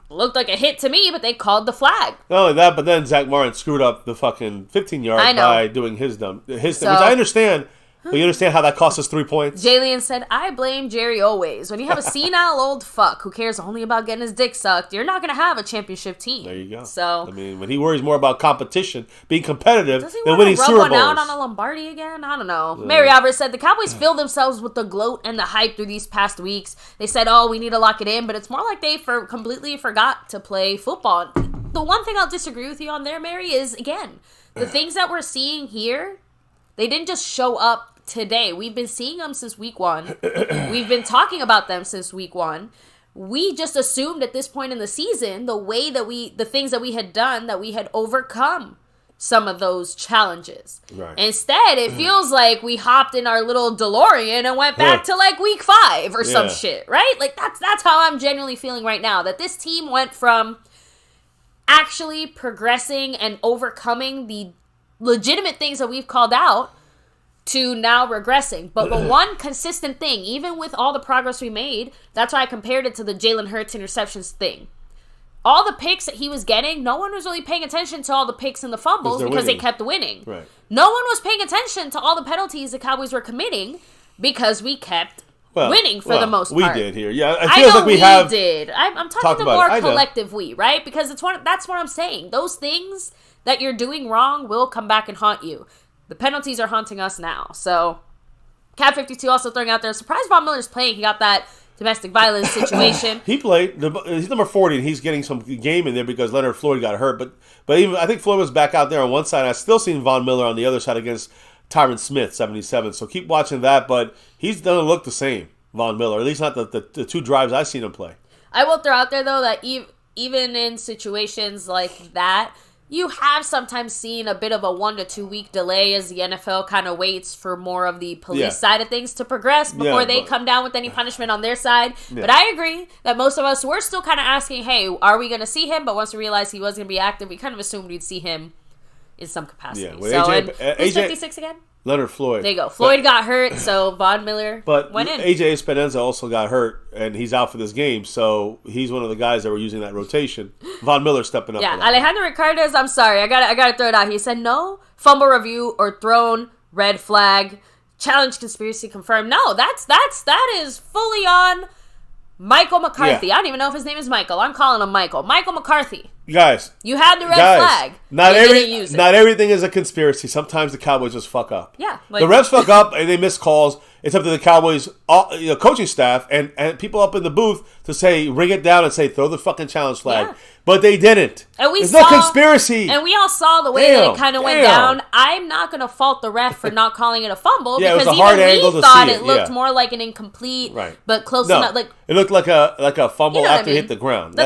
looked like a hit to me, but they called the flag. Not only that, but then Zach Martin screwed up the fucking 15-yard by doing his thing, which I understand. But you understand how that cost us 3 points? Jalen said, I blame Jerry always. When you have a senile old fuck who cares only about getting his dick sucked, you're not going to have a championship team. There you go. So, I mean, when he worries more about competition, being competitive, than Super winning Bowls. Super Bowls. Does he want to rub one out on a Lombardi again? I don't know. Mary Alvarez said, the Cowboys filled themselves with the gloat and the hype through these past weeks. They said, we need to lock it in, but it's more like they completely forgot to play football. The one thing I'll disagree with you on there, Mary, is, again, the things that we're seeing here, they didn't just show up today. We've been seeing them since week 1. We've been talking about them since week 1. We just assumed at this point in the season, the things that we had done, that we had overcome some of those challenges. Right. Instead, it feels like we hopped in our little DeLorean and went back to like week 5 or some shit, right? Like that's how I'm genuinely feeling right now, that this team went from actually progressing and overcoming the legitimate things that we've called out to now regressing. But one consistent thing, even with all the progress we made, that's why I compared it to the Jalen Hurts interceptions thing. All the picks that he was getting, no one was really paying attention to all the picks and the fumbles because they kept winning. Right. No one was paying attention to all the penalties the Cowboys were committing because we kept winning for the most part. We did here. Yeah, it feels like we have. Did. I'm talking the more collective we, right? Because that's what I'm saying. Those things that you're doing wrong will come back and haunt you. The penalties are haunting us now. So, Cat52 also throwing out there, surprised Von Miller's playing. He got that domestic violence situation. He played. He's number 40, and he's getting some game in there because Leonard Floyd got hurt. But even I think Floyd was back out there on one side. I still seen Von Miller on the other side against Tyron Smith, 77. So keep watching that. But he's doesn't look the same, Von Miller. At least not the 2 drives I've seen him play. I will throw out there, though, that even in situations like that, you have sometimes seen a bit of a 1 to 2 week delay as the NFL kind of waits for more of the police side of things to progress before they come down with any punishment on their side. Yeah. But I agree that most of us were still kind of asking, hey, are we going to see him? But once we realized he was going to be active, we kind of assumed we'd see him in some capacity. Yeah, well, who's 56 again? Leonard Floyd. There you go. Floyd got hurt, so Von Miller went in. AJ Espinoza also got hurt, and he's out for this game, so he's one of the guys that were using that rotation. Von Miller stepping up. Yeah, Alejandro Ricardes, I'm sorry. I gotta throw it out. He said no fumble review or thrown, red flag, challenge conspiracy confirmed. No, that is fully on Michael McCarthy. Yeah. I don't even know if his name is Michael. I'm calling him Michael. Michael McCarthy. Guys, you had the red flag. Not everything is a conspiracy. Sometimes the Cowboys just fuck up. Yeah, the refs fuck up and they miss calls. It's up to the Cowboys coaching staff and people up in the booth to say ring it down and say throw the fucking challenge flag. Yeah. But they didn't. And There's no conspiracy. And we all saw the way that it kind of went down. I'm not going to fault the ref for not calling it a fumble because even we thought it looked more like an incomplete, but close enough. Like it looked like a fumble after it hit the ground.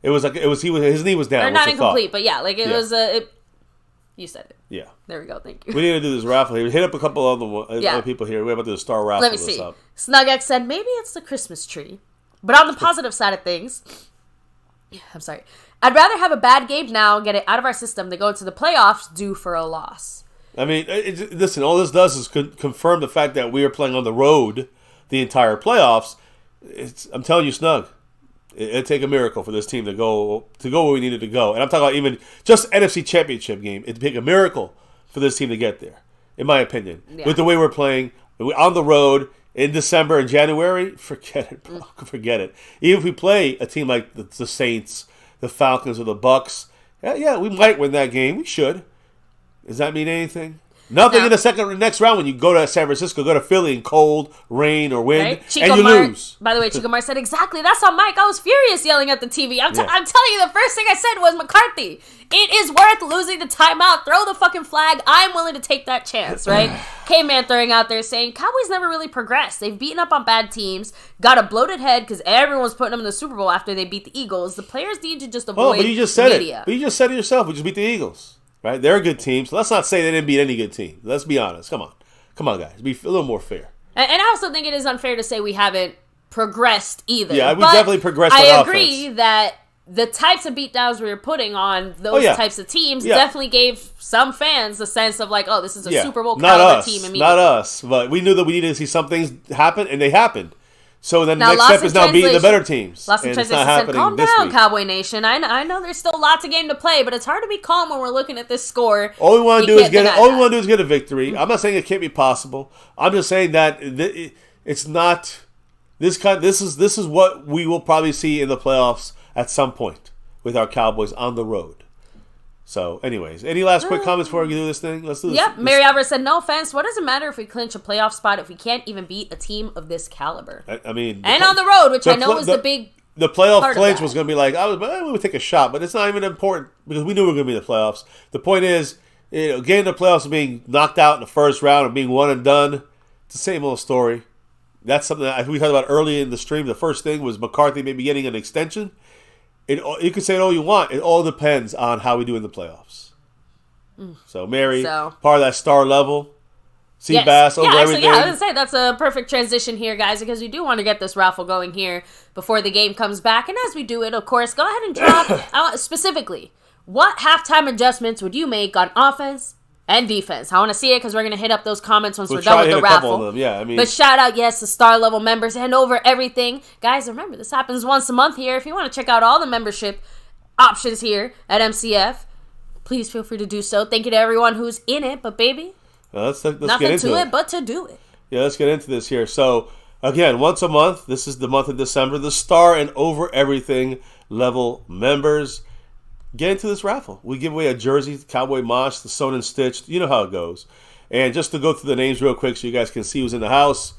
It was his knee was down. Or not incomplete, but it was you said it. Yeah. There we go. Thank you. We need to do this raffle here. We hit up a couple other people here. We're about to do a star raffle. Let me see. SnugX said maybe it's the Christmas tree, but on the positive side of things, I'm sorry. I'd rather have a bad game now, get it out of our system, than go into the playoffs due for a loss. I mean, listen. All this does is confirm the fact that we are playing on the road the entire playoffs. I'm telling you, Snug. It'd take a miracle for this team to go where we needed to go. And I'm talking about even just NFC Championship game. It'd take a miracle for this team to get there, in my opinion. Yeah. With the way we're playing, on the road, in December and January, forget it, bro. Forget it. Even if we play a team like the Saints, the Falcons, or the Bucks, yeah, we might win that game. We should. Does that mean anything? Nothing in the next round when you go to San Francisco, go to Philly in cold, rain, or wind, and you lose. By the way, Chico Mar said, exactly, that's on Mike. I was furious yelling at the TV. I'm telling you, the first thing I said was McCarthy. It is worth losing the timeout. Throw the fucking flag. I'm willing to take that chance, right? K-Man throwing out there saying, Cowboys never really progressed. They've beaten up on bad teams, got a bloated head because everyone's putting them in the Super Bowl after they beat the Eagles. The players need to just avoid but you just said media. But you just said it yourself. We just beat the Eagles. Right? They're a good team, so let's not say they didn't beat any good team. Let's be honest. Come on, guys. Be a little more fair. And I also think it is unfair to say we haven't progressed either. Yeah, we definitely progressed. I agree that the types of beatdowns we were putting on those types of teams definitely gave some fans the sense of like, oh, this is a Super Bowl caliber team. Immediately. Not us, but we knew that we needed to see some things happen, and they happened. So then the next step is now beating the better teams. Lost in translation said, calm down, Cowboy Nation. I know there's still lots of game to play, but it's hard to be calm when we're looking at this score. All we want to do is get a victory. I'm not saying it can't be possible. I'm just saying that it's not this is what we will probably see in the playoffs at some point with our Cowboys on the road. So, anyways, any last quick comments before we do this thing? Let's do this. Yep, Mary Alvarez said, no offense, what does it matter if we clinch a playoff spot if we can't even beat a team of this caliber? I mean... And on the road, which I know was the big The playoff clinch was going to be like, we would take a shot, but it's not even important because we knew we were going to be in the playoffs. The point is, getting the playoffs and being knocked out in the first round and being one and done, it's the same old story. That's something that we talked about early in the stream. The first thing was McCarthy maybe getting an extension. You can say it all you want. It all depends on how we do in the playoffs. So, Mary, part of that star level. Seabass over everything. I was going to say, that's a perfect transition here, guys, because we do want to get this raffle going here before the game comes back. And as we do it, of course, go ahead and drop, specifically, what halftime adjustments would you make on offense and defense? I want to see it because we're going to hit up those comments once we're done with the raffle. But shout out, the star level members and over everything. Guys, remember, this happens once a month here. If you want to check out all the membership options here at MCF, please feel free to do so. Thank you to everyone who's in it, but baby, let's nothing get into it but to do it. Yeah, let's get into this here. So, again, once a month, this is the month of December, the star and over everything level members. Get into this raffle. We give away a jersey, Cowboy Mosh, the sewn and stitched. You know how it goes. And just to go through the names real quick so you guys can see who's in the house.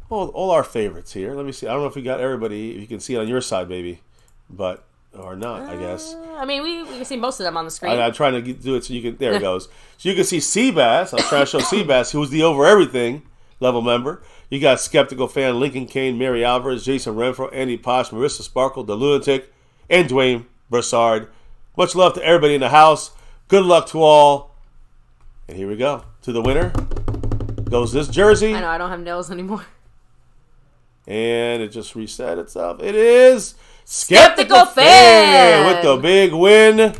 All our favorites here. Let me see. I don't know if we got everybody. If you can see it on your side, baby. But, or not, I guess. I mean, we can see most of them on the screen. I'm trying to do it so you can, there it goes. So you can see Seabass. I'm trying to show Seabass, who's the over everything level member. You got Skeptical Fan, Lincoln Kane, Mary Alvarez, Jason Renfro, Andy Posh, Marissa Sparkle, The Lunatic, and Dwayne Broussard. Much love to everybody in the house. Good luck to all. And here we go. To the winner goes this jersey. I know, I don't have nails anymore. And it just reset itself. It is Skeptical Fan with the big win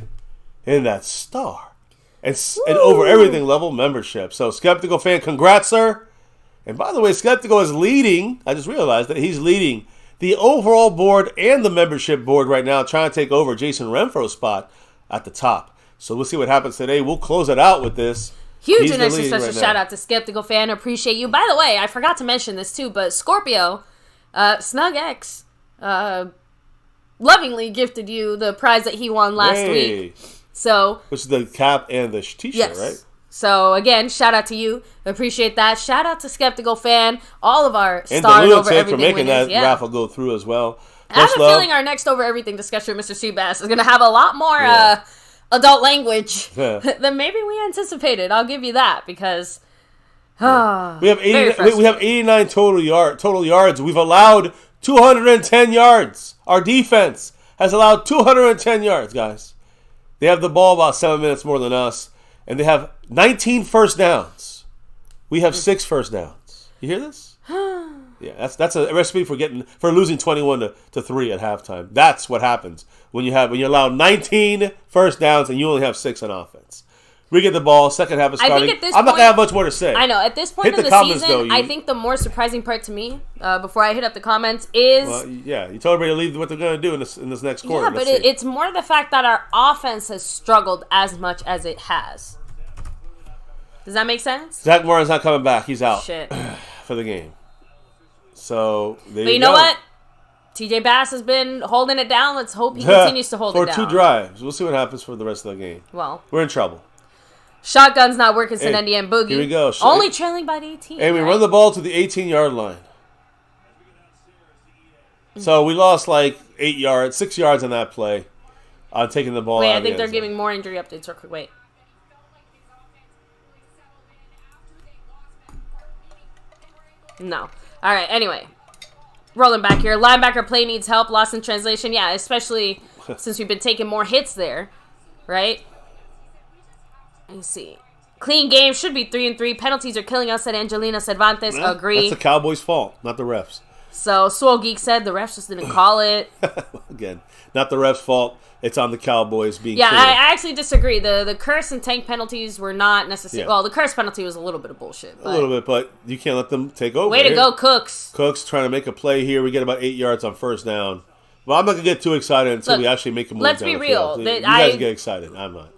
in that star and over everything level membership. So Skeptical Fan, congrats, sir. And by the way, Skeptical is leading. I just realized that he's leading the overall board and the membership board right now, trying to take over Jason Renfro's spot at the top. So we'll see what happens today. We'll close it out with this. Huge and extra special shout out to Skeptical Fan. Appreciate you. By the way, I forgot to mention this too, but Scorpio, Snug X, lovingly gifted you the prize that he won last week. So, which is the cap and the t-shirt, yes. Right? So again, shout out to you. Appreciate that. Shout out to Skeptical Fan. All of our starting over everything for making winners. that raffle go through as well. I have a feeling our next over everything discussion with Mr. Seabass is going to have a lot more adult language than maybe we anticipated. I'll give you that because we have 89 total yards. We've allowed 210 yards. Our defense has allowed 210 yards, guys. They have the ball about 7 minutes more than us, and they have 19 first downs. We have 6 first downs. You hear this? Yeah, that's a recipe for losing 21-3 at halftime. That's what happens when you allow 19 first downs and you only have 6 on offense. We get the ball, second half is starting. I'm not gonna have much more to say. I know at this point in the season, I think the more surprising part to me, before I hit up the comments, is you told everybody to leave what they're gonna do in this next quarter. Yeah, but it's more the fact that our offense has struggled as much as it has. Does that make sense? Zach Martin's not coming back. He's out for the game. So but you know what? TJ Bass has been holding it down. Let's hope he continues to hold it down. For 2 drives. We'll see what happens for the rest of the game. Well, we're in trouble. Shotgun's not working, Sinendi and Boogie. Here we go. Only trailing by 18. Hey, we run the ball to the 18-yard line. So we lost like 6 yards on that play on taking the ball out. I think they're giving more injury updates real quick. Wait. No. All right, anyway. Rolling back here. Linebacker play needs help. Lost in translation. Yeah, especially since we've been taking more hits there. Right? Let me see. Clean game. Should be 3-3. Penalties are killing us, said Angelina Cervantes. Agree. That's the Cowboys' fault, not the refs. So, Swole Geek said the refs just didn't call it. Again, not the refs' fault. It's on the Cowboys being clear. I actually disagree. The curse and tank penalties were not necessarily... Yeah. Well, the curse penalty was a little bit of bullshit. A little bit, but you can't let them take over. Way to go, Cooks. Cooks trying to make a play here. We get about 8 yards on first down. Well, I'm not going to get too excited until we actually make a move. Let's be real. You guys get excited. I'm not.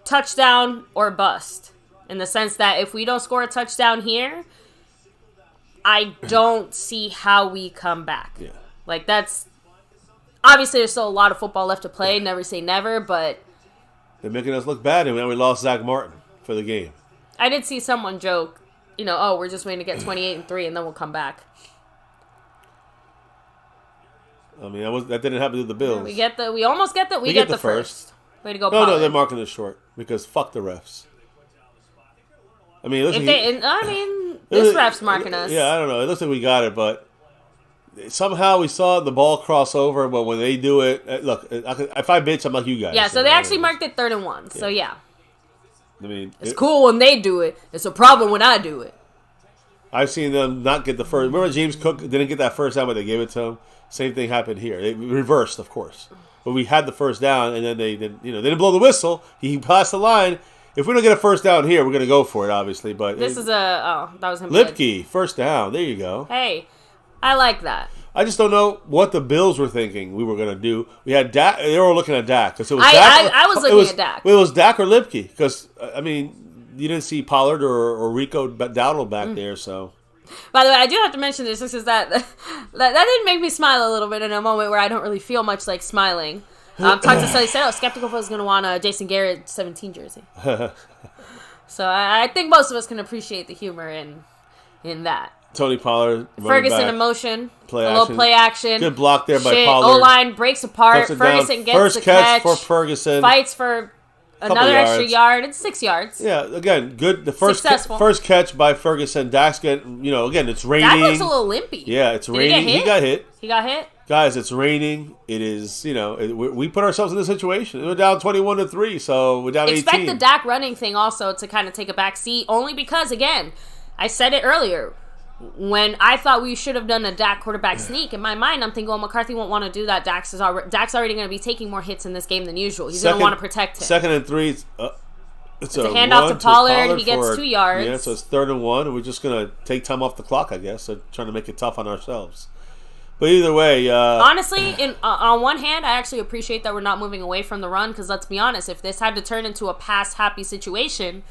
Touchdown or bust. In the sense that if we don't score a touchdown here, I don't see how we come back. Yeah. Like, that's... Obviously, there's still a lot of football left to play. Never say never, but... They're making us look bad, and then we lost Zach Martin for the game. I did see someone joke, we're just waiting to get 28-3, and then we'll come back. I mean, that didn't happen to the Bills. Yeah, we almost get the... We get the first. Way to go, Pollard. No, they're marking it short, because fuck the refs. I mean, this ref's marking us. Yeah, I don't know. It looks like we got it, but somehow we saw the ball cross over. But when they do it, look, if I bitch, I'm like you guys. Yeah, so they actually marked it 3rd and 1. So yeah. I mean, it's cool when they do it. It's a problem when I do it. I've seen them not get the first. Remember, James Cook didn't get that first down, but they gave it to him. Same thing happened here. They reversed, of course. But we had the first down, and then they didn't blow the whistle. He passed the line. If we don't get a first down here, we're going to go for it, obviously. But that was him. Lipke, first down. There you go. Hey, I like that. I just don't know what the Bills were thinking we were going to do. We had Dak. They were looking at Dak. It was I was looking at Dak. It was Dak or Lipke. Because, I mean, you didn't see Pollard or Rico Dowdle back there, so... By the way, I do have to mention this. This is that didn't make me smile a little bit in a moment where I don't really feel much like smiling. Talked to Sully, said, Skeptical was going to want a Jason Garrett 17 jersey. So I think most of us can appreciate the humor in that. Tony Pollard. Ferguson in motion. A little play action. Good block there by Pollard. O-line breaks apart. Ferguson gets the catch. First catch for Ferguson. Fights for another extra yard. It's 6 yards. Yeah, again, good. The first catch by Ferguson. Dak's getting, again, it's raining. Dak looks a little limpy. Yeah, it's raining. He got hit. He got hit? Guys, it's raining. It is, we put ourselves in this situation. We're down 21-3, so we're down 18. Expect the Dak running thing also to kind of take a back seat, only because, again, I said it earlier, when I thought we should have done a Dak quarterback sneak, in my mind, I'm thinking, McCarthy won't want to do that. Dak's already going to be taking more hits in this game than usual. He's going to want to protect him. 2nd and 3. It's a handoff to Pollard. He gets 2 yards. Yeah, so it's 3rd and 1, and we're just going to take time off the clock, I guess. So trying to make it tough on ourselves. But either way... honestly, on one hand, I actually appreciate that we're not moving away from the run, because let's be honest, if this had to turn into a pass-happy situation,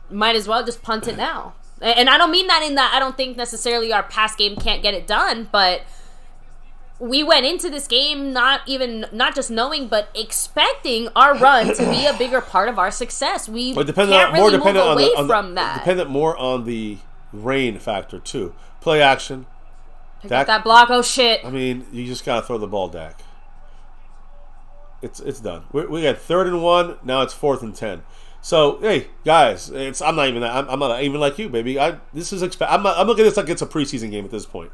might as well just punt it now. And I don't mean that in that I don't think necessarily our pass game can't get it done, but we went into this game not just knowing, but expecting our run to be a bigger part of our success. We can't really move away from that. Dependent more on the rain factor, too. Play action. Pick up that block. Oh, shit. I mean, you just got to throw the ball, Dak. It's done. We got 3rd and 1. Now it's 4th and 10. So, hey, guys, I'm not even like you, baby. I'm looking at this like it's a preseason game at this point.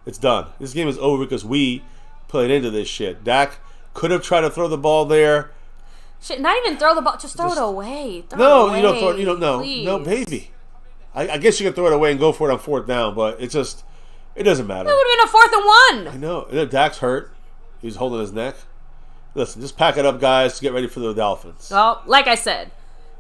It's done. This game is over because we played into this shit. Dak could have tried to throw the ball there. Shit, not even throw the ball. Just throw it away. You don't throw it. You don't know. No, baby. I guess you can throw it away and go for it on 4th down, but it doesn't matter. It would have been a 4th and 1. I know. Dak's hurt. He's holding his neck. Listen, just pack it up, guys, to get ready for the Dolphins. Well, like I said,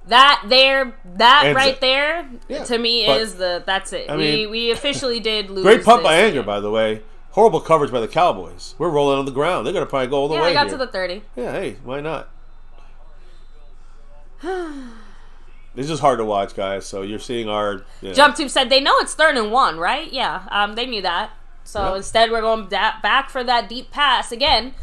that right there, to me, that's it. I mean, we officially did lose. Great punt by Anger, by the way. Horrible coverage by the Cowboys. We're rolling on the ground. They're going to probably go all the way Yeah, I got here. to the 30. Yeah, hey, why not? It's just hard to watch, guys. So you're seeing our... JumpTube said they know it's 3rd and 1, right? Yeah, they knew that. So instead, we're going back for that deep pass. Again,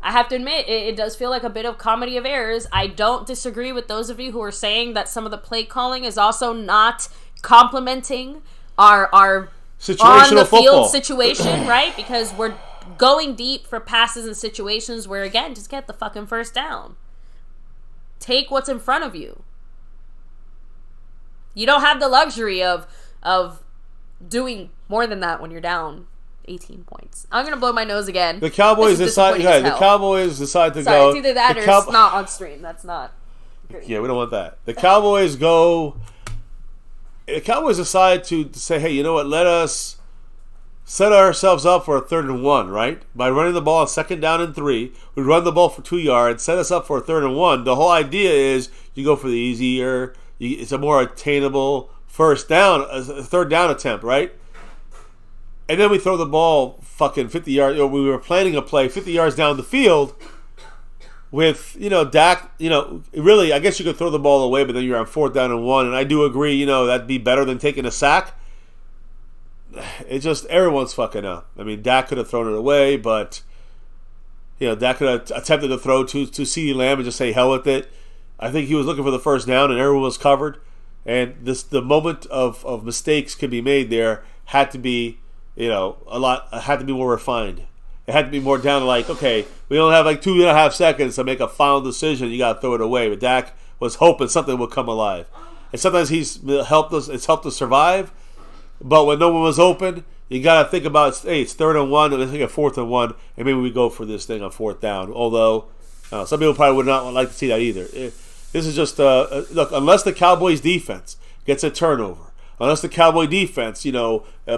I have to admit, it does feel like a bit of comedy of errors. I don't disagree with those of you who are saying that some of the play calling is also not complementing our on-the-field situation, right? Because we're going deep for passes in situations where, again, just get the fucking first down. Take what's in front of you. You don't have the luxury of doing more than that when you're down 18 points. I'm going to blow my nose again. The Cowboys decide to go. It's either that or it's not on stream. That's not great. Yeah, we don't want that. The Cowboys decide to say, hey, you know what? Let us set ourselves up for a 3rd and 1, right? By running the ball on 2nd down and 3. We run the ball for 2 yards, set us up for a 3rd and 1. The whole idea is you go for the easier, it's a more attainable 3rd down attempt, right? And then we throw the ball fucking 50 yards. We were planning a play 50 yards down the field with, Dak, really, I guess you could throw the ball away, but then you're on 4th down and 1. And I do agree, that'd be better than taking a sack. It's just everyone's fucking up. I mean, Dak could have thrown it away, but, Dak could have attempted to throw to CeeDee Lamb and just say hell with it. I think he was looking for the first down and everyone was covered. And the moment of mistakes could be made there had to be, had to be more refined. It had to be more down to like, okay, we only have like 2.5 seconds to make a final decision. You got to throw it away. But Dak was hoping something would come alive. And sometimes he's helped us. It's helped us survive. But when no one was open, you got to think about, hey, it's 3rd and 1, and let's take a 4th and 1, and maybe we go for this thing on 4th down. Although some people probably would not like to see that either. This is just look. Unless the Cowboys defense gets a turnover, unless the Cowboy defense,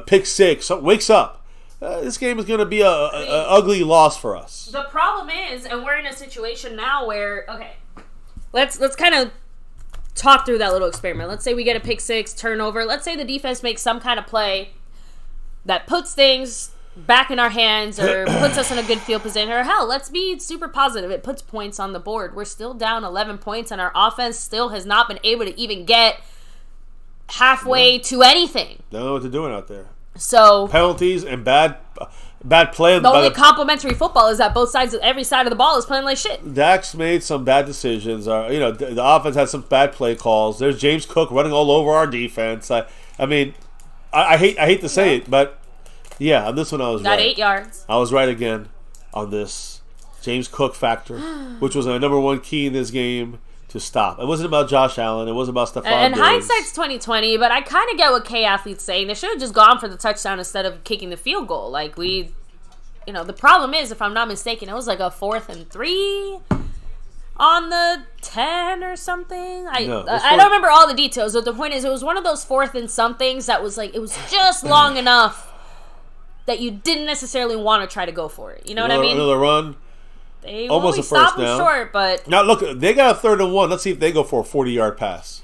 pick 6 wakes up, this game is going to be a ugly loss for us. The problem is, and we're in a situation now where, okay, let's kind of talk through that little experiment. Let's say we get a pick 6 turnover. Let's say the defense makes some kind of play that puts things back in our hands or puts us in a good field position. Or hell, let's be super positive. It puts points on the board. We're still down 11 points and our offense still has not been able to even get halfway to anything. Don't know what they're doing out there. So penalties and bad play. The only complimentary football is that both sides, every side of the ball is playing like shit. Dak's made some bad decisions. The offense had some bad play calls. There's James Cook running all over our defense. I hate to say it, but yeah, on this one I was right. Got 8 yards. I was right again on this James Cook factor, which was a number 1 key in this game to stop. It wasn't about Josh Allen. It wasn't about Stephon And Diggs. hindsight's 20/20, but I kind of get what K-Athlete's saying. They should have just gone for the touchdown instead of kicking the field goal. Like the problem is, if I'm not mistaken, it was like a 4th and 3 on the 10 or something. I don't remember all the details, but the point is, it was one of those 4th and somethings that was like, it was just long enough that you didn't necessarily want to try to go for it. You know what I mean? Another run. They almost only a first stopped them down. short, but Now look, they got a 3rd and 1. Let's see if they go for a 40-yard pass,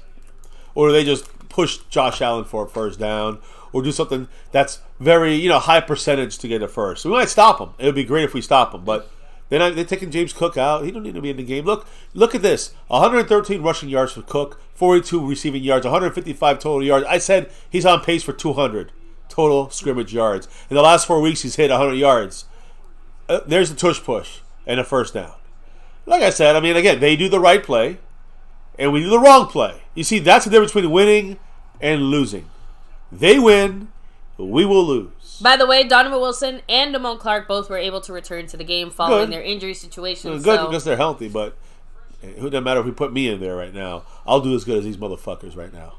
or do they just push Josh Allen for a first down, or do something that's very high percentage to get a first. So we might stop them. It would be great if we stop them, but they're taking James Cook out. He don't need to be in the game. Look at this: 113 rushing yards for Cook, 42 receiving yards, 155 total yards. I said he's on pace for 200 total scrimmage yards. In the last 4 weeks, he's hit 100 yards. There's the tush push and a first down. Like I said, I mean, again, they do the right play, and we do the wrong play. You see, that's the difference between winning and losing. They win, we will lose. By the way, Donovan Wilson and Damone Clark both were able to return to the game following their injury situations. Good because they're healthy, but it doesn't matter if we put me in there right now. I'll do as good as these motherfuckers right now.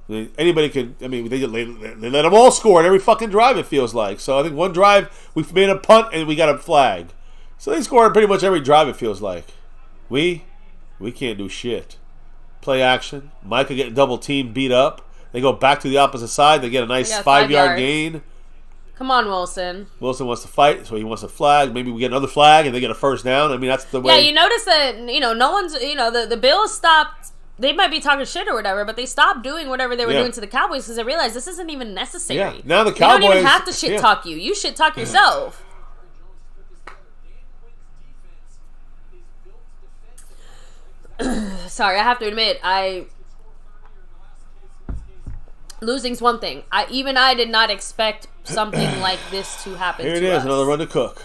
I mean, anybody can. I mean, they let them all score on every fucking drive, it feels like. So I think one drive, we made a punt and we got a flag. So they score on pretty much every drive, it feels like. We can't do shit. Play action. Micah getting double teamed, beat up. They go back to the opposite side. They get a nice 5-yard gain. Come on, Wilson. Wilson wants to fight, so he wants a flag. Maybe we get another flag and they get a first down. I mean, that's the way. Yeah, you notice that, no one's, the Bills stopped. They might be talking shit or whatever, but they stopped doing whatever they were doing to the Cowboys because they realized this isn't even necessary. Yeah. Now the Cowboys. You don't even have to shit talk you. You shit talk yourself. Sorry, I have to admit, losing's one thing. I did not expect something like this to happen. Here it is, another run to Cook,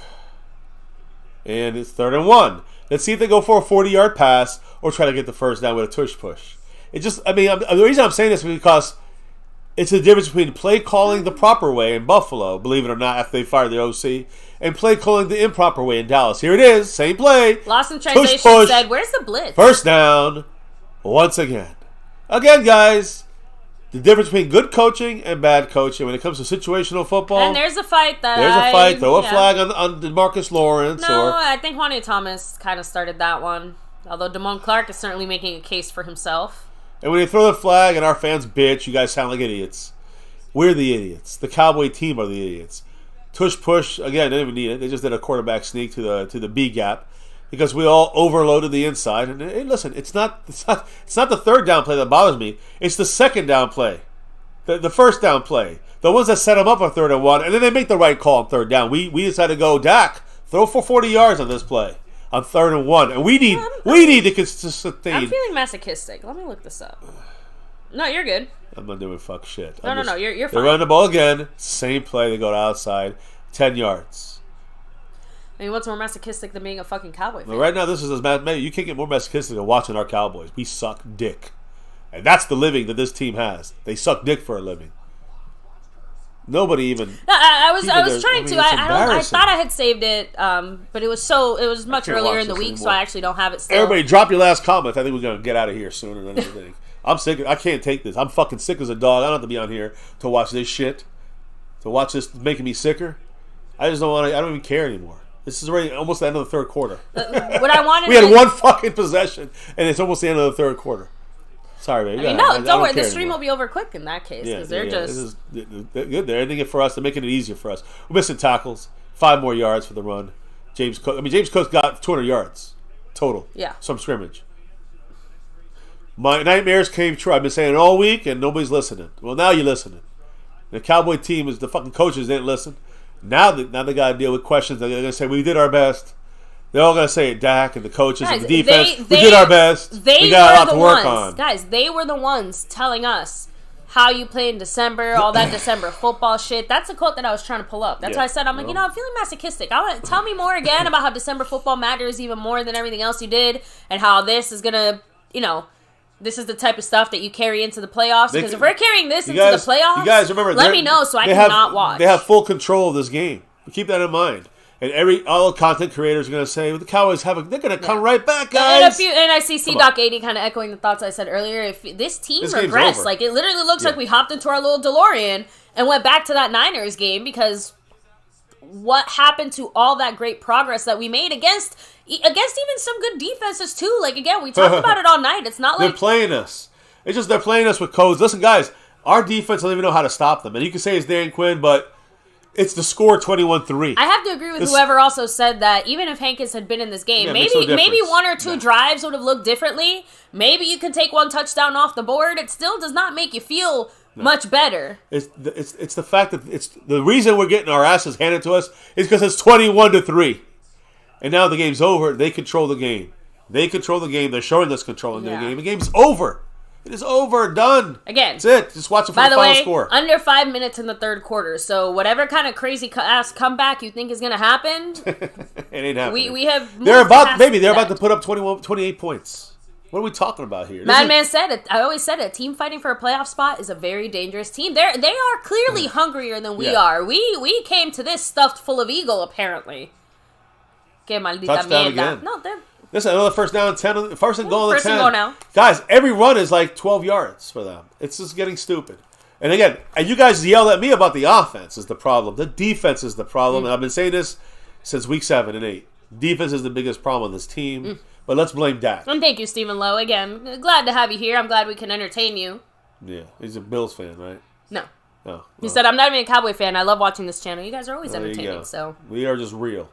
and it's 3rd and 1. Let's see if they go for a 40-yard pass or try to get the first down with a tush push. It just, I mean, the reason I'm saying this is because it's the difference between play calling the proper way in Buffalo, believe it or not, after they fired the OC, and play calling the improper way in Dallas. Here it is, same play. Lost in translation said, "Where's the blitz?" First down, once again. Again, guys, the difference between good coaching and bad coaching when it comes to situational football. And there's a fight that Throw a flag on DeMarcus Lawrence. No, I think Juan Thomas kind of started that one. Although Damone Clark is certainly making a case for himself. And when they throw the flag and our fans bitch, you guys sound like idiots. We're the idiots. The Cowboy team are the idiots. Tush push, again, they didn't even need it. They just did a quarterback sneak to the B gap because we all overloaded the inside. And listen, it's not the 3rd down play that bothers me. It's the 2nd down play, the first down play, the ones that set them up on 3rd and 1, and then they make the right call on 3rd down. We decided to go, Dak, throw for 40 yards on this play on 3rd and 1, and we need to sustain. I'm feeling masochistic. Let me look this up. No, you're good. I'm not doing fuck shit. No, you're fine. They run the ball again. Same play. They go to outside. 10 yards. I mean, what's more masochistic than being a fucking Cowboy fan? Well, right now, this is you can't get more masochistic than watching our Cowboys. We suck dick. And that's the living that this team has. They suck dick for a living. Nobody even. No, I was trying to. I thought I had saved it, but it was much earlier in the week, so I actually don't have it still. Everybody, drop your last comment. I think we're gonna get out of here sooner than anything. I'm sick. I can't take this. I'm fucking sick as a dog. I don't have to be on here to watch this shit. To watch this making me sicker. I just don't want to. I don't even care anymore. This is already almost the end of the 3rd quarter. What I wanted. We had one fucking possession, and it's almost the end of the 3rd quarter. Sorry, baby. Don't worry. The stream will be over quick in that case because they're just good. They're ending it for us. They're making it easier for us. We're missing tackles. 5 more yards for the run. James Cook got 200 yards total. Yeah. Some scrimmage. My nightmares came true. I've been saying it all week, and nobody's listening. Well, now you're listening. The Cowboy team the fucking coaches didn't listen. Now they got to deal with questions. They're going to say we did our best. They're all going to say it, Dak and the coaches and the defense. We did our best. We got a lot to work on. Guys, they were the ones telling us how you play in December, all that December football shit. That's a quote that I was trying to pull up. That's why I said, I'm feeling masochistic. Tell me more again about how December football matters even more than everything else you did and how this is going to, this is the type of stuff that you carry into the playoffs. Because if we're carrying this into the playoffs, you guys remember, let me know so I cannot watch. They have full control of this game. Keep that in mind. And all content creators are going to say, well, the Cowboys they're going to come right back, guys. And I see C-Doc 80 kind of echoing the thoughts I said earlier. If this team regressed, like it literally looks like we hopped into our little DeLorean and went back to that Niners game because what happened to all that great progress that we made against even some good defenses too? Like again, we talked about it all night. It's not like they're playing us. It's just they're playing us with codes. Listen, guys, our defense doesn't even know how to stop them. And you can say it's Dan Quinn, but it's the score 21-3. I have to agree with whoever also said that even if Hankins had been in this game, maybe one or two drives would have looked differently. Maybe you can take one touchdown off the board. It still does not make you feel much better. It's the fact that it's the reason we're getting our asses handed to us is because it's 21-3. And now the game's over. They control the game. They're showing us controlling the game. The game's over. It is over. Done. Again. That's it. Just watch it for the final score. Under 5 minutes in the third quarter. So whatever kind of crazy ass comeback you think is going to happen, it ain't happening. We have. They're about to put up 28 points. What are we talking about here? Madman said it. I always said it. Team fighting for a playoff spot is a very dangerous team. They are clearly hungrier than we are. We came to this stuffed full of eagle apparently. Que maldita touchdown mierda. again. No, they're. This is another first down and 10. First and goal and 10. First and goal now. Guys, every run is like 12 yards for them. It's just getting stupid. And again, you guys yell at me about the offense is the problem. The defense is the problem. And I've been saying this since week 7 and 8. Defense is the biggest problem with this team. But let's blame Dak. And thank you, Stephen Lowe. Again, glad to have you here. I'm glad we can entertain you. Yeah, he's a Bills fan, right? No. Oh, He said, I'm not even a Cowboy fan. I love watching this channel. You guys are always entertaining. So we are just real.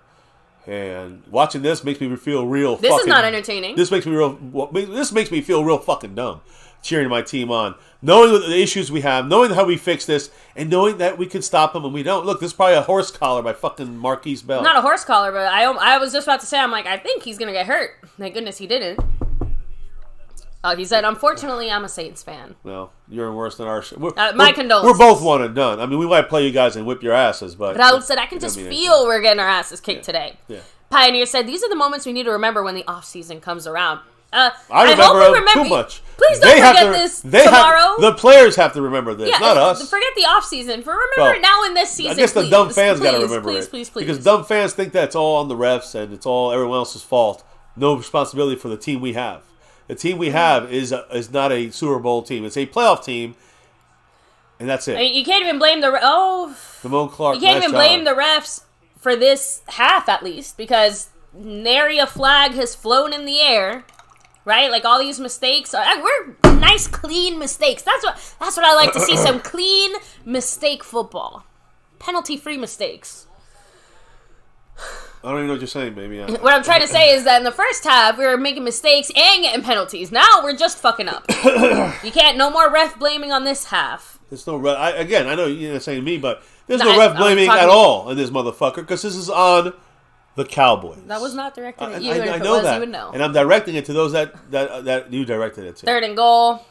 And watching this makes me feel real. This is not entertaining. This makes me real. This makes me feel real fucking dumb. Cheering my team on, knowing the issues we have, knowing how we fix this, and knowing that we can stop them and we don't. Look, this is probably a horse collar by fucking Marquise Bell. Not a horse collar, but I was just about to say, I'm like, I think he's gonna get hurt. Thank goodness he didn't. He said, unfortunately, I'm a Saints fan. Well, you're worse than our shit. My condolences. We're both one and done. I mean, we might play you guys and whip your asses, but Raul said, I can just feel we're getting our asses kicked today. Yeah. Pioneer said, these are the moments we need to remember when the off-season comes around. I remember too much. Please don't forget this tomorrow. The players have to remember this, not us. Forget the off-season. Remember now in this season, I guess the dumb fans got to remember it. Please. Because dumb fans think that's all on the refs and it's all everyone else's fault. No responsibility for the team we have. The team we have is not a Super Bowl team. It's a playoff team, and that's it. I mean, you can't even blame Damone Clark. You can't even blame the refs for this half, at least, because nary a flag has flown in the air, right? Like all these mistakes we're nice, clean mistakes. That's what I like to see. Some clean mistake football, penalty-free mistakes. I don't even know what you're saying, baby. What I'm trying to say is that in the first half, we were making mistakes and getting penalties. Now we're just fucking up. You can't, no more ref blaming on this half. There's no ref. Again, I know you're saying me, but there's no ref blaming at all in this motherfucker because this is on the Cowboys. That was was directed at you. I know that. You would know. And I'm directing it to those that you directed it to. 3rd and goal.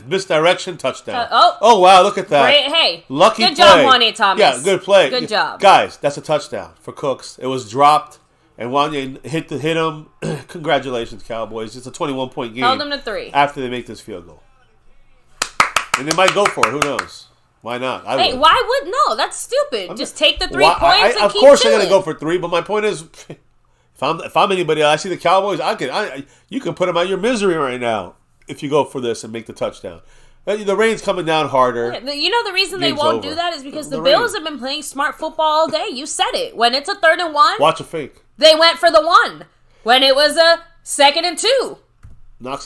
Misdirection, touchdown. Oh, wow, look at that. Great, hey. Lucky good play. Job, Juan Thomas. Yeah, good play. Good job. Guys, that's a touchdown for Cooks. It was dropped, and Wanya hit him. Congratulations, Cowboys. It's a 21-point game. Held them to 3. After they make this field goal. And they might go for it. Who knows? Why not? Why would? No, that's stupid. Just take the 3 points and keep Of course chilling. they're going to go for 3, but my point is, if I'm anybody else, I see the Cowboys, you can put them out of your misery right now if you go for this and make the touchdown. The rain's coming down harder. You know the reason they won't do that is because the Bills have been playing smart football all day. You said it. When it's a 3rd and 1, watch a fake. They went for the 1. When it was a 2nd and 2,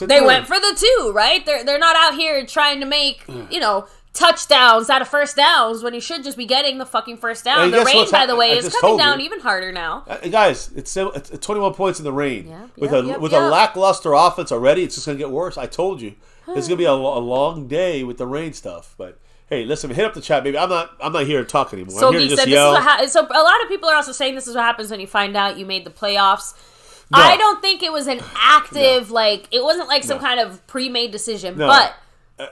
they went for the 2. Right? They're not out here trying to make touchdowns out of first downs when you should just be getting the fucking first down. The rain, by the way, is coming down even harder now. Guys, it's 21 points in the rain. With a lackluster offense already, it's just going to get worse. I told you. It's going to be a long day with the rain stuff. But, hey, listen, hit up the chat, baby. I'm not here to talk anymore. So I'm here he to said just yell. So a lot of people are also saying this is what happens when you find out you made the playoffs. No. I don't think it was an active, it wasn't like some kind of pre-made decision. No. But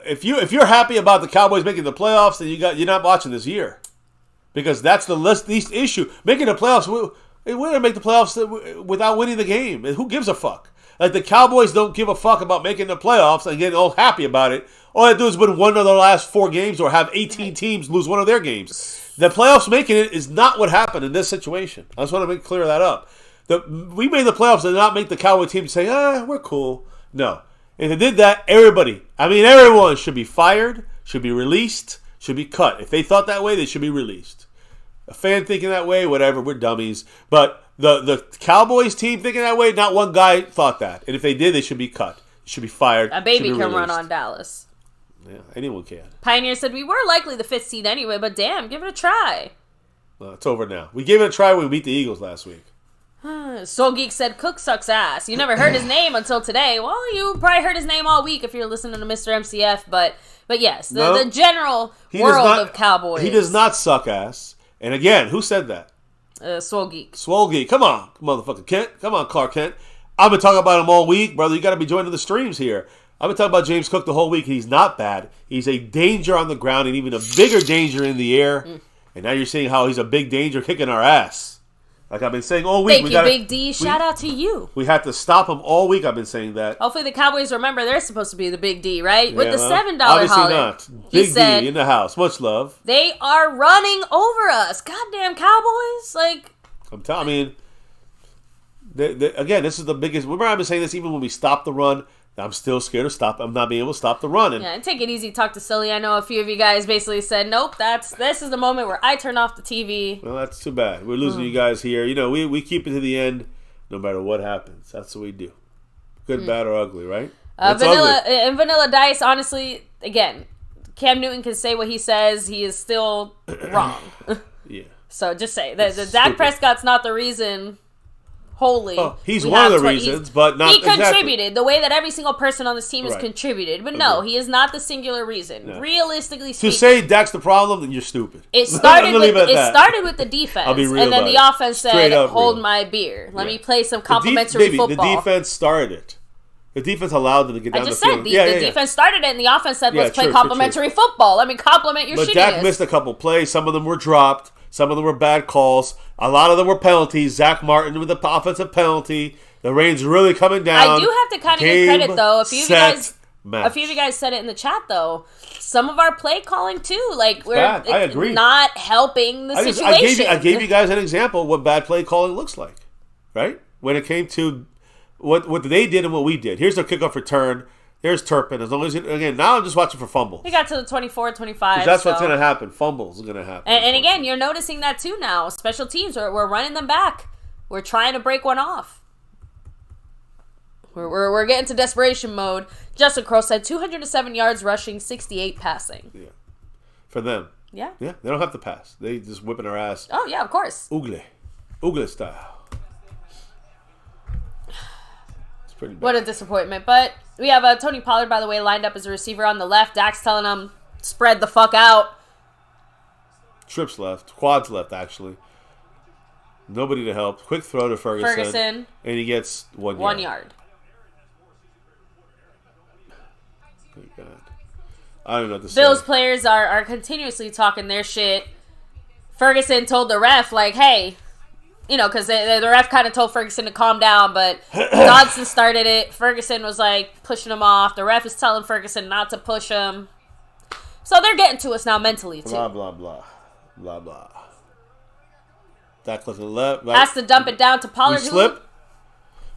if you're happy about the Cowboys making the playoffs, then you're not watching this year, because that's the least issue. Making the playoffs, we didn't make the playoffs without winning the game. Who gives a fuck? Like the Cowboys don't give a fuck about making the playoffs and getting all happy about it. All they do is win one of their last 4 games or have 18 teams lose one of their games. The playoffs making it is not what happened in this situation. I just want to clear that up. We made the playoffs and not make the Cowboy team say, we're cool. No. If they did that, everyone should be fired, should be released, should be cut. If they thought that way, they should be released. A fan thinking that way, whatever, we're dummies. But the Cowboys team thinking that way, not one guy thought that. And if they did, they should be cut. They should be fired. A baby can run on Dallas. Yeah, anyone can. Pioneer said, we were likely the 5th seed anyway, but damn, give it a try. Well, it's over now. We gave it a try when we beat the Eagles last week. Soul Geek said Cook sucks ass. You never heard his name until today. Well, you probably heard his name all week if you're listening to Mr. MCF, but yes, the general world of Cowboys. He does not suck ass. And again, who said that? Swole Geek. Swole Geek. Come on, motherfucker Kent. Come on, Clark Kent. I've been talking about him all week, brother. You got to be joining the streams here. I've been talking about James Cook the whole week. He's not bad. He's a danger on the ground and even a bigger danger in the air. And now you're seeing how he's a big danger kicking our ass. Like I've been saying all week. Thank you, Big D. Shout out to you. We have to stop him all week. I've been saying that. Hopefully the Cowboys remember they're supposed to be the Big D, right? With the $7 obviously holler. Not. Big D in the house. Much love. They are running over us. Goddamn Cowboys. Like, I'm telling you, again, this is the biggest. Remember I've been saying this even when we stopped the run. I'm still scared of I'm not being able to stop the run. And take it easy, talk to Silly. I know a few of you guys basically said, nope, this is the moment where I turn off the TV. Well, that's too bad. We're losing you guys here. You know, we keep it to the end no matter what happens. That's what we do. Good, bad, or ugly, right? Vanilla Dice, honestly, again, Cam Newton can say what he says. He is still wrong. Yeah. So just say that Dak Prescott's not the reason. He's one of the reasons, but not. He contributed exactly. The way that every single person on this team has contributed, but no, he is not the singular reason. No. Realistically speaking, to say Dak's the problem, then you're stupid. It started with the defense, I'll be real and then the offense said, "Hold my beer, let me play some complimentary football." The defense started it. The defense allowed them to get down the field. The defense started it, and the offense said, "Let's play complimentary football. Let me compliment your shittiness." But Dak missed a couple plays. Some of them were dropped. Some of them were bad calls. A lot of them were penalties. Zach Martin with the offensive penalty. The rain's really coming down. I do have to kind of give credit, though. A few of you guys said it in the chat, though. Some of our play calling, too. Like, I agree. Not helping the situation. I gave you guys an example of what bad play calling looks like, right? When it came to what they did and what we did. Here's their kickoff return. There's Turpin. As long as now I'm just watching for fumbles. We got to the 24, 25. That's what's going to happen. Fumbles are going to happen. And again, you're noticing that too now. Special teams, we're running them back. We're trying to break one off. We're getting to desperation mode. Justin Crow said 207 yards rushing, 68 passing. Yeah, for them. Yeah. Yeah, they don't have to pass. They just whipping our ass. Oh yeah, of course. Oogle style. Pretty bad. What a disappointment. But we have Tony Pollard, by the way, lined up as a receiver on the left. Dak's telling him, spread the fuck out. Trips left. Quads left, actually. Nobody to help. Quick throw to Ferguson. And he gets 1 yard. 1 yard. Thank God. I don't know what to say. Bills players are continuously talking their shit. Ferguson told the ref, like, hey... You know, because the ref kind of told Ferguson to calm down, but Dodson started it. Ferguson was, like, pushing him off. The ref is telling Ferguson not to push him. So they're getting to us now mentally, too. Blah, blah, blah. Blah, blah. Dak looking left. Right. Has to dump it down to Pollard. Slip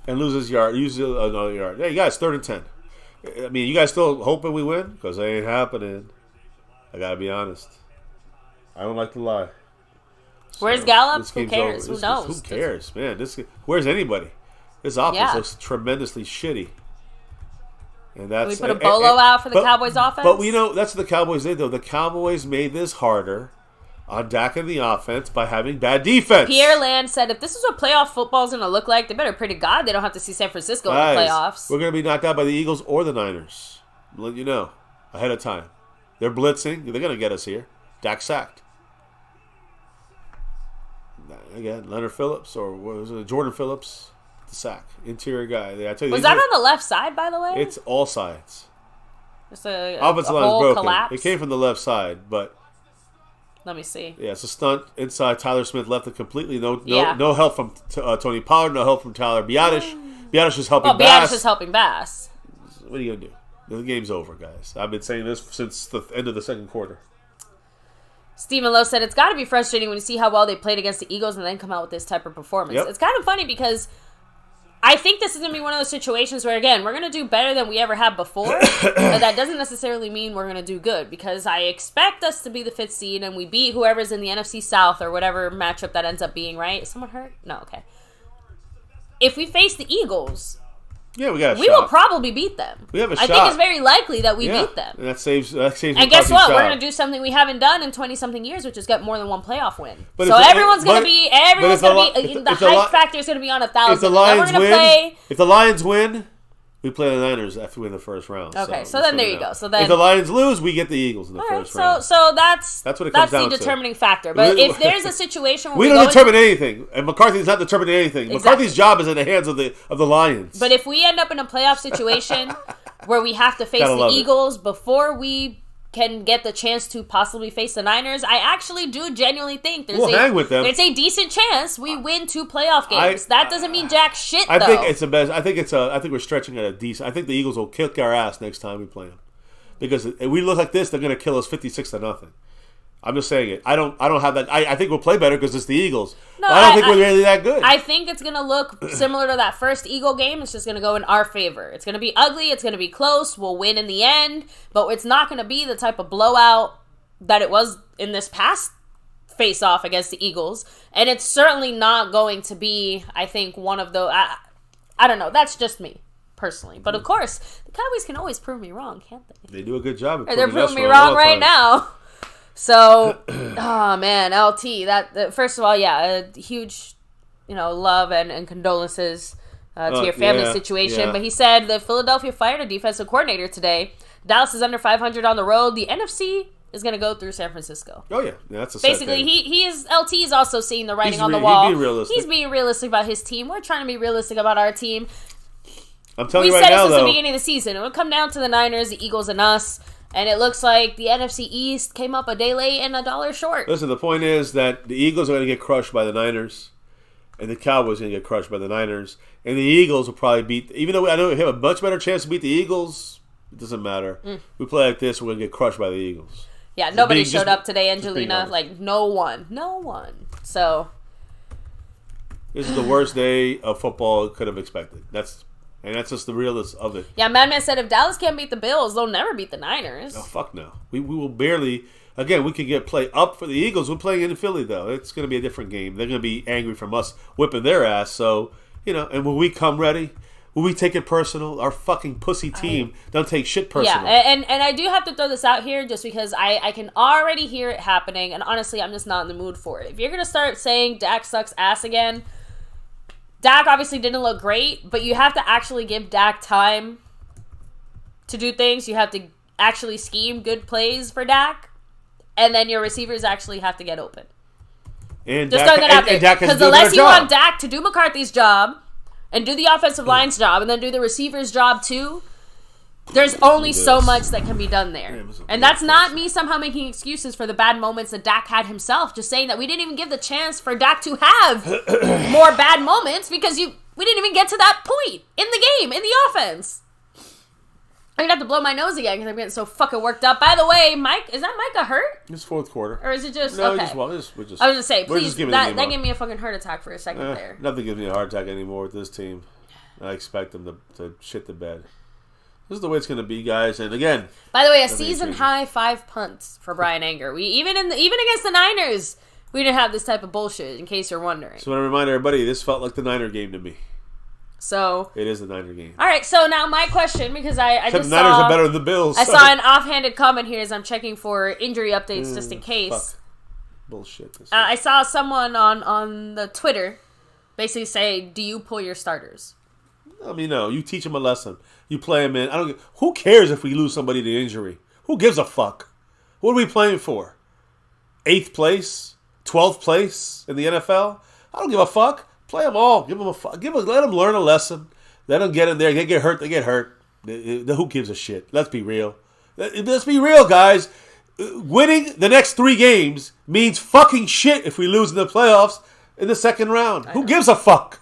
and loses yard. Uses another yard. Yeah, you guys, 3rd and 10. I mean, you guys still hoping we win? Because it ain't happening. I got to be honest. I don't like to lie. Where's Gallup? Who cares? Who knows? Who cares, man? Where's anybody? This offense looks tremendously shitty. And that's we put a bolo out for the Cowboys offense. But that's what the Cowboys did, though. The Cowboys made this harder on Dak and the offense by having bad defense. Pierre Land said, if this is what playoff football is going to look like, they better pray to God they don't have to see San Francisco in the playoffs. We're going to be knocked out by the Eagles or the Niners. I'm letting you know ahead of time. They're blitzing. They're going to get us here. Dak sacked. Again, Leonard Phillips or what was it, Jordan Phillips, the sack, interior guy. I tell you, was that on the left side, by the way? It's all sides. It's a offensive line is broken. Collapse. It came from the left side, but let me see. Yeah, it's a stunt inside. Tyler Smith left it completely. No help from Tony Pollard. No help from Tyler Biadasz. Biadasz is helping Bass. Biadasz is helping Bass. What are you gonna do? The game's over, guys. I've been saying this since the end of the second quarter. Stephen Lowe said, it's got to be frustrating when you see how well they played against the Eagles and then come out with this type of performance. Yep. It's kind of funny because I think this is going to be one of those situations where, again, we're going to do better than we ever have before. But that doesn't necessarily mean we're going to do good because I expect us to be the 5th seed and we beat whoever's in the NFC South or whatever matchup that ends up being, right? Is someone hurt? No, okay. If we face the Eagles, Yeah, we got a we shot. will probably beat them. We have a I shot. think it's very likely that we beat them. And that saves And guess what? job. We're going to do something we haven't done in 20-something years, which is get more than one playoff win. But so everyone's going to be, the hype factor is going to be on 1,000. If the Lions win, we play the Niners after we win the first round. Okay, so then there you go. So then, if the Lions lose, we get the Eagles in the first round. So that's what it comes down to. That's the determining factor. But if there's a situation where we don't determine anything, and McCarthy's not determining anything. Exactly. McCarthy's job is in the hands of the Lions. But if we end up in a playoff situation where we have to face the Eagles before we can get the chance to possibly face the Niners, I actually do genuinely think there's a decent chance we win 2 playoff games. That doesn't mean jack shit, though. I think it's the best. I think we're stretching at a decent. I think the Eagles will kick our ass next time we play them, because if we look like this, they're going to kill us 56-0. I'm just saying it. I don't have that. I think we'll play better because it's the Eagles. No, I don't think we're really that good. I think it's going to look similar to that first Eagle game. It's just going to go in our favor. It's going to be ugly. It's going to be close. We'll win in the end. But it's not going to be the type of blowout that it was in this past face-off against the Eagles. And it's certainly not going to be, I think, one of those... I don't know. That's just me, personally. But, of course, the Cowboys can always prove me wrong, can't they? They do a good job. They're proving me wrong right now. So, oh man, LT. That first of all, yeah, a huge, love and condolences to your family situation. Yeah. But he said that Philadelphia fired a defensive coordinator today. Dallas is under 500 on the road. The NFC is going to go through San Francisco. Oh yeah, that's a basically he is LT is also seeing the writing on the wall. He's being realistic about his team. We're trying to be realistic about our team. I'm telling you right now, we said it since the beginning of the season. It will come down to the Niners, the Eagles, and us. And it looks like the NFC East came up a day late and $1 short. Listen, the point is that the Eagles are going to get crushed by the Niners, and the Cowboys are going to get crushed by the Niners. And the Eagles will probably beat, even though I know we have a much better chance to beat the Eagles, it doesn't matter. We play like this, we're going to get crushed by the Eagles. Yeah, nobody showed up today, Angelina. Like, no one. So, this is the worst day of football could have expected. And that's just the realness of it. Yeah, Madman said if Dallas can't beat the Bills, they'll never beat the Niners. Oh, fuck no. We will barely... Again, we could play up for the Eagles. We're playing in Philly, though. It's going to be a different game. They're going to be angry from us whipping their ass. So, and when we come ready, when we take it personal, our fucking pussy team don't take shit personal. Yeah, and I do have to throw this out here just because I can already hear it happening. And honestly, I'm just not in the mood for it. If you're going to start saying Dak sucks ass again... Dak obviously didn't look great, but you have to actually give Dak time to do things. You have to actually scheme good plays for Dak, and then your receivers actually have to get open. And just throwing that out there. Because unless you want Dak to do McCarthy's job and do the offensive line's job and then do the receiver's job too, there's only so much that can be done there. And that's not me somehow making excuses for the bad moments that Dak had himself. Just saying that we didn't even give the chance for Dak to have more bad moments because we didn't even get to that point in the game, in the offense. I'm going to have to blow my nose again because I'm getting so fucking worked up. By the way, is that Micah hurt? It's fourth quarter. Or is it just... No, okay. I was going to say, please, that gave me a fucking heart attack for a second there. Nothing gives me a heart attack anymore with this team. I expect them to shit the bed. This is the way it's going to be, guys. And again, by the way, a season-high 5 punts for Brian Anger. We even against the Niners, we didn't have this type of bullshit. In case you're wondering. So I want to remind everybody, this felt like the Niner game to me. So it is the Niner game. All right. So now my question, because I just the Niners are better than the Bills. I saw an offhanded comment here as I'm checking for injury updates just in case. Fuck. Bullshit. I saw someone on the Twitter basically say, "Do you pull your starters?" I mean, no. You teach them a lesson. You play them in. Who cares if we lose somebody to injury? Who gives a fuck? What are we playing for? 8th place? 12th place in the NFL? I don't give a fuck. Play them all. Give them let them learn a lesson. Let them get in there. They get hurt. They get hurt. Who gives a shit? Let's be real. Let's be real, guys. Winning the next 3 games means fucking shit if we lose in the playoffs in the second round. Who gives a fuck?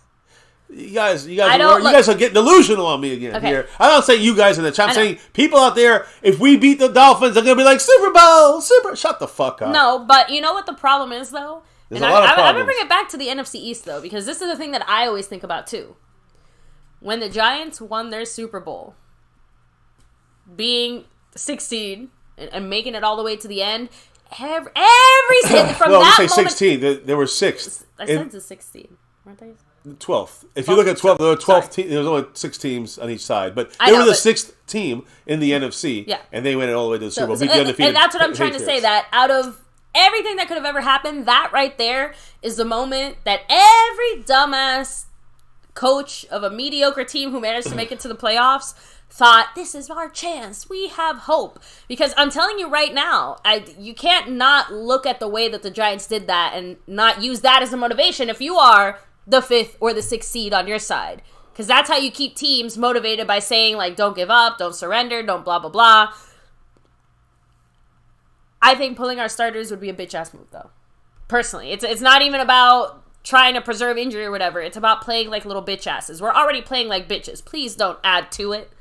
You guys are getting delusional on me again here. I don't say you guys in the chat. I'm saying people out there, if we beat the Dolphins, they're going to be like, Super Bowl. Shut the fuck up. No, but you know what the problem is, though? There's a lot of problems. I'm going to bring it back to the NFC East, though, because this is the thing that I always think about, too. When the Giants won their Super Bowl, being 16 and making it all the way to the end, every from that moment... 16. There were 6. I said it's 16, weren't they? 12th. If you look at 12, there were 12 teams. There was only 6 teams on each side, but they were the 6th team in the NFC. Yeah, and they went all the way to the Super Bowl. Beat the and undefeated that's what I'm trying to Patriots. say. That out of everything that could have ever happened, that right there is the moment that every dumbass coach of a mediocre team who managed to make it to the playoffs thought, this is our chance. We have hope. Because I'm telling you right now, you can't not look at the way that the Giants did that and not use that as a motivation if you are the 5th or the 6th seed on your side. Because that's how you keep teams motivated, by saying, like, don't give up, don't surrender, don't blah, blah, blah. I think pulling our starters would be a bitch-ass move, though. Personally. It's not even about trying to preserve injury or whatever. It's about playing like little bitch-asses. We're already playing like bitches. Please don't add to it.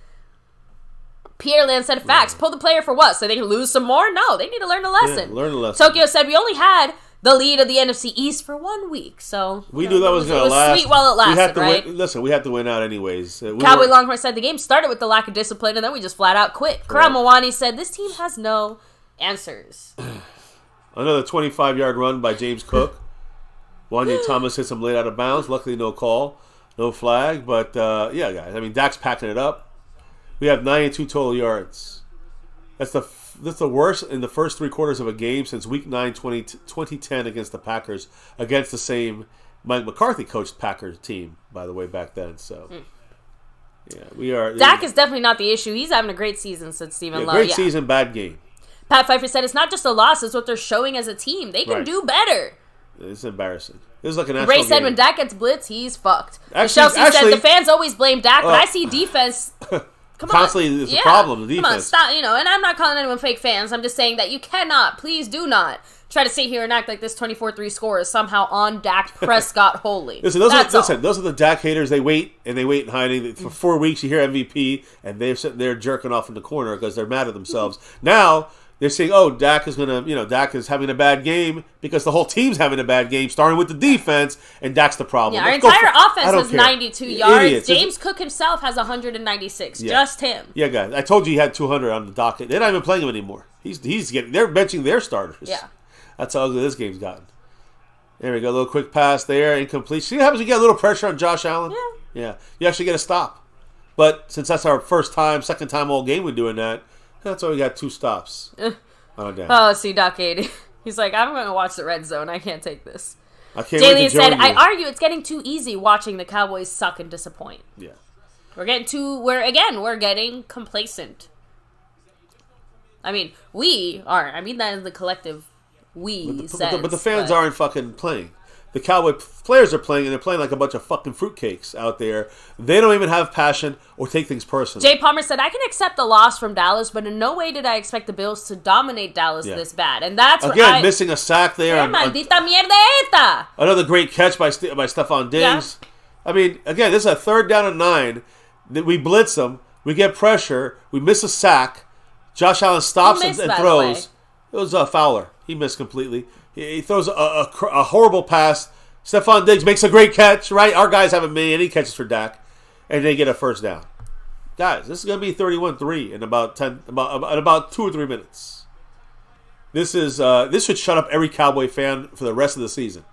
Pierre Land said facts. Pull the player for what? So they can lose some more? No, they need to learn a lesson. Yeah, learn a lesson. Tokyo said we only had the lead of the NFC East for 1 week. So we knew that was going to last. Sweet while it lasted, right? Listen, we had to win out anyways. Cowboy Longhorn said the game started with the lack of discipline, and then we just flat out quit. Karam Mawani said this team has no answers. Another 25-yard run by James Cook. Wanya Thomas hits him late out of bounds. Luckily, no call, no flag. But, yeah, guys. I mean, Dak's packing it up. We have 92 total yards. That's the worst in the first 3 quarters of a game since Week 9, 2010 against the Packers, against the same Mike McCarthy coached Packers team, by the way, back then. So, yeah, we are. Dak is definitely not the issue. He's having a great season, said Stephen Lowe. Great season, bad game. Pat Pfeiffer said it's not just a loss, it's what they're showing as a team. They can do better. It's embarrassing. This is like an national Ray said game. When Dak gets blitzed, he's fucked. Actually, said the fans always blame Dak, but I see defense. Come constantly, on. it's a problem. The defense. Come on, stop. And I'm not calling anyone fake fans. I'm just saying that you cannot, please do not, try to sit here and act like this 24-3 score is somehow on Dak Prescott wholly. Listen, those are the Dak haters. They wait in hiding. For 4 weeks, you hear MVP, and they're sitting there jerking off in the corner because they're mad at themselves. Now, they're saying, oh, Dak is having a bad game because the whole team's having a bad game, starting with the defense, and Dak's the problem. Yeah, our entire offense has 92 yards. Idiots. James Cook himself has 196. Yeah. Just him. Yeah, guys. I told you he had 200 on the docket. They're not even playing him anymore. They're benching their starters. Yeah. That's how ugly this game's gotten. There we go. A little quick pass there. Incomplete. See what happens when you get a little pressure on Josh Allen? Yeah. You actually get a stop. But since that's our second time all game we're doing that, that's why we got 2 stops. Oh, see, Doc 80. He's like, I'm going to watch the red zone. I can't take this. I can't wait to said, join you. I argue it's getting too easy watching the Cowboys suck and disappoint. Yeah. We're getting complacent. I mean, we are. I mean that in the collective sense. But the fans aren't fucking playing. The Cowboy players are playing, and they're playing like a bunch of fucking fruitcakes out there. They don't even have passion or take things personally. Jay Palmer said, I can accept the loss from Dallas, but in no way did I expect the Bills to dominate Dallas this bad. And that's again, missing a sack there. Maldita mierda esta. Another great catch by Stephon Diggs. Yeah. I mean, again, this is a 3rd down and 9. We blitz them. We get pressure. We miss a sack. Josh Allen stops and throws. It was a Fowler. He missed completely. He throws a horrible pass. Stephon Diggs makes a great catch, right? Our guys haven't made any catches for Dak, and they get a first down. Guys, this is going to be 31-3 in about 2 or 3 minutes. This should shut up every Cowboy fan for the rest of the season.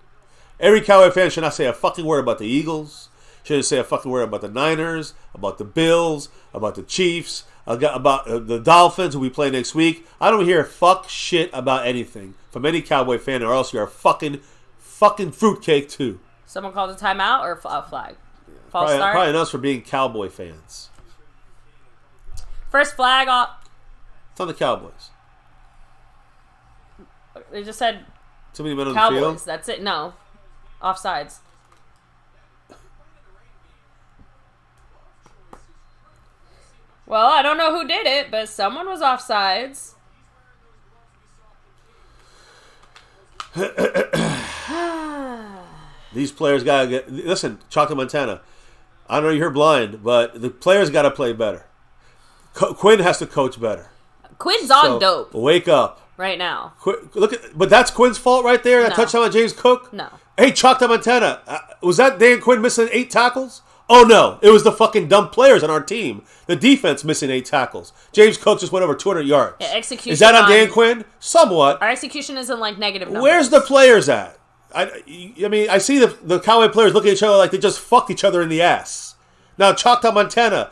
Every Cowboy fan should not say a fucking word about the Eagles. Shouldn't say a fucking word about the Niners, about the Bills, about the Chiefs, about the Dolphins who we play next week. I don't hear fuck shit about anything from any Cowboy fan, or else you're a fucking fruitcake too. Someone called a timeout or a flag? False start? Probably us for being Cowboy fans. First flag off. It's on the Cowboys. They just said too many men on Cowboys. The field. That's it. No. Offsides. Well, I don't know who did it, but someone was offsides. These players gotta get. Listen, Chocolate Montana. I know you're blind, but the players gotta play better. Quinn has to coach better. Quinn's on dope. Wake up right now. But that's Quinn's fault right there. That touchdown on James Cook. No. Hey, Chocolate Montana. Was that Dan Quinn missing 8 tackles? Oh, no. It was the fucking dumb players on our team. The defense missing 8 tackles. James Cook just went over 200 yards. Yeah, execution. Is that on Dan Quinn? Somewhat. Our execution is in, like, negative numbers. Where's the players at? I see the Cowboy players look at each other like they just fucked each other in the ass. Now, Choctaw, Montana,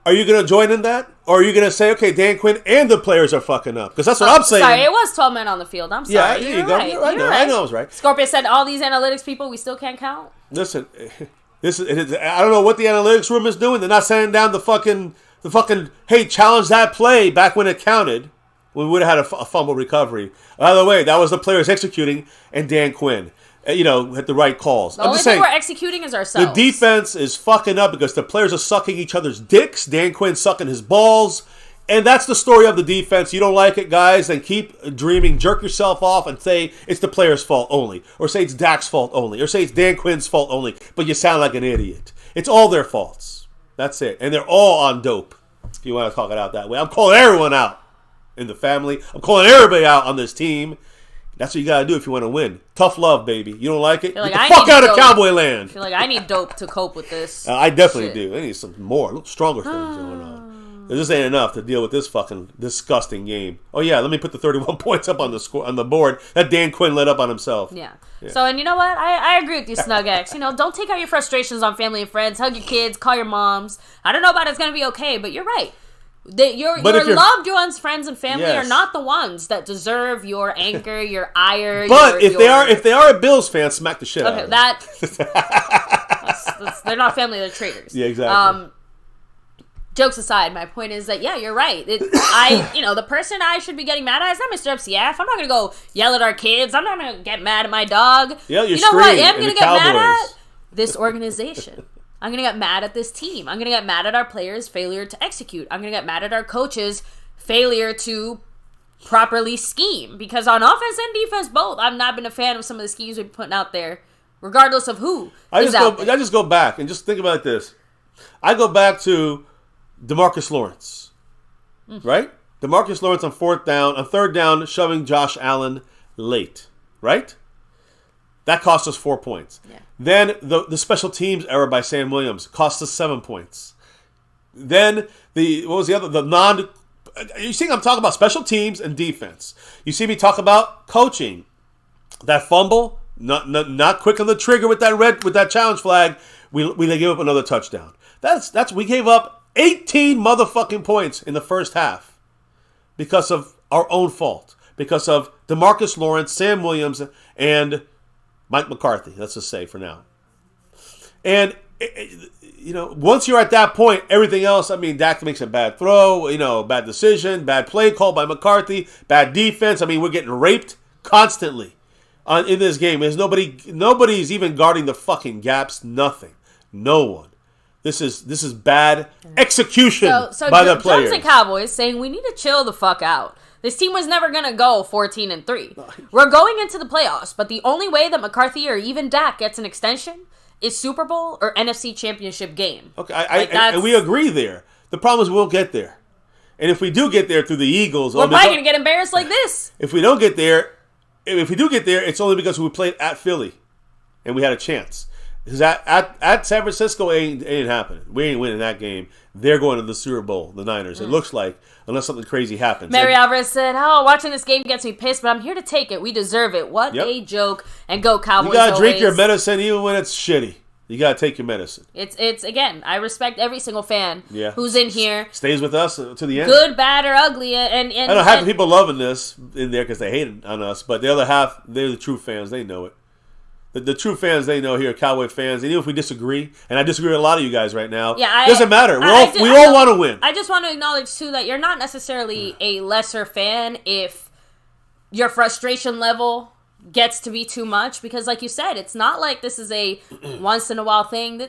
are you going to join in that? Or are you going to say, okay, Dan Quinn and the players are fucking up? Because that's what I'm saying. Sorry, it was 12 men on the field. I'm sorry. Yeah, there you go. Right. I know I was right. Scorpio said all these analytics people, we still can't count. Listen, I don't know what the analytics room is doing. They're not sending down the fucking, hey, challenge that play back when it counted. We would have had a fumble recovery. By the way, that was the players executing and Dan Quinn. Had the right calls. The only thing we're executing is ourselves. The defense is fucking up because the players are sucking each other's dicks. Dan Quinn sucking his balls. And that's the story of the defense. You don't like it, guys, then keep dreaming. Jerk yourself off and say it's the player's fault only. Or say it's Dak's fault only. Or say it's Dan Quinn's fault only. But you sound like an idiot. It's all their faults. That's it. And they're all on dope, if you want to talk it out that way. I'm calling everyone out in the family. I'm calling everybody out on this team. That's what you gotta do if you want to win. Tough love, baby. You don't like it? Get the fuck out of Cowboy Land. I feel like I need dope to cope with this. I definitely do. I need some more, stronger things going on. This ain't enough to deal with this fucking disgusting game. Oh yeah, let me put the 31 points up on the board that Dan Quinn let up on himself. Yeah. So, and you know what? I agree with you, Snug X. Don't take out your frustrations on family and friends. Hug your kids. Call your moms. I don't know about it's gonna be okay, but you're right. Your loved ones, friends, and family are not the ones that deserve your anger, your ire. But if they are a Bills fan, smack the shit out of them. They're not family; they're traitors. Yeah, exactly. Jokes aside, my point is that you're right. The person I should be getting mad at is not Mr. MCF. I'm not gonna go yell at our kids. I'm not gonna get mad at my dog. Yeah, you know what? I'm gonna get mad at this organization. I'm going to get mad at this team. I'm going to get mad at our players' failure to execute. I'm going to get mad at our coaches' failure to properly scheme. Because on offense and defense, both, I've not been a fan of some of the schemes we're putting out there, regardless of who I just go back and just think about this. I go back to DeMarcus Lawrence, right? DeMarcus Lawrence on third down, shoving Josh Allen late, right? That cost us 4 points. Yeah. Then the special teams error by Sam Williams cost us 7 points. Then you see I'm talking about special teams and defense. You see me talk about coaching. That fumble, not quick on the trigger with that challenge flag. We gave up another touchdown. We gave up 18 motherfucking points in the first half because of our own fault. Because of DeMarcus Lawrence, Sam Williams, and Mike McCarthy, let's just say for now. And, once you're at that point, everything else, Dak makes a bad throw, bad decision, bad play call by McCarthy, bad defense. We're getting raped constantly in this game. There's nobody's even guarding the fucking gaps, nothing. No one. This is bad execution by the players. Drums and Cowboys saying we need to chill the fuck out. This team was never going to go 14-3. We're going into the playoffs, but the only way that McCarthy or even Dak gets an extension is Super Bowl or NFC Championship game. Okay, and we agree there. The problem is we won't get there. And if we do get there through the Eagles... We're probably going to get embarrassed like this. If we do get there, it's only because we played at Philly and we had a chance. Because at San Francisco ain't happening. We ain't winning that game. They're going to the Super Bowl, the Niners. It looks like, unless something crazy happens. Mary Alvarez said, watching this game gets me pissed, but I'm here to take it. We deserve it. What a joke. And go Cowboys. You got to drink your medicine even when it's shitty. You got to take your medicine. It's again, I respect every single fan who's in here. Stays with us to the end. Good, bad, or ugly. And I know half the people loving this in there because they hate it on us, but the other half, they're the true fans. They know it. The true fans, they know here, Cowboy fans, and even if we disagree, and I disagree with a lot of you guys right now, it doesn't matter. We all want to win. I just want to acknowledge, too, that you're not necessarily a lesser fan if your frustration level gets to be too much, because like you said, it's not like this is a once-in-a-while thing.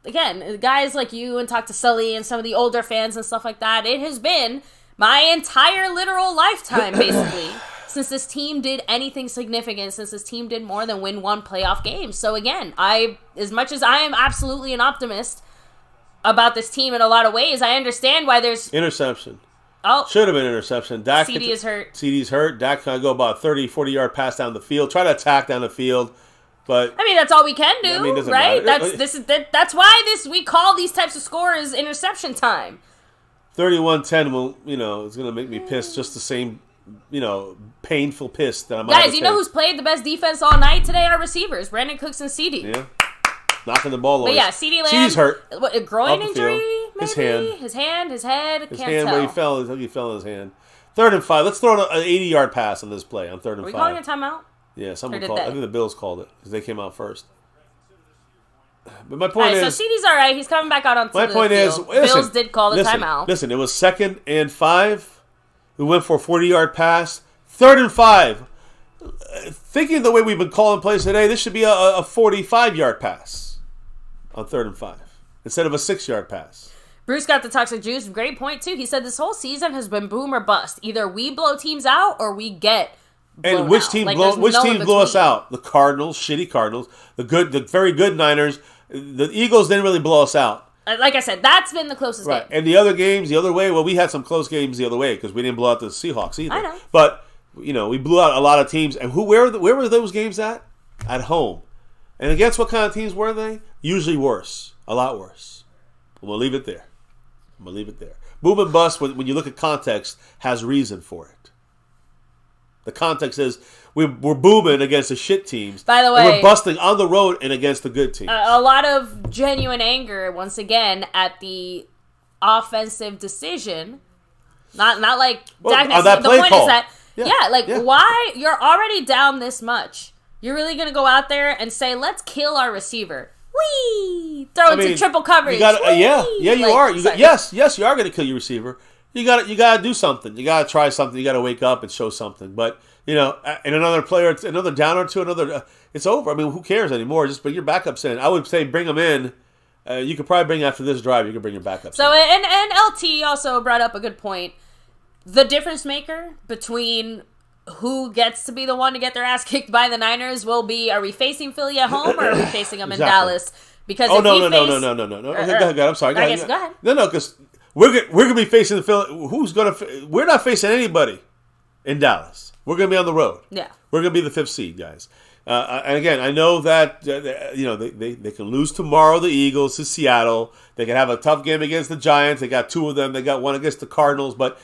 Again, guys like you and talk to Sully and some of the older fans and stuff like that, it has been my entire literal lifetime, basically, since this team did anything significant, since this team did more than win one playoff game. So again, as much as I am absolutely an optimist about this team in a lot of ways, I understand why there's... Interception. Oh. Should have been interception. CD is hurt. CD's hurt. Dak can go about 30, 40-yard pass down the field. Try to attack down the field. But that's all we can do, right? That's why we call these types of scores interception time. 31-10 will, it's going to make me pissed just the same painful pissed that I'm Guys, you know who's played the best defense all night today? Our receivers, Brandon Cooks and CD. Yeah. Knocking the ball over. But yeah, CD Lamb. CD's hurt. What, a groin injury? Maybe? His hand. His head? His Can't hand, tell. where he fell in his hand. 3rd and 5. Let's throw an 80-yard pass on this play on 3rd and 5. Are we calling a timeout? Yeah, someone called. I think the Bills called it because they came out first. But my point all right, is, so CD's all right. He's coming back out onto my the point field. is, Bills did call the timeout. Listen, it was 2nd and 5. We went for a 40-yard pass. 3rd and 5. Thinking the way we've been calling plays today, this should be a 45-yard pass on 3rd and 5 instead of a 6-yard pass. Bruce got the toxic juice. Great point, too. He said this whole season has been boom or bust. Either we blow teams out or we get blown and which out. team Like, which team blew us out? The Cardinals, shitty Cardinals. The very good Niners. The Eagles didn't really blow us out. Like I said, that's been the closest game. And the other games, the other way, well, we had some close games the other way because we didn't blow out the Seahawks either. I know. But, we blew out a lot of teams. And where were those games at? At home. And against what kind of teams were they? Usually worse. A lot worse. We'll leave it there. Boom and bust, when you look at context, has reason for it. The context is we're booming against the shit teams. By the way, and we're busting on the road and against the good teams. A lot of genuine anger, once again, at the offensive decision. Not like Dak. That the play point call. is that, why you're already down this much? You're really going to go out there and say, let's kill our receiver. Whee! Throw into triple coverage. You are. Yes, you are going to kill your receiver. You got to do something. You got to try something. You got to wake up and show something. But and another player, another down or two, it's over. I mean, who cares anymore? Just bring your backups in. I would say bring them in. You could probably bring after this drive. You could bring your backups. So in. and LT also brought up a good point. The difference maker between who gets to be the one to get their ass kicked by the Niners will be: are we facing Philly at home or are we facing them in Dallas? Because no. Okay, go ahead. I'm sorry. Go ahead. No, because we're gonna be facing the Philly. We're not facing anybody in Dallas. We're gonna be on the road. Yeah, we're gonna be the 5th seed, guys. And again, I know that they can lose tomorrow. The Eagles to Seattle. They can have a tough game against the Giants. They got 2 of them. They got 1 against the Cardinals. But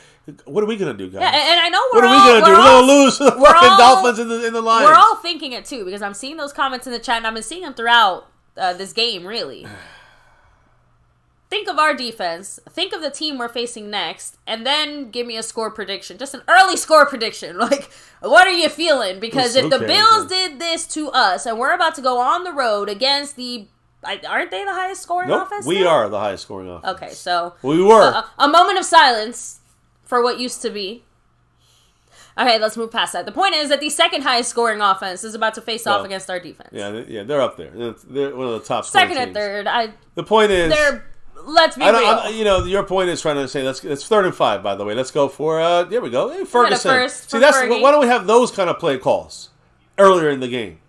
what are we gonna do, guys? Yeah, and I know what are we gonna do? We're gonna lose to the fucking Dolphins in the Lions. We're all thinking it too because I'm seeing those comments in the chat, and I've been seeing them throughout this game. Really, think of our defense. Think of the team we're facing next, and then give me a score prediction. Just an early score prediction. Like, what are you feeling? Because if the Bills did this to us, and we're about to go on the road against aren't they the highest scoring offense? We are the highest scoring offense. Okay, so we were a moment of silence for what used to be. Okay, let's move past that. The point is that the second highest scoring offense is about to face off against our defense. Yeah, they're up there. They're one of the top second teams. and third. The point is, let's be real. Your point is trying to say it's 3rd and 5. By the way, let's go for there we go. Hey, Ferguson. First See, that's Fergie. Why don't we have those kind of play calls earlier in the game?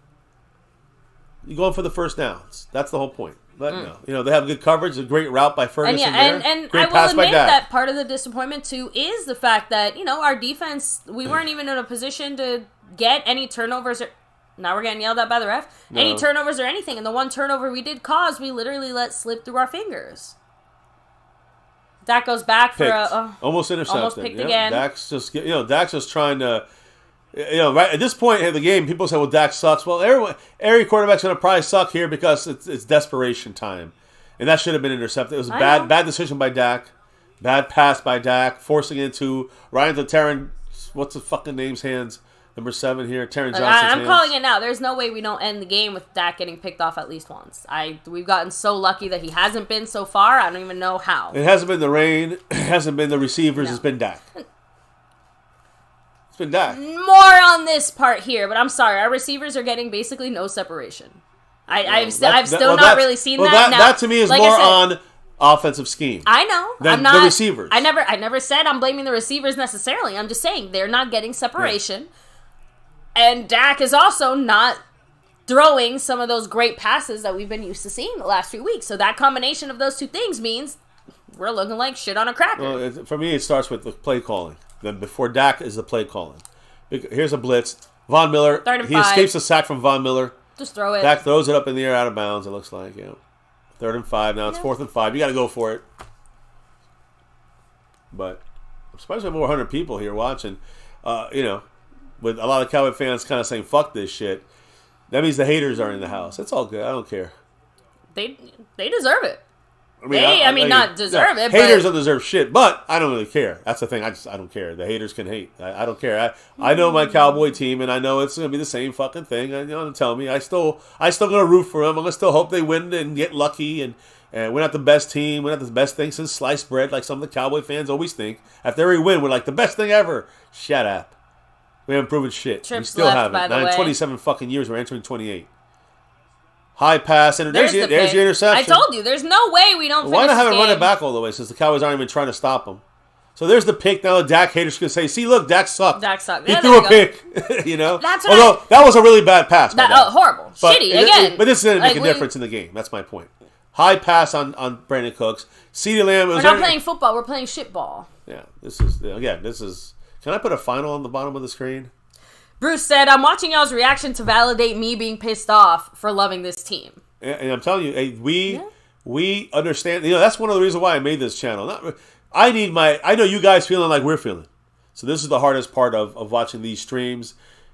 You're going for the first downs. That's the whole point. But they have good coverage, a great route by Ferguson. And great I pass will admit by Dak. that part of the disappointment too is the fact that our defense, we weren't even in a position to get any turnovers. Now we're getting yelled at by the ref. No. Any turnovers or anything, and the one turnover we did cause, we literally let slip through our fingers. Dak goes back for almost intercepted. Almost picked again. Dak's just trying to. Right at this point in the game, people say, "Well, Dak sucks." Well, every quarterback's going to probably suck here because it's desperation time, and that should have been intercepted. It was a bad decision by Dak, bad pass by Dak, forcing it into Ryan to Taron. What's the fucking name's hands? Number 7 here, Taron Johnson's I'm calling it now. There's no way we don't end the game with Dak getting picked off at least once. We've gotten so lucky that he hasn't been so far. I don't even know how. It hasn't been the rain. It hasn't been the receivers. No. It's been Dak. Dak. More on this part here, but I'm sorry. Our receivers are getting basically no separation. I've still not really seen that. That to me is more on offensive scheme. I know. Than the receivers. I never said I'm blaming the receivers necessarily. I'm just saying they're not getting separation. Yeah. And Dak is also not throwing some of those great passes that we've been used to seeing the last few weeks. So that combination of those two things means we're looking like shit on a cracker. Well, for me, it starts with the play calling. Then before Dak is the play calling. Here's a blitz. Von Miller. He escapes a sack from Von Miller. Just throw it. Dak throws it up in the air out of bounds, it looks like. 3rd and 5. Now it's 4th and 5. You got to go for it. But I'm surprised we have over 100 people here watching. with a lot of Cowboy fans kind of saying "fuck this shit," that means the haters are in the house. It's all good. I don't care. They deserve it. I mean, not deserve it. Haters don't deserve shit, but I don't really care. That's the thing. I don't care. The haters can hate. I don't care. I know my Cowboy team, and I know it's gonna be the same fucking thing. Tell me. I still gonna root for them. I'm gonna still hope they win and get lucky, and we're not the best team. We're not the best thing since sliced bread, like some of the Cowboy fans always think. After every win, we're like the best thing ever. Shut up. We haven't proven shit. Trips we still left, haven't. by the Now, way. in 27 fucking years, we're entering 28. High pass, and there's your pick. interception. I told you, there's no way we don't finish Why not have this it run game. it back all the way since the Cowboys aren't even trying to stop them? So there's the pick. Now the Dak haters can say, see, look, Dak sucked. Dak sucked. He Yeah, threw a there you pick, you know? That's what Although, that was a really bad pass. Horrible. But Shitty, again. But this is going to make a difference in the game. That's my point. High pass on Brandon Cooks. CeeDee Lamb. We're not playing football. We're playing shitball. Yeah, this is... Can I put a final on the bottom of the screen? Bruce said, I'm watching y'all's reaction to validate me being pissed off for loving this team. And I'm telling you, we understand. That's one of the reasons why I made this channel. I know you guys feeling like we're feeling. So this is the hardest part of watching these streams.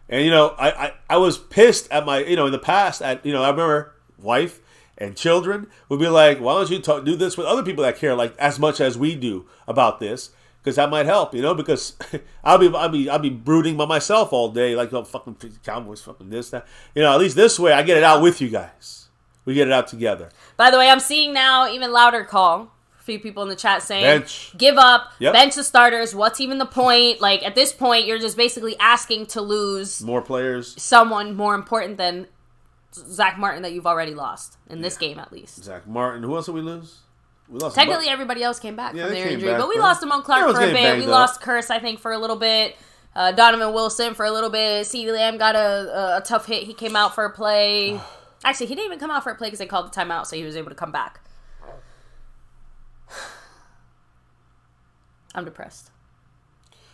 And I was pissed at my in the past at I remember wife and children would be like, why don't you do this with other people that care like as much as we do about this? Because that might help, because I'll be brooding by myself all day, like, oh, fucking Cowboys, fucking this, that. At least this way I get it out with you guys. We get it out together. By the way, I'm seeing now even louder call. A few people in the chat saying, bench. Give up, Yep. bench the starters. What's even the point? Like, at this point, you're just basically asking to lose More players. someone more important than Zach Martin that you've already lost in this game, at least. Zach Martin. Who else did we lose? We lost Technically, everybody else came back from they their came injury, back, but we but lost Amon Clark everyone's for a getting bit. We banged lost Curse, I think, for a little bit. Donovan Wilson for a little bit. CeeDee Lamb got a tough hit. He came out for a play. Actually, he didn't even come out for a play because they called the timeout, so he was able to come back. I'm depressed.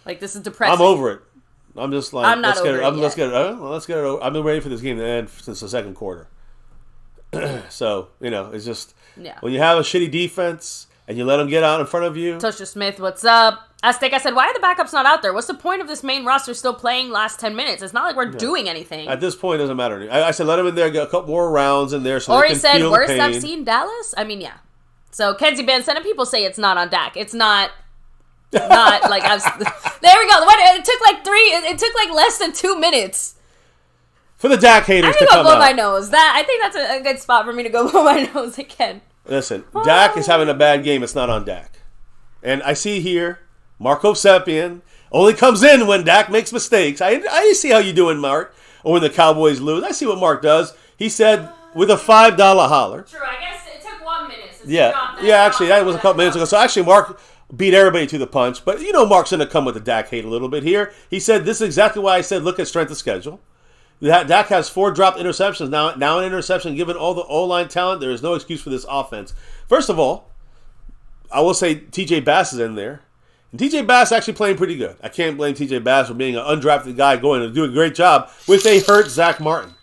Like, this is depressing. I'm over it. I'm just like, I'm not let's get over it. it Let's get it. Let's get it over. I've been ready for this game to end since the second quarter. So, it's just when you have a shitty defense and you let them get out in front of you. Tosha Smith, what's up? Aztec, I said, why are the backups not out there? What's the point of this main roster still playing last 10 minutes? It's not like we're doing anything. At this point, it doesn't matter. I said let them in there, get a couple more rounds in there so Or they he can said, feel worst the pain. I've seen Dallas? I mean, yeah. So, Kenzie Ben said, and people say it's not on Dak. It's not like, there we go. It took like less than 2 minutes. For the Dak haters I'm to going to come go blow out. my nose. I think that's a good spot for me to go blow my nose again. Listen, Dak is having a bad game. It's not on Dak. And I see here, Marco Sepien only comes in when Dak makes mistakes. I see how you doing, Mark. Or when the Cowboys lose. I see what Mark does. He said, with a $5 holler. True, I guess it took 1 minute. Actually, that was a couple minutes ago. So actually, Mark beat everybody to the punch. But Mark's going to come with the Dak hate a little bit here. He said, this is exactly why I said, look at strength of schedule. Dak has 4 dropped interceptions. Now an interception, given all the O-line talent, there is no excuse for this offense. First of all, I will say TJ Bass is in there. And TJ Bass actually playing pretty good. I can't blame TJ Bass for being an undrafted guy going and doing a great job with a hurt Zach Martin.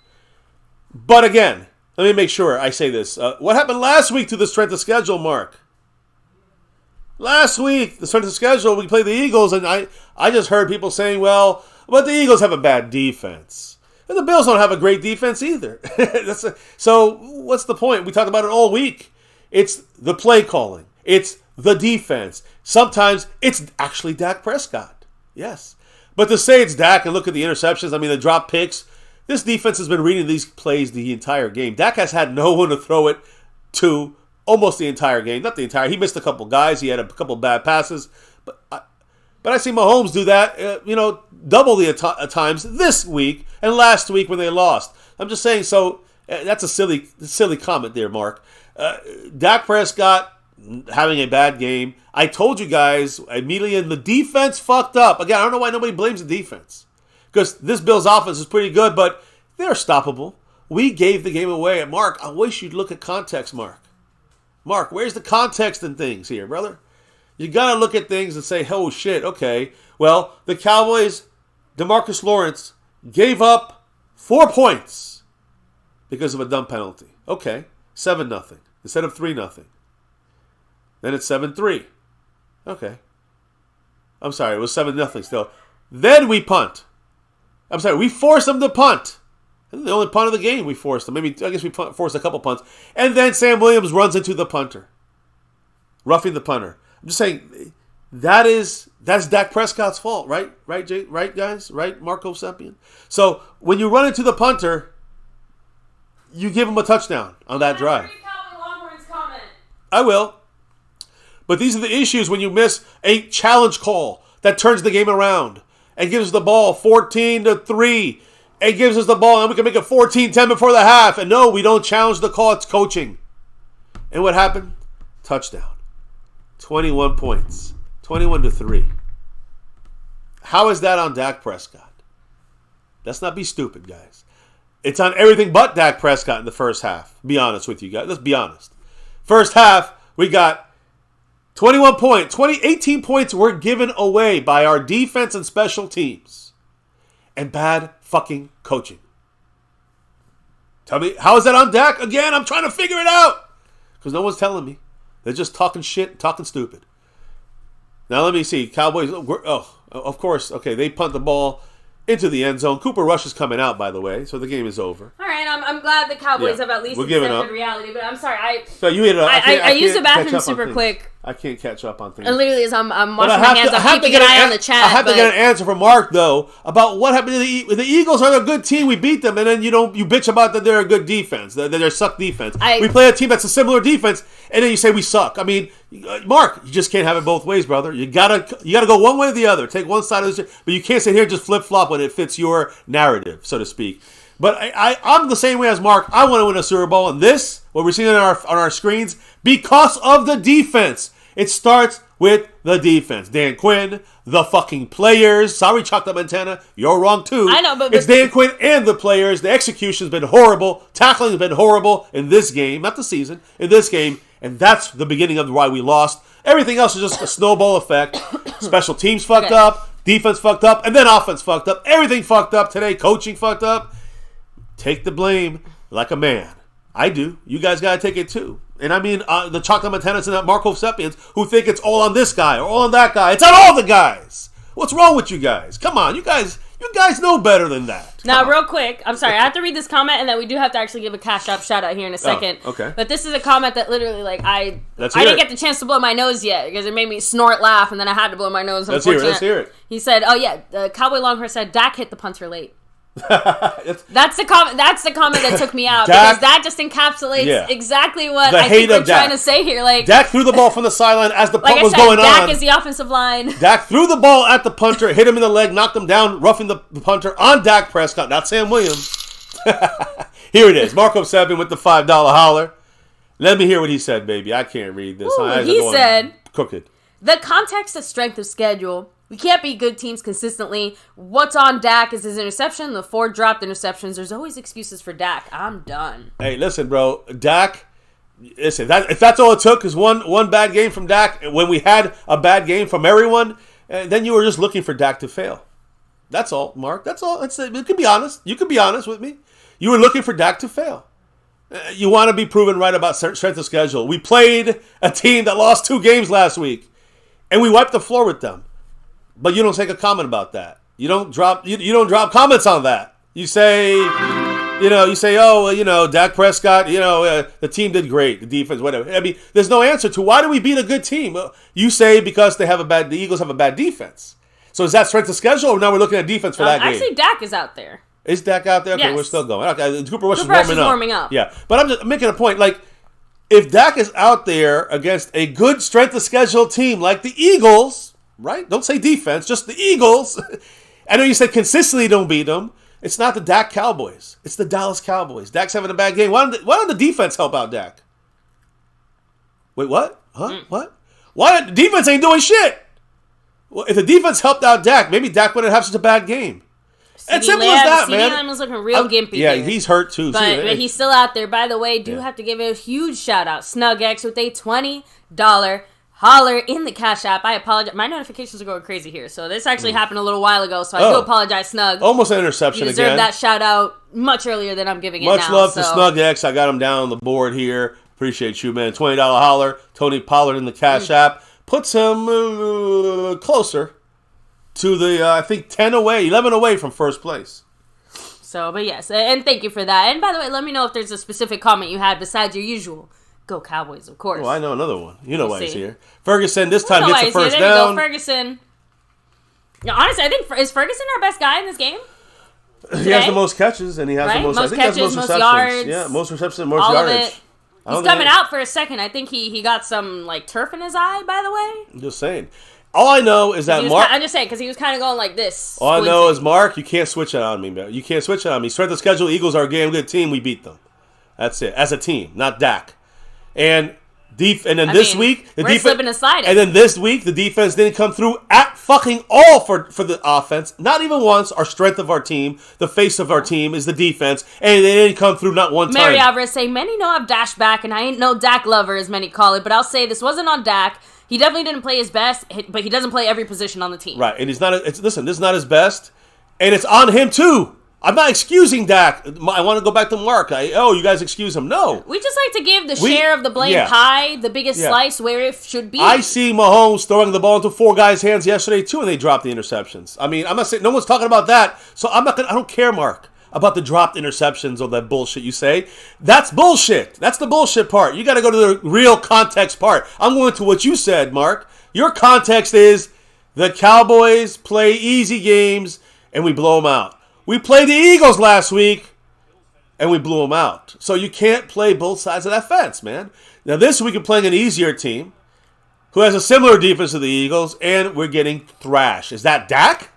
But again, let me make sure I say this. What happened last week to the strength of schedule, Mark? Last week, the strength of schedule, we played the Eagles, and I just heard people saying, well, but the Eagles have a bad defense. And the Bills don't have a great defense either. So what's the point? We talked about it all week. It's the play calling. It's the defense. Sometimes it's actually Dak Prescott. Yes. But to say it's Dak and look at the interceptions, the drop picks, this defense has been reading these plays the entire game. Dak has had no one to throw it to almost the entire game. Not the entire. He missed a couple guys. He had a couple bad passes. But I see Mahomes do that, double the times this week and last week when they lost. I'm just saying, so that's a silly comment there, Mark. Dak Prescott having a bad game. I told you guys immediately, and the defense fucked up. Again, I don't know why nobody blames the defense. Because this Bills offense is pretty good, but they're stoppable. We gave the game away. Mark, I wish you'd look at context, Mark. Mark, where's the context in things here, brother? You got to look at things and say, oh, shit, okay. Well, the Cowboys, DeMarcus Lawrence, gave up 4 points because of a dumb penalty. Okay, 7-0 instead of 3-0. Then it's 7-3. Okay. I'm sorry, it was 7-0 still. Then we punt. I'm sorry, we force them to punt. And the only punt of the game we forced them. Maybe, I guess we forced a couple punts. And then Sam Williams runs into the punter. Roughing the punter. I'm just saying, that's Dak Prescott's fault, right? Right, Jay? Right, guys? Right, Marco Seppian? So, when you run into the punter, you give him a touchdown on that drive. I will. But these are the issues when you miss a challenge call that turns the game around and gives the ball 14-3 and gives us the ball and we can make it 14-10 before the half. And no, we don't challenge the call. It's coaching. And what happened? Touchdown. 21 points. 21-3. How is that on Dak Prescott? Let's not be stupid, guys. It's on everything but Dak Prescott in the first half. Be honest with you guys. Let's be honest. First half, we got 21 points. 18 points were given away by our defense and special teams. And bad fucking coaching. Tell me, how is that on Dak? Again, I'm trying to figure it out. Because no one's telling me. They're just talking shit, talking stupid. Now let me see. Cowboys, of course, okay, they punt the ball into the end zone. Cooper Rush is coming out, by the way, so the game is over. All right, I'm glad the Cowboys have at least accepted reality, but I'm sorry. So you hit it up. I used the bathroom super quick. I can't catch up on things. And literally, as I'm washing my hands, I'm keeping an eye on the chat. I have to get an answer from Mark, though, about what happened to the Eagles. Are a good team. We beat them, and then you bitch about that they're a good defense, that they're suck defense. We play a team that's a similar defense, and then you say we suck. I mean, Mark, you just can't have it both ways, brother. You gotta go one way or the other. Take one side of the but you can't sit here and just flip flop when it fits your narrative, so to speak. But I'm the same way as Mark. I want to win a Super Bowl, and this, what we're seeing on our screens, because of the defense. It starts with the defense. Dan Quinn, the fucking players. Sorry, Chocolate Montana. You're wrong, too. I know, but it's Dan Quinn and the players. The execution's been horrible. Tackling's been horrible in this game. Not the season. In this game. And that's the beginning of why we lost. Everything else is just a snowball effect. Special teams fucked up. Defense fucked up. And then offense fucked up. Everything fucked up today. Coaching fucked up. Take the blame like a man. I do. You guys got to take it, too. And I mean the Chocolate Mountanas and Marco Sepians who think it's all on this guy or all on that guy. It's on all the guys. What's wrong with you guys? Come on, you guys know better than that. Now, real quick, I'm sorry, I have to read this comment, and then we do have to actually give a cash up shout out here in a second. Oh, okay. But this is a comment that literally, like, I didn't get the chance to blow my nose yet because it made me snort, laugh, and then I had to blow my nose. Let's hear it. He said, "Oh yeah, Cowboy Longhorn said Dak hit the punter late." That's the comment that took me out because that just encapsulates exactly what I think we're trying to say here. Like Dak threw the ball from the sideline as the punt was going on. Dak is the offensive line. Dak threw the ball at the punter, hit him in the leg, knocked him down, roughing the punter on Dak Prescott, not Sam Williams. Here it is. Marco Seven with the $5 holler. Let me hear what he said, baby. I can't read this. Ooh, he said, "Crooked. The context of strength of schedule. We can't beat good teams consistently. What's on Dak is his interception. The 4 dropped interceptions. There's always excuses for Dak. I'm done." Hey, listen, bro. Dak, listen, if that's all it took is one bad game from Dak, when we had a bad game from everyone, then you were just looking for Dak to fail. That's all, Mark. That's all. You can be honest. You can be honest with me. You were looking for Dak to fail. You want to be proven right about strength of schedule. We played a team that lost 2 games last week, and we wiped the floor with them. But you don't take a comment about that. You don't drop comments on that. You say, Dak Prescott, the team did great, the defense, whatever. I mean, there's no answer to why do we beat a good team? You say because the Eagles have a bad defense. So is that strength of schedule, or now we're looking at defense for that game? Actually, Dak is out there. Is Dak out there? Okay, yes. We're still going. Okay, Cooper Rush is warming up. Yeah, but I'm making a point. Like, if Dak is out there against a good strength of schedule team like the Eagles. Right? Don't say defense, just the Eagles. I know you said consistently don't beat them. It's not the Dak Cowboys. It's the Dallas Cowboys. Dak's having a bad game. Why don't the defense help out Dak? Wait, what? Huh? What? Why? The defense ain't doing shit. Well, if the defense helped out Dak, maybe Dak wouldn't have such a bad game. It's simple as that, man. CeeDee was looking real gimpy. Yeah, there. He's hurt too. But he's still out there. By the way, have to give a huge shout out. SnugX with a $20 holler in the Cash App. I apologize. My notifications are going crazy here. So this actually happened a little while ago. So I do apologize, Snug. Almost an interception again. You deserve that shout out much earlier than I'm giving it now. Much love to SnugX. I got him down on the board here. Appreciate you, man. $20 holler. Tony Pollard in the Cash App. Puts him closer to the, I think, 11 away from first place. So, but yes, and thank you for that. And by the way, let me know if there's a specific comment you had besides your usual. Go Cowboys, of course. Well, I know another one. You know why he's here. Ferguson this time gets the first down. There you go, Ferguson. Yeah, honestly, I think, is Ferguson our best guy in this game? Today? He has the most catches, and he has the most, I think catches, he has most receptions. yards. Yeah, most receptions, most all yardage. Of it. He's coming out for a second. I think he got some, like, turf in his eye, by the way. I'm just saying. All I know is that Mark... I'm just saying, because he was kind of going like this. All I know is, Mark, you can't switch it on me, man. You can't switch it on me. Strength of schedule, Eagles are a damn good team. We beat them. That's it. As a team, not Dak. And then this week, the defense... slipping and sliding. And then this week, the defense didn't come through at fucking all for the offense. Not even once. Our strength of our team, the face of our team, is the defense. And they didn't come through not one time. Mary Alvarez saying, many know I've dashed back, and I ain't no Dak lover, as many call it. But I'll say this wasn't on Dak. He definitely didn't play his best, but he doesn't play every position on the team. Right, and he's not. Listen, this is not his best, and it's on him too. I'm not excusing Dak. I want to go back to Mark. You guys excuse him. No. We just like to give the share of the blame pie, the biggest slice where it should be. I see Mahomes throwing the ball into 4 guys' hands yesterday too, and they dropped the interceptions. I mean, I'm not saying no one's talking about that, so I don't care, Mark, about the dropped interceptions or that bullshit you say. That's bullshit. That's the bullshit part. You got to go to the real context part. I'm going to what you said, Mark. Your context is the Cowboys play easy games and we blow them out. We played the Eagles last week and we blew them out. So you can't play both sides of that fence, man. Now this week we're playing an easier team who has a similar defense to the Eagles, and we're getting thrashed. Is that Dak?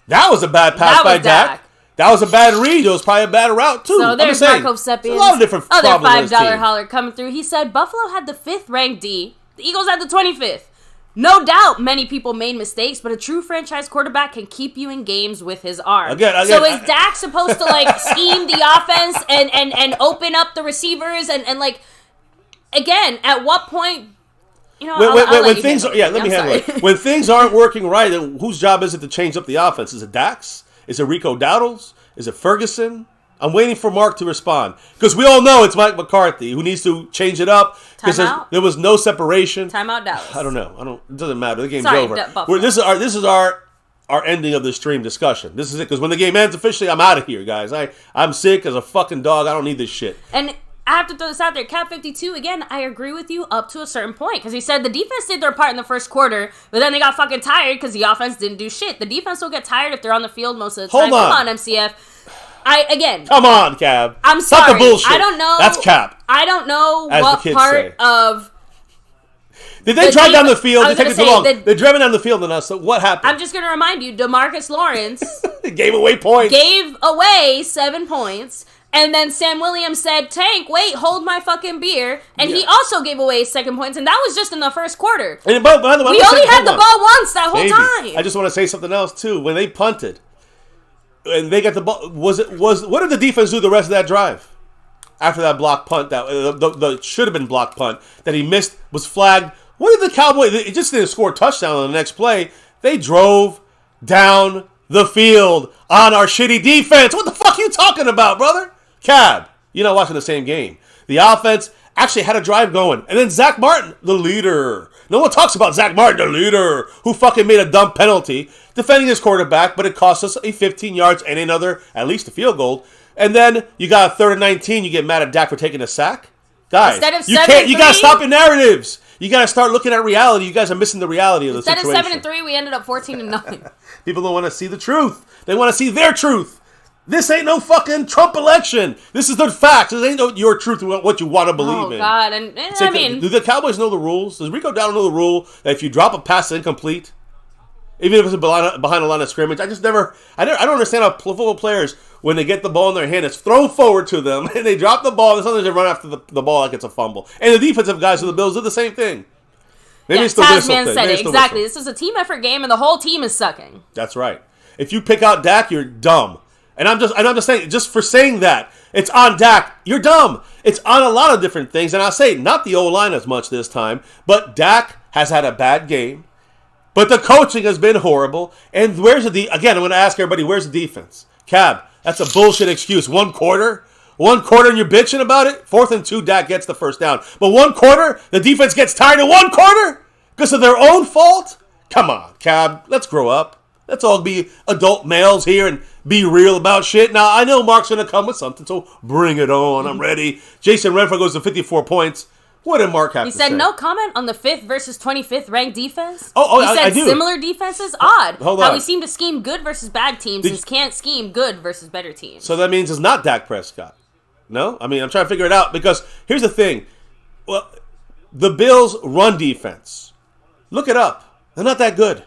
That was a bad pass by Dak. That was a bad read. It was probably a bad route, too. So there's Marco Seppian. A lot of different problems. Other $5 holler coming through. He said Buffalo had the 5th ranked D. The Eagles had the 25th. No doubt many people made mistakes, but a true franchise quarterback can keep you in games with his arm. So is Dak supposed to, like, scheme the offense and open up the receivers and like, again, at what point... When things aren't working right, then whose job is it to change up the offense? Is it Dak's? Is it Rico Dowdle's? Is it Ferguson? I'm waiting for Mark to respond. Because we all know it's Mike McCarthy who needs to change it up. Because there was no separation. Timeout Dallas. I don't know. It doesn't matter. The game's over. This is our ending of the stream discussion. This is it. Because when the game ends officially, I'm out of here, guys. I'm sick as a fucking dog. I don't need this shit. And I have to throw this out there. Cap 52, again, I agree with you up to a certain point. Because he said the defense did their part in the first quarter, but then they got fucking tired because the offense didn't do shit. The defense will get tired if they're on the field most of the time. Come on, MCF. Come on, Cab. I'm sorry. Stop the bullshit. I don't know. That's Cap. I don't know what part of... Did they drive down the field? They take it too long. They're driving down the field on us. So what happened? I'm just going to remind you, DeMarcus Lawrence... gave away points. Gave away 7 points. And then Sam Williams said, Tank, wait, hold my fucking beer. And he also gave away 2 points. And that was just in the first quarter. And by the way, we only had the ball once that whole time. I just want to say something else, too. When they punted, and they got the ball, what did the defense do the rest of that drive? After that blocked punt, the should have been blocked punt that he missed, was flagged. What did the Cowboys, it just didn't score a touchdown on the next play. They drove down the field on our shitty defense. What the fuck are you talking about, brother? Cab, you're not watching the same game. The offense actually had a drive going. And then Zach Martin, the leader. No one talks about Zach Martin, the leader, who fucking made a dumb penalty defending his quarterback, but it cost us a 15 yards and another, at least a field goal. And then you got a 3rd and 19, you get mad at Dak for taking a sack? Guys, you got to stop your narratives. You got to start looking at reality. You guys are missing the reality of the situation. Instead of 7-3, we ended up 14-0. People don't want to see the truth. They want to see their truth. This ain't no fucking Trump election. This is the facts. This ain't no your truth, what you want to believe in. Oh, God. And I mean... Do the Cowboys know the rules? Does Rico Dowdle know the rule that if you drop a pass incomplete, even if it's behind a line of scrimmage, I don't understand how football players, when they get the ball in their hand, it's thrown forward to them, and they drop the ball, and sometimes they run after the ball like it's a fumble. And the defensive guys of the Bills do the same thing. Maybe it's the whistle thing. Said it. Exactly. This is a team effort game, and the whole team is sucking. That's right. If you pick out Dak, you're dumb. And I'm just saying, just for saying that, it's on Dak. You're dumb. It's on a lot of different things. And I'll say, not the O-line as much this time, but Dak has had a bad game. But the coaching has been horrible. And again, I'm going to ask everybody, where's the defense? Cab, that's a bullshit excuse. 1 quarter? 1 quarter and you're bitching about it? 4th and 2, Dak gets the first down. But 1 quarter, the defense gets tired in 1 quarter? Because of their own fault? Come on, Cab. Let's grow up. Let's all be adult males here and be real about shit. Now, I know Mark's going to come with something, so bring it on. I'm ready. Jason Renfro goes to 54 points. What did Mark have to say? He said no comment on the 5th versus 25th ranked defense. He said I do. Similar defenses? Odd. Hold on. How we seem to scheme good versus bad teams and can't scheme good versus better teams. So that means it's not Dak Prescott. No? I mean, I'm trying to figure it out because here's the thing. Well, the Bills' run defense. Look it up. They're not that good.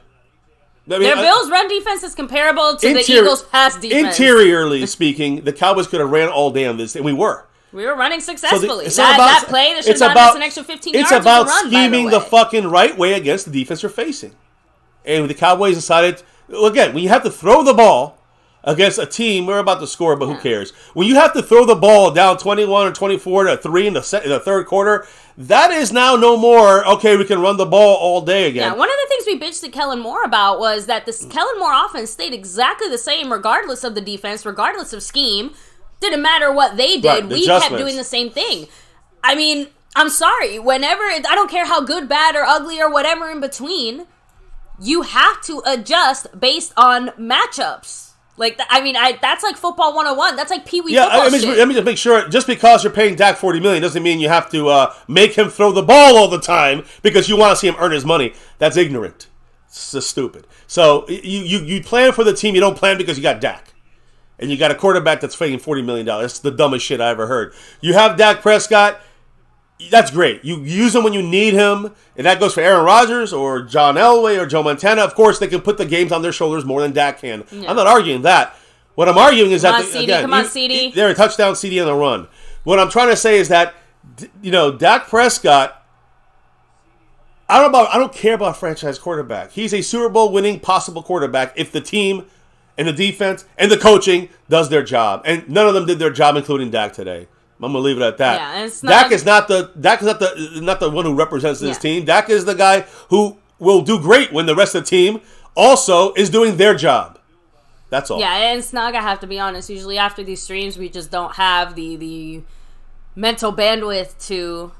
I mean, Their Bills' run defense is comparable to the Eagles' pass defense. Interiorly speaking, the Cowboys could have ran all day on this, and we were. We were running successfully. So that play that should have gotten us an extra 15 yards. It's about run, scheming the fucking right way against the defense you're facing. And the Cowboys decided, again, when you have to throw the ball against a team, we're about to score, but who cares? When you have to throw the ball down 21 or 24 to 3 in the third quarter, that is now no more, okay, we can run the ball all day again. Yeah, one of the things we bitched at Kellen Moore about was that this Kellen Moore offense stayed exactly the same regardless of the defense, regardless of scheme. Didn't matter what they did. Right, we kept doing the same thing. I mean, I'm sorry. I don't care how good, bad, or ugly, or whatever in between, you have to adjust based on matchups. That's like football 101. That's like Pee Wee football shit. Let me just make sure, just because you're paying Dak $40 million doesn't mean you have to make him throw the ball all the time because you want to see him earn his money. That's ignorant. It's just stupid. So you plan for the team. You don't plan because you got Dak. And you got a quarterback that's paying $40 million. That's the dumbest shit I ever heard. You have Dak Prescott. That's great. You use him when you need him. And that goes for Aaron Rodgers or John Elway or Joe Montana. Of course, they can put the games on their shoulders more than Dak can. Yeah. I'm not arguing that. What I'm arguing is Come on, CD. They're a touchdown CD on the run. What I'm trying to say is that, Dak Prescott, I don't care about franchise quarterback. He's a Super Bowl winning possible quarterback if the team and the defense and the coaching does their job. And none of them did their job, including Dak today. I'm gonna leave it at that. Yeah, Dak is not the one who represents this team. Dak is the guy who will do great when the rest of the team also is doing their job. That's all. Yeah, and Snug, I have to be honest, usually after these streams we just don't have the mental bandwidth to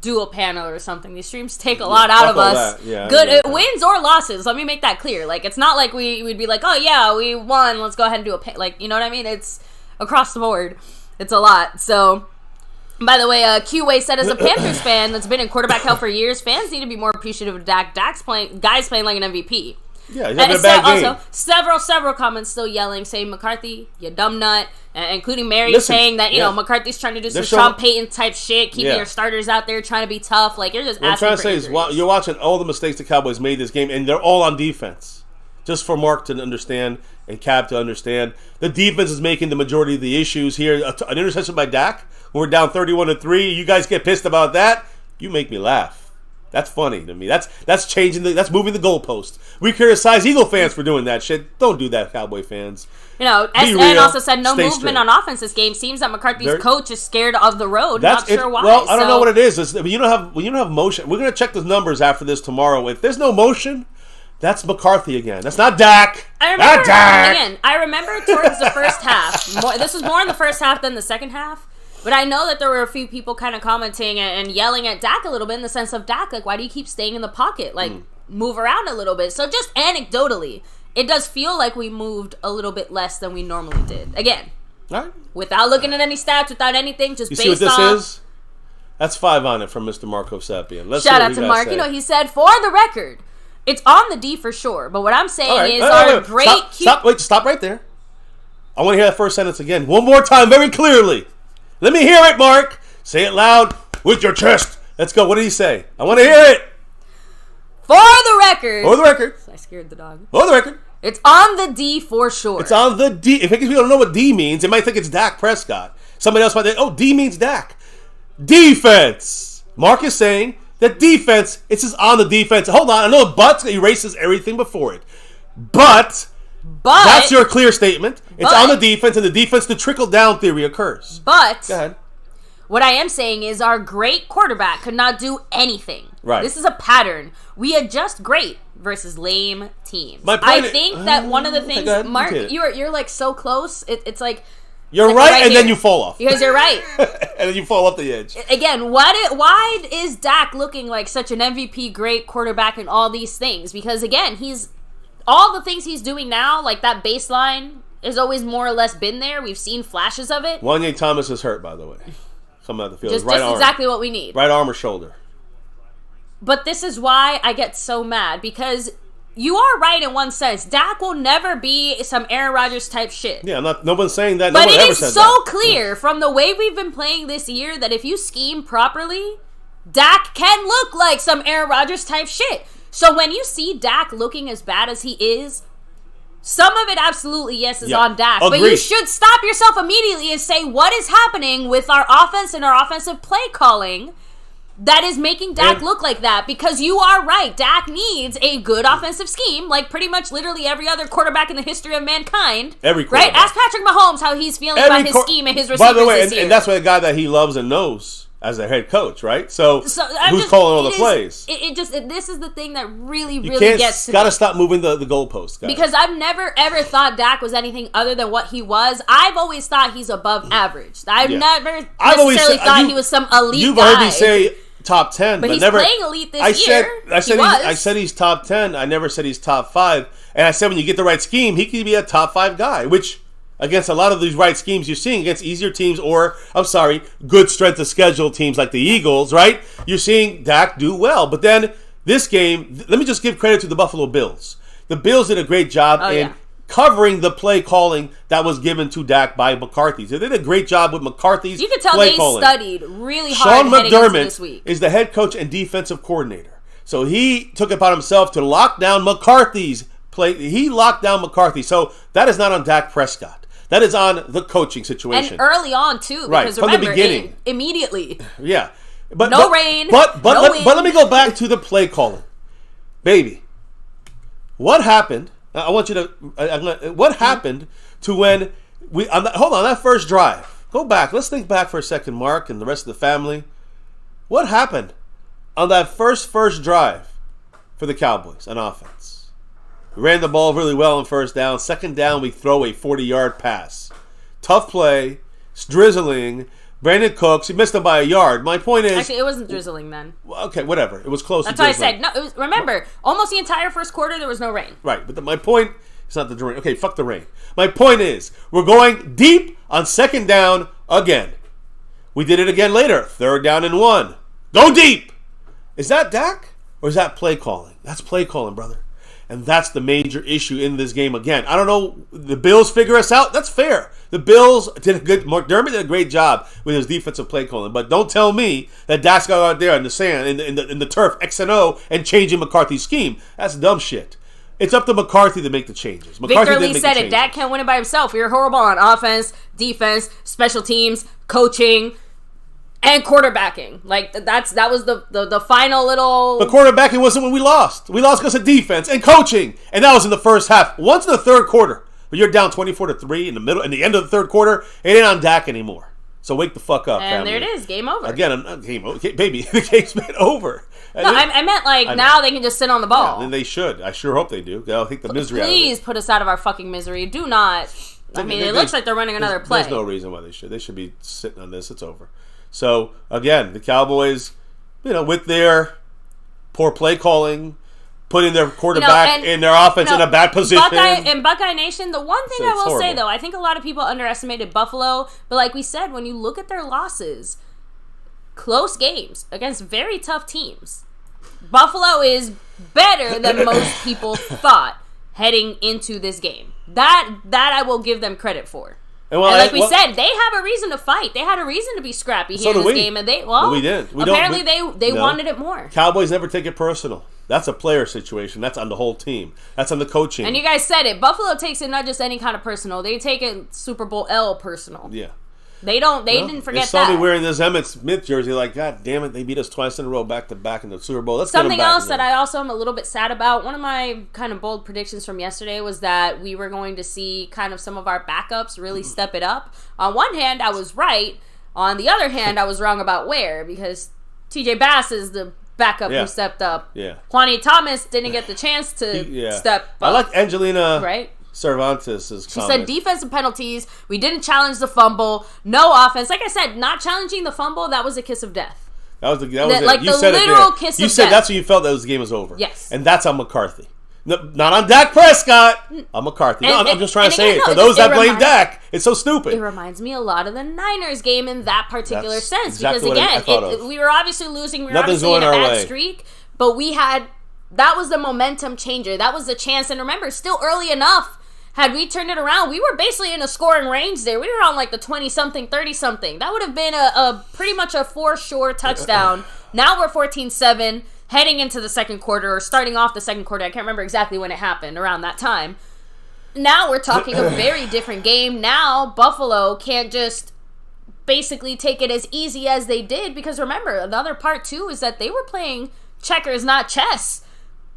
do a panel or something. These streams take a lot out of us. Yeah, good wins or losses. Let me make that clear. Like, it's not like we'd be like, oh yeah, we won. Let's go ahead and do a you know what I mean? It's across the board. It's a lot. So, by the way, Q-Way said, as a Panthers fan that's been in quarterback hell for years, fans need to be more appreciative of Dak. Dak's playing like an MVP. Yeah, he's having a bad game. Also, several comments still yelling, saying, McCarthy, you dumb nut, including Mary saying that, McCarthy's trying to do some Sean Payton type shit, keeping your starters out there, trying to be tough. Like, you're just asking for What I'm trying to say is, you're watching all the mistakes the Cowboys made this game, and they're all on defense. Just for Mark to understand and Cap to understand. The defense is making the majority of the issues here. An interception by Dak, when we're down 31-3, you guys get pissed about that? You make me laugh. That's funny to me. That's moving the goalpost. We criticize Eagle fans for doing that shit. Don't do that, Cowboy fans. SN also said no movement on offense this game. Seems that McCarthy's coach is scared of the road. Not sure why. Well, I don't know what it is. When you don't have motion, we're gonna check the numbers after this tomorrow. If there's no motion, that's McCarthy again. That's not Dak. I remember towards the first half. This was more in the first half than the second half. But I know that there were a few people kind of commenting and yelling at Dak a little bit in the sense of, Dak, like, why do you keep staying in the pocket? Like, move around a little bit. So just anecdotally, it does feel like we moved a little bit less than we normally did. Again, without looking at any stats, without anything, just based on... You see what this is? That's 5 on it from Mr. Marco Sapien. Shout out to Mark. He said, for the record, it's on the D for sure. But what I'm saying is our great... Stop right there. I want to hear that first sentence again. One more time, very clearly. Let me hear it, Mark. Say it loud with your chest. Let's go. What did he say? I want to hear it. For the record. For the record. I scared the dog. For the record. It's on the D for sure. It's on the D. If people don't know what D means, they might think it's Dak Prescott. Somebody else might think, D means Dak. Defense. Mark is saying that defense, it's just on the defense. Hold on. I know but erases everything before it. But that's your clear statement. It's on the defense, and the defense, the trickle-down theory occurs. But go ahead. What I am saying is our great quarterback could not do anything. Right. This is a pattern. We adjust great versus lame teams. I think that one of the things, Mark, you're like so close. It's like You're right, and then you fall off. Because you're right. And then you fall off the edge. Again, why is Dak looking like such an MVP great quarterback and all these things? Because, again, all the things he's doing now, like that baseline, has always more or less been there. We've seen flashes of it. Wanye Thomas is hurt, by the way. Coming out the field. Just arm. Exactly what we need. Right arm or shoulder. But this is why I get so mad, because you are right in one sense. Dak will never be some Aaron Rodgers type shit. Yeah, no one's saying that. But no one it ever is said so that. clear from the way we've been playing this year that if you scheme properly, Dak can look like some Aaron Rodgers type shit. So when you see Dak looking as bad as he is, some of it absolutely, yes, is on Dak. Agreed. But you should stop yourself immediately and say, what is happening with our offense and our offensive play calling that is making Dak look like that? Because you are right. Dak needs a good offensive scheme, like pretty much literally every other quarterback in the history of mankind. Every quarterback. Right? Ask Patrick Mahomes how he's feeling about his scheme and his receivers By the way, this year. and that's what a guy that he loves and knows as a head coach, right? So who's calling all the plays? This is the thing that really gets to me. Got to stop moving the goalposts, guys. Because I've never, ever thought Dak was anything other than what he was. I've always thought he's above average. I've never necessarily thought he was some elite guy. You've heard me say top 10, but he's never playing elite this year. I said he's top 10. I never said he's top 5. And I said when you get the right scheme, he could be a top 5 guy, which against a lot of these right schemes you're seeing against easier teams or, good strength of schedule teams like the Eagles, right? You're seeing Dak do well. But then this game, let me just give credit to the Buffalo Bills. The Bills did a great job in covering the play calling that was given to Dak by McCarthy. So they did a great job with McCarthy's play calling. You could tell they studied really hard heading into this week. Sean McDermott is the head coach and defensive coordinator. So he took it upon himself to lock down McCarthy's play. He locked down McCarthy. So that is not on Dak Prescott. That is on the coaching situation. And early on, too. Because from remember, the beginning. Immediately. Yeah. But rain, But let me go back to the play calling. Baby, what happened? I want you to... what happened to when... hold on, that first drive. Go back. Let's think back for a second, Mark, and the rest of the family. What happened on that first drive for the Cowboys on offense? We ran the ball really well on first down. Second down, we throw a 40-yard pass. Tough play. It's drizzling. Brandon Cooks, he missed him by a yard. My point is... Actually, it wasn't drizzling then. Okay, whatever. It was close That's to drizzling. what I said. No, remember, almost the entire first quarter, there was no rain. Right, but my point... It's not the rain. Okay, fuck the rain. My point is, we're going deep on second down again. We did it again later. Third down and 1. Go deep! Is that Dak? Or is that play calling? That's play calling, brother. And that's the major issue in this game again. I don't know. The Bills figure us out. That's fair. The Bills did a good... McDermott did a great job with his defensive play calling. But don't tell me that Dak's got out there in the sand, in the turf, X and O, and changing McCarthy's scheme. That's dumb shit. It's up to McCarthy to make the changes. Victor Lee said it. Dak can't win it by himself. We were horrible on offense, defense, special teams, coaching, and quarterbacking. Like that was the final little. The quarterbacking wasn't when we lost. We lost because of defense and coaching, and that was in the first half. Once in the third quarter, but you're down 24-3 in the middle, in the end of the third quarter. It ain't on Dak anymore. So wake the fuck up, and family. there it is, game over. Again, game over, baby. The game's been over. No, I meant now they can just sit on the ball. Yeah, then they should. I sure hope they do. I'll take the misery out of it. Please put us out of our fucking misery. Do not. I mean, it looks like they're running another play. There's no reason why they should. They should be sitting on this. It's over. So, again, the Cowboys, with their poor play calling, putting their quarterback in their offense in a bad position. Buckeye Nation, the one thing I will say, though, I think a lot of people underestimated Buffalo. But like we said, when you look at their losses, close games against very tough teams, Buffalo is better than most people thought heading into this game. That I will give them credit for. And like we said, they have a reason to fight. They had a reason to be scrappy here in this game, and they we did. Apparently, they wanted it more. Cowboys never take it personal. That's a player situation. That's on the whole team. That's on the coaching. And you guys said it. Buffalo takes it not just any kind of personal. They take it Super Bowl L personal. Yeah. They didn't forget that. They saw me wearing this Emmitt Smith jersey, like, God damn it, they beat us twice in a row back to back in the Super Bowl. Something else that I also am a little bit sad about, one of my kind of bold predictions from yesterday was that we were going to see kind of some of our backups really step it up. On one hand, I was right. On the other hand, I was wrong about where, because TJ Bass is the backup who stepped up. Yeah. Juanita Thomas didn't get the chance to step up. I like Angelina. Right? Cervantes' She said defensive penalties. We didn't challenge the fumble. No offense. Like I said, not challenging the fumble, that was a kiss of death. That was it. Like you the said literal it kiss of death. You said that's when you felt that the game was over. Yes. And that's on McCarthy. No, not on Dak Prescott. On McCarthy. No, I'm just trying to say it. For those that blame Dak, it's so stupid. It reminds me a lot of the Niners game in that particular sense. Exactly because, again, we were obviously losing. We were obviously in a bad streak. But we had... That was the momentum changer. That was the chance. And remember, still early enough. Had we turned it around, we were basically in a scoring range there. We were on like the 20-something, 30-something. That would have been a pretty much a for-sure touchdown. Now we're 14-7, heading into the second quarter, or starting off the second quarter. I can't remember exactly when it happened, around that time. Now we're talking a very different game. Now Buffalo can't just basically take it as easy as they did. Because remember, another part too is that they were playing checkers, not chess.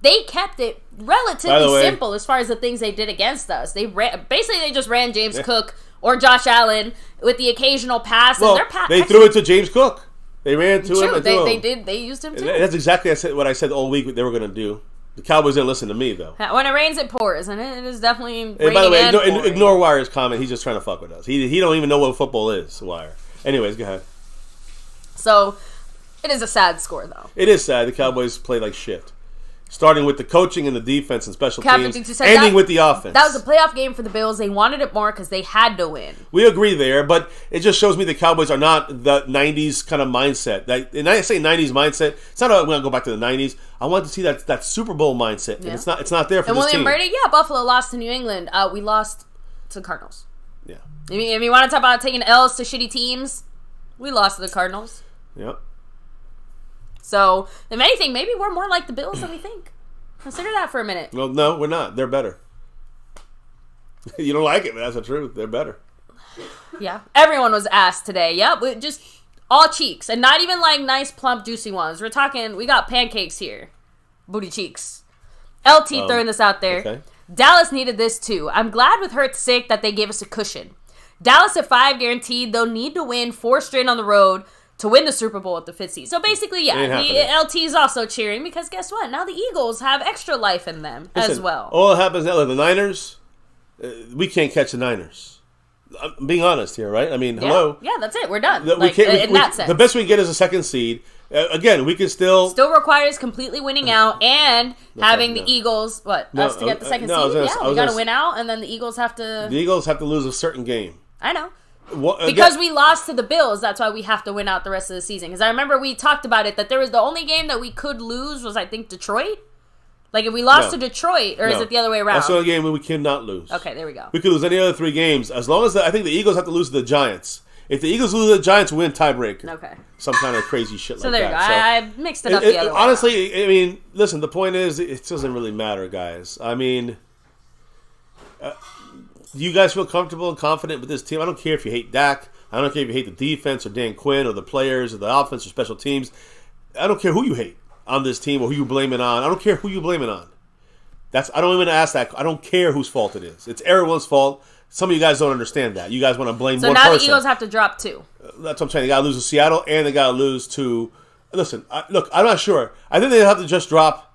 They kept it relatively simple as far as the things they did against us. They just ran James Cook or Josh Allen with the occasional pass. Well, and they threw it to James Cook. They ran to him. They did. They used him too. That's exactly what I said all week they were going to do. The Cowboys didn't listen to me though. When it rains, it pours, and it is definitely. And by the way, ignore Wire's comment. He's just trying to fuck with us. He don't even know what football is. Wire. Anyways, go ahead. So, it is a sad score though. It is sad. The Cowboys played like shit. Starting with the coaching and the defense and special teams, ending with the offense. That was a playoff game for the Bills. They wanted it more because they had to win. We agree there, but it just shows me the Cowboys are not the 90s kind of mindset. And I say 90s mindset, it's not I'm going to go back to the 90s. I want to see that Super Bowl mindset, and it's not there for this team. And William Brady, Buffalo lost to New England. We lost to the Cardinals. Yeah. If you want to talk about taking L's to shitty teams, we lost to the Cardinals. Yep. So, if anything, maybe we're more like the Bills than we think. Consider that for a minute. Well, no, we're not. They're better. You don't like it, but that's the truth. They're better. Yeah. Everyone was asked today. Yep. Just all cheeks. And not even like nice, plump, juicy ones. We're talking, we got pancakes here. Booty cheeks. LT throwing this out there. Okay. Dallas needed this too. I'm glad with Hurts sick that they gave us a cushion. Dallas at 5 guaranteed. They'll need to win 4 straight on the road to win the Super Bowl at the 5th seed. So basically, LT is also cheering because guess what? Now the Eagles have extra life in them as well. All that happens now, the Niners, we can't catch the Niners. I'm being honest here, right? I mean, hello. Yeah, that's it. We're done. In that sense. The best we can get is a second seed. Again, we can still requires completely winning out and having the Eagles, us to get the second seed? Yeah, we got to win out, and then the Eagles have to... The Eagles have to lose a certain game. I know. Because we lost to the Bills, that's why we have to win out the rest of the season. Because I remember we talked about it, that there was the only game that we could lose was, I think, Detroit. Like, if we lost to Detroit, or is it the other way around? That's the only game we cannot lose. Okay, there we go. We could lose any other 3 games, as long as I think the Eagles have to lose to the Giants. If the Eagles lose to the Giants, we win tiebreaker. Okay. Some kind of crazy shit like that. So there you go. I mixed it up the other way. Honestly, I mean, listen, the point is, it doesn't really matter, guys. I mean... do you guys feel comfortable and confident with this team? I don't care if you hate Dak. I don't care if you hate the defense or Dan Quinn or the players or the offense or special teams. I don't care who you hate on this team or who you blame it on. I don't care who you blame it on. I don't even ask that. I don't care whose fault it is. It's everyone's fault. Some of you guys don't understand that. You guys want to blame one person. So now the Eagles have to drop 2. That's what I'm saying. They got to lose to Seattle and they got to lose to... Listen, look, I'm not sure. I think they have to just drop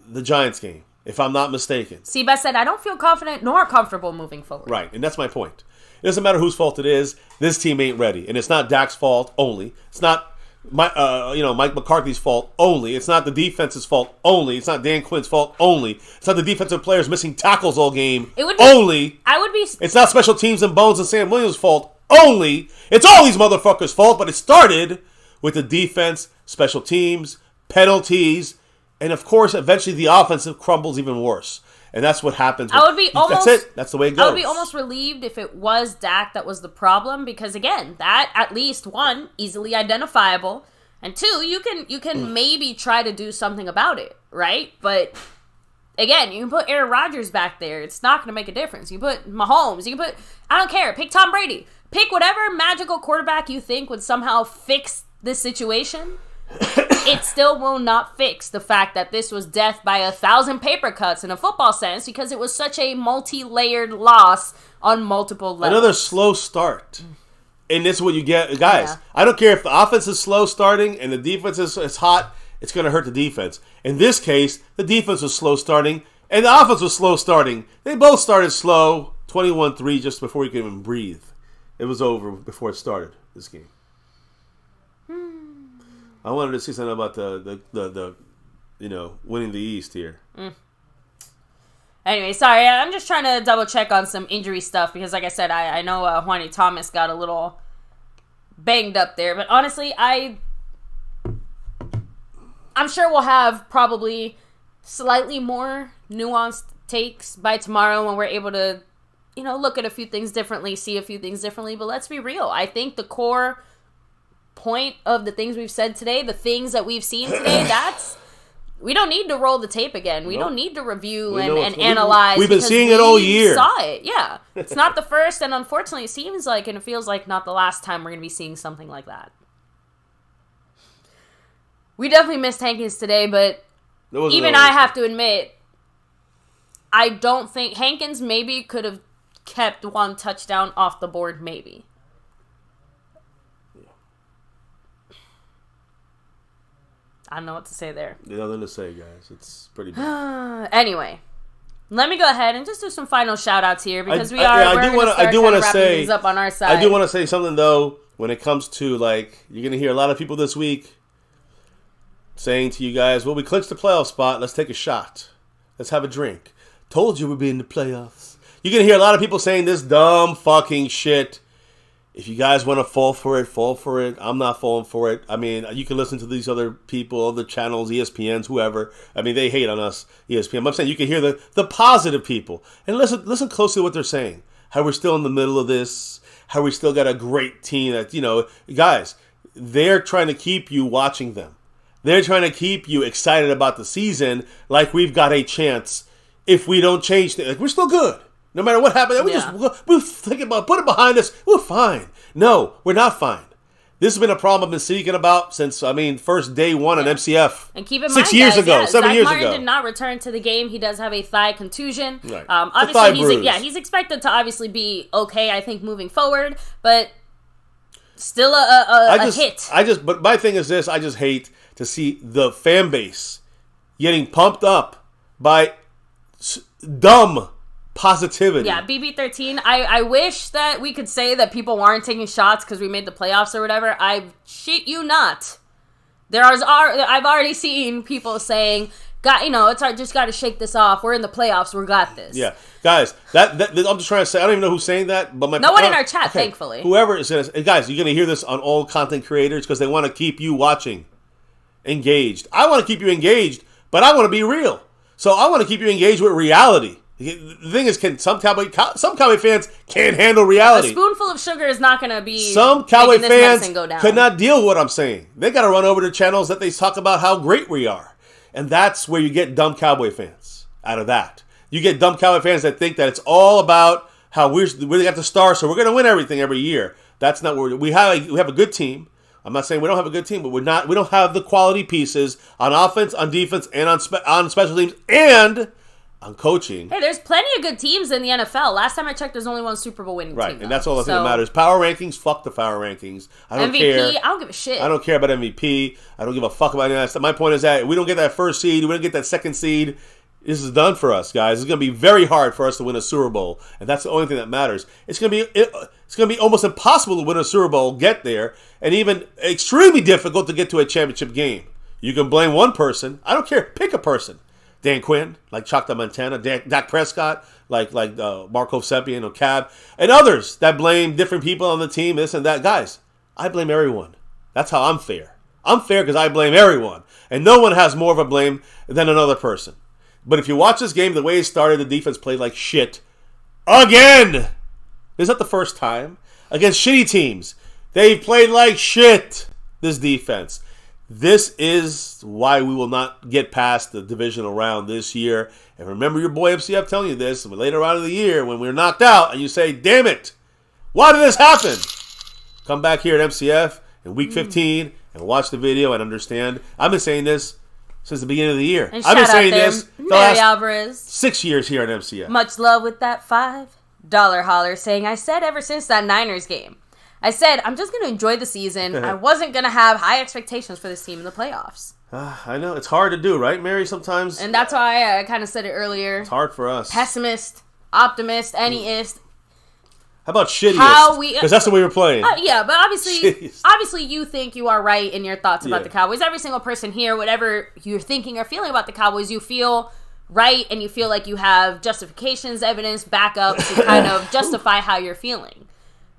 the Giants game, if I'm not mistaken. Seabass said, I don't feel confident nor comfortable moving forward. Right, and that's my point. It doesn't matter whose fault it is. This team ain't ready, and it's not Dak's fault only. It's not Mike McCarthy's fault only. It's not the defense's fault only. It's not Dan Quinn's fault only. It's not the defensive players missing tackles all game only. It's not special teams and Bones and Sam Williams' fault only. It's all these motherfuckers' fault, but it started with the defense, special teams, penalties, and of course, eventually the offensive crumbles even worse. And that's what happens. That's it. That's the way it goes. I would be almost relieved if it was Dak that was the problem, because again, that at least 1, easily identifiable, and 2, you can maybe try to do something about it, right? But again, you can put Aaron Rodgers back there. It's not going to make a difference. You put Mahomes. You can put, I don't care. Pick Tom Brady. Pick whatever magical quarterback you think would somehow fix this situation. It still will not fix the fact that this was death by 1,000 paper cuts in a football sense, because it was such a multi-layered loss on multiple levels. Another slow start. And this is what you get. Guys, I don't care if the offense is slow starting and the defense is hot, it's going to hurt the defense. In this case, the defense was slow starting And the offense was slow starting. They both started slow, 21-3 just before you could even breathe. It was over before it started, this game. I wanted to see something about the winning the East here. Anyway, sorry, I'm just trying to double check on some injury stuff because, like I said, I know Juani Thomas got a little banged up there. But honestly, I'm sure we'll have probably slightly more nuanced takes by tomorrow when we're able to, look at a few things differently, see a few things differently. But let's be real. I think the core point of the things we've said today, the things that we've seen today, we don't need to roll the tape again. We don't need to review and analyze. We've been seeing it all year. We saw it, yeah. It's not the first, and unfortunately, it seems like, and it feels like not the last time we're going to be seeing something like that. We definitely missed Hankins today, but even I have to admit, I don't think Hankins maybe could have kept one touchdown off the board, maybe. I don't know what to say there. There's nothing to say, guys. It's pretty bad. Anyway, let me go ahead and just do some final shout-outs here because I do want to say things up on our side. I do want to say something, though, when it comes to, you're going to hear a lot of people this week saying to you guys, well, we clinched the playoff spot. Let's take a shot. Let's have a drink. Told you we'd be in the playoffs. You're going to hear a lot of people saying this dumb fucking shit. If you guys want to fall for it. I'm not falling for it. I mean, you can listen to these other people, other channels, ESPNs, whoever. I mean, they hate on us, ESPN. I'm saying you can hear the positive people. And listen closely to what they're saying. How we're still in the middle of this. How we still got a great team that, guys, they're trying to keep you watching them. They're trying to keep you excited about the season like we've got a chance if we don't change things. We're still good. No matter what happened, we're thinking about put it behind us. We're fine. No, we're not fine. This has been a problem I've been speaking about since, first day one on MCF. And keep in mind, 6 years ago, 7 years Zach ago. Martin did not return to the game. He does have a thigh contusion. Right. Obviously, he's expected to obviously be okay, I think, moving forward. But still a hit. But my thing is this. I just hate to see the fan base getting pumped up by dumb positivity. Yeah, BB13. I wish that we could say that people weren't taking shots because we made the playoffs or whatever. I shit you not. I've already seen people saying, just got to shake this off. We're in the playoffs. We got this. Yeah, guys. That I'm just trying to say. I don't even know who's saying that, but no one in our chat, thankfully. Whoever is going to, guys, you're going to hear this on all content creators because they want to keep you watching, engaged. I want to keep you engaged, but I want to be real. So I want to keep you engaged with reality. The thing is, some Cowboy fans can't handle reality. A spoonful of sugar is not going to be some Cowboy fans go down. could not deal with what I'm saying. They got to run over to channels that they talk about how great we are. And that's where you get dumb Cowboy fans out of that. You get dumb Cowboy fans that think that it's all about how we got the star, so we're going to win everything every year. That's not where we have a good team. I'm not saying we don't have a good team, but we don't have the quality pieces on offense, on defense, and on special teams, and on coaching. Hey, there's plenty of good teams in the NFL. Last time I checked, there's only one Super Bowl winning team. Right, and that's all I think that matters. Power rankings, fuck the power rankings. I don't MVP, care. I don't give a shit. I don't care about MVP. I don't give a fuck about any of that stuff. My point is that if we don't get that first seed, we don't get that second seed, this is done for us, guys. It's going to be very hard for us to win a Super Bowl, and that's the only thing that matters. It's going to be almost impossible to win a Super Bowl, get there, and even extremely difficult to get to a championship game. You can blame one person. I don't care. Pick a person. Dan Quinn, like Choctaw Montana, Dak Prescott, like Marco Sepien or Cab, and others that blame different people on the team, this and that. Guys, I blame everyone. That's how I'm fair. I'm fair because I blame everyone. And no one has more of a blame than another person. But if you watch this game, the way it started, the defense played like shit. Again! Is that the first time? Against shitty teams. They've played like shit, this defense. This is why we will not get past the divisional round this year. And remember your boy MCF telling you this later on in the year when we're knocked out and you say, damn it, why did this happen? Come back here at MCF in week 15 and watch the video and understand. I've been saying this since the beginning of the year. And I've been saying this the last Alvarez. 6 years here at MCF. Much love with that $5 holler saying, I said ever since that Niners game. I said, I'm just going to enjoy the season. I wasn't going to have high expectations for this team in the playoffs. I know. It's hard to do, right, Mary, sometimes? And that's why I kind of said it earlier. It's hard for us. Pessimist, optimist, anyist. How about shittiest? Because that's the way we're playing. Yeah, but obviously you think you are right in your thoughts about the Cowboys. Every single person here, whatever you're thinking or feeling about the Cowboys, you feel right and you feel like you have justifications, evidence, backup to kind of justify how you're feeling.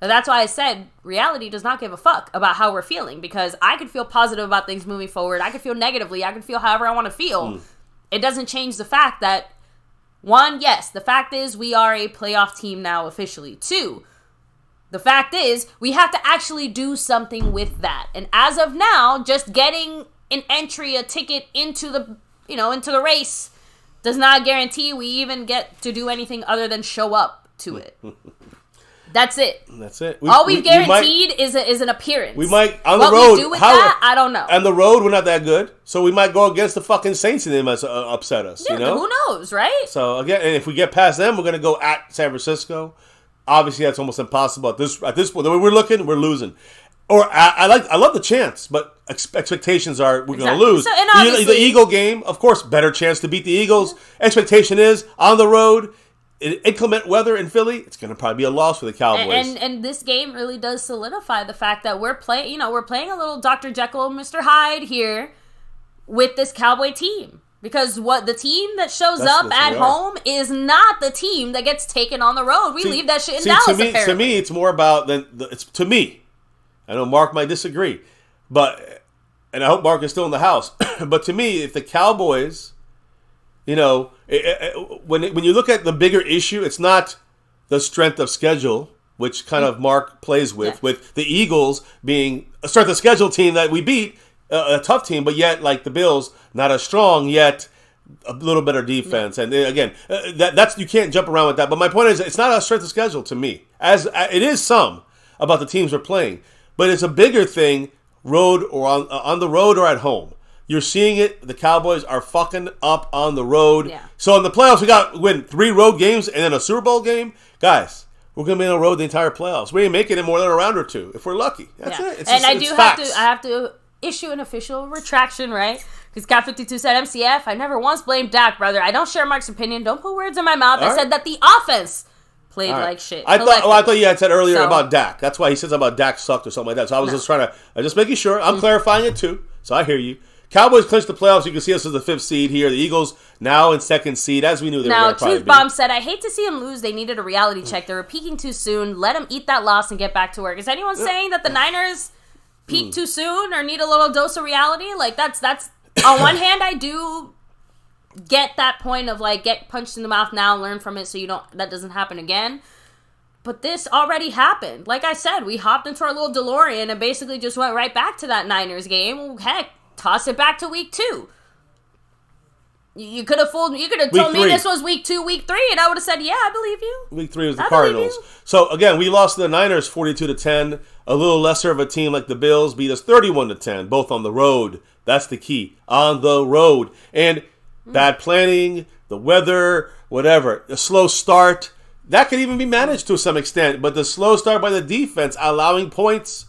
And that's why I said reality does not give a fuck about how we're feeling, because I could feel positive about things moving forward. I could feel negatively. I could feel however I want to feel. It doesn't change the fact that, one, yes, the fact is we are a playoff team now officially. Two, the fact is we have to actually do something with that. And as of now, just getting an entry, a ticket into the race does not guarantee we even get to do anything other than show up to it. That's it. That's it. All we've guaranteed is an appearance. We might, on the road. What we do with that, I don't know. On the road, we're not that good. So we might go against the fucking Saints and they might upset us. Yeah, who knows, right? So, again, and if we get past them, we're going to go at San Francisco. Obviously, that's almost impossible. At this point, the way we're looking, we're losing. Or I love the chance, but expectations are we're going to lose. So, and obviously, the Eagle game, of course, better chance to beat the Eagles. Expectation is on the road. In inclement weather in Philly, it's going to probably be a loss for the Cowboys. And this game really does solidify the fact that we're playing a little Dr. Jekyll, Mr. Hyde here with this Cowboy team. Because the team that shows up at home is not the team that gets taken on the road. We leave that shit in Dallas, apparently. To me, it's more about to me. I know Mark might disagree, and I hope Mark is still in the house. But to me, if the Cowboys, when you look at the bigger issue, it's not the strength of schedule, which kind of Mark plays with the Eagles being a strength of schedule team that we beat, a tough team, but yet, like the Bills, not as strong, yet a little better defense. And again, that's you can't jump around with that. But my point is, it's not a strength of schedule to me, as it is some about the teams we're playing, but it's a bigger thing, road or on the road or at home. You're seeing it. The Cowboys are fucking up on the road. Yeah. So in the playoffs, we got win 3 road games and then a Super Bowl game. Guys, we're going to be on the road the entire playoffs. We ain't making it more than a round or two if we're lucky. That's it. I have to issue an official retraction, right? Because Cat 52 said MCF. I never once blamed Dak, brother. I don't share Mark's opinion. Don't put words in my mouth. I said that the offense played like shit. I thought you had said earlier about Dak. That's why he says about Dak sucked or something like that. So I was just making sure. I'm clarifying it too. So I hear you. Cowboys clinched the playoffs. You can see us as the 5th seed here. The Eagles now in 2nd seed, as we knew they were going to probably be. Tooth Bomb said, I hate to see them lose. They needed a reality check. They were peaking too soon. Let them eat that loss and get back to work. Is anyone saying that the Niners peak too soon or need a little dose of reality? Like, that's on one hand, I do get that point of, like, get punched in the mouth now, learn from it so that doesn't happen again. But this already happened. Like I said, we hopped into our little DeLorean and basically just went right back to that Niners game. Heck, toss it back to week 2. You could have told me this was week 2, week 3, and I would have said, yeah, I believe you. Week 3 was the Cardinals. So again, we lost to the Niners 42-10. A little lesser of a team like the Bills beat us 31-10, both on the road. That's the key. On the road. And bad planning, the weather, whatever. A slow start. That could even be managed to some extent. But the slow start by the defense, allowing points,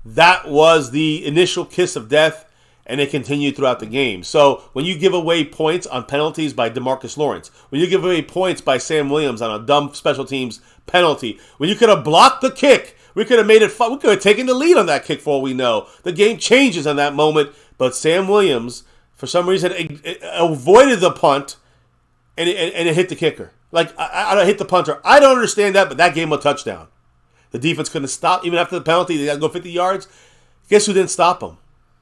that was the initial kiss of death. And it continued throughout the game. So when you give away points on penalties by DeMarcus Lawrence, when you give away points by Sam Williams on a dumb special teams penalty, when you could have blocked the kick, we could have made it fun. We could have taken the lead on that kick for all we know. The game changes in that moment. But Sam Williams, for some reason, avoided the punt and it hit the kicker. Like, I hit the punter. I don't understand that, but that gave him a touchdown. The defense couldn't stop. Even after the penalty, they got to go 50 yards. Guess who didn't stop them?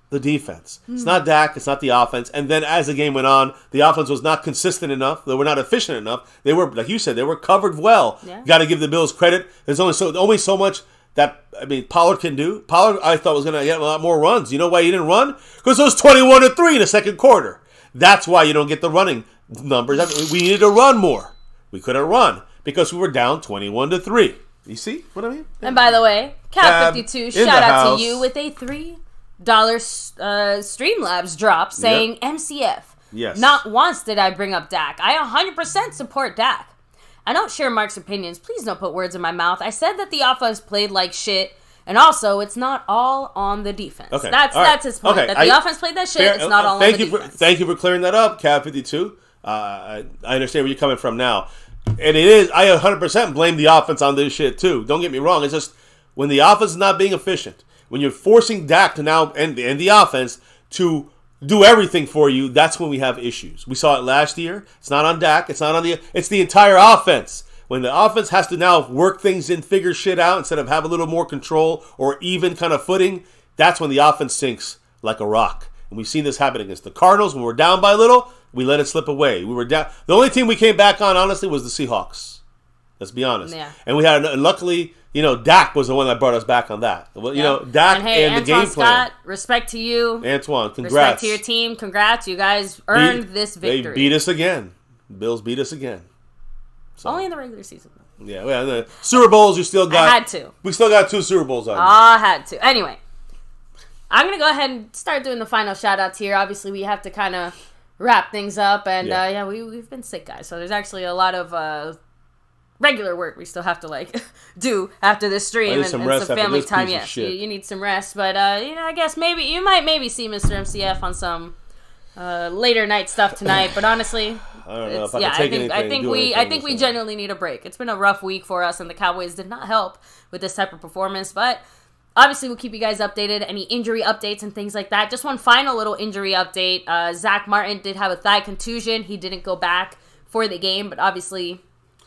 The defense. It's not Dak. It's not the offense. And then as the game went on, the offense was not consistent enough. They were not efficient enough. They were, like you said, they were covered well. Yeah. Got to give the Bills credit. There's only so much that, Pollard can do. Pollard, I thought, was going to get a lot more runs. You know why he didn't run? Because it was 21-3 in the second quarter. That's why you don't get the running numbers. We needed to run more. We couldn't run because we were down 21-3. You see what I mean? And by the way, Cat52, shout out to you with a $3 Streamlabs drop saying MCF. Yes. Not once did I bring up Dak. I 100% support Dak. I don't share Mark's opinions. Please don't put words in my mouth. I said that the offense played like shit, And also, it's not all on the defense. Okay. That's his point. Okay. That the offense played that shit. It's not all on the defense. Thank you for clearing that up, Cav 52. I understand where you're coming from now. And it is, I 100% blame the offense on this shit too. Don't get me wrong. It's just when the offense is not being efficient, when you're forcing Dak to now, and the offense to do everything for you, that's when we have issues. We saw it last year. It's not on Dak. It's the entire offense. When the offense has to now work things in, figure shit out, instead of have a little more control or even kind of footing, that's when the offense sinks like a rock. And we've seen this happen against the Cardinals. When we're down by little, we let it slip away. We were down. The only team we came back on, honestly, was the Seahawks. Let's be honest. Yeah. And we had, and luckily, Dak was the one that brought us back on that. Dak and the game plan. Scott, respect to you. Antoine, congrats. Respect to your team. Congrats. You guys earned this victory. They beat us again. Bills beat us again. So. Only in the regular season, though. Yeah, well, the Super Bowls, you still got. I had to. We still got 2 Super Bowls on. I had to. Anyway, I'm going to go ahead and start doing the final shout-outs here. Obviously, we have to kind of wrap things up. And, we've been sick, guys. So there's actually a lot of regular work we still have to, do after this stream. And some family time. Yes, you need some rest. But, I guess you might see Mr. MCF on some later night stuff tonight. But honestly... I don't know if I can take anything. I think we genuinely need a break. It's been a rough week for us, and the Cowboys did not help with this type of performance. But obviously, we'll keep you guys updated. Any injury updates and things like that. Just one final little injury update. Zach Martin did have a thigh contusion. He didn't go back for the game, but obviously,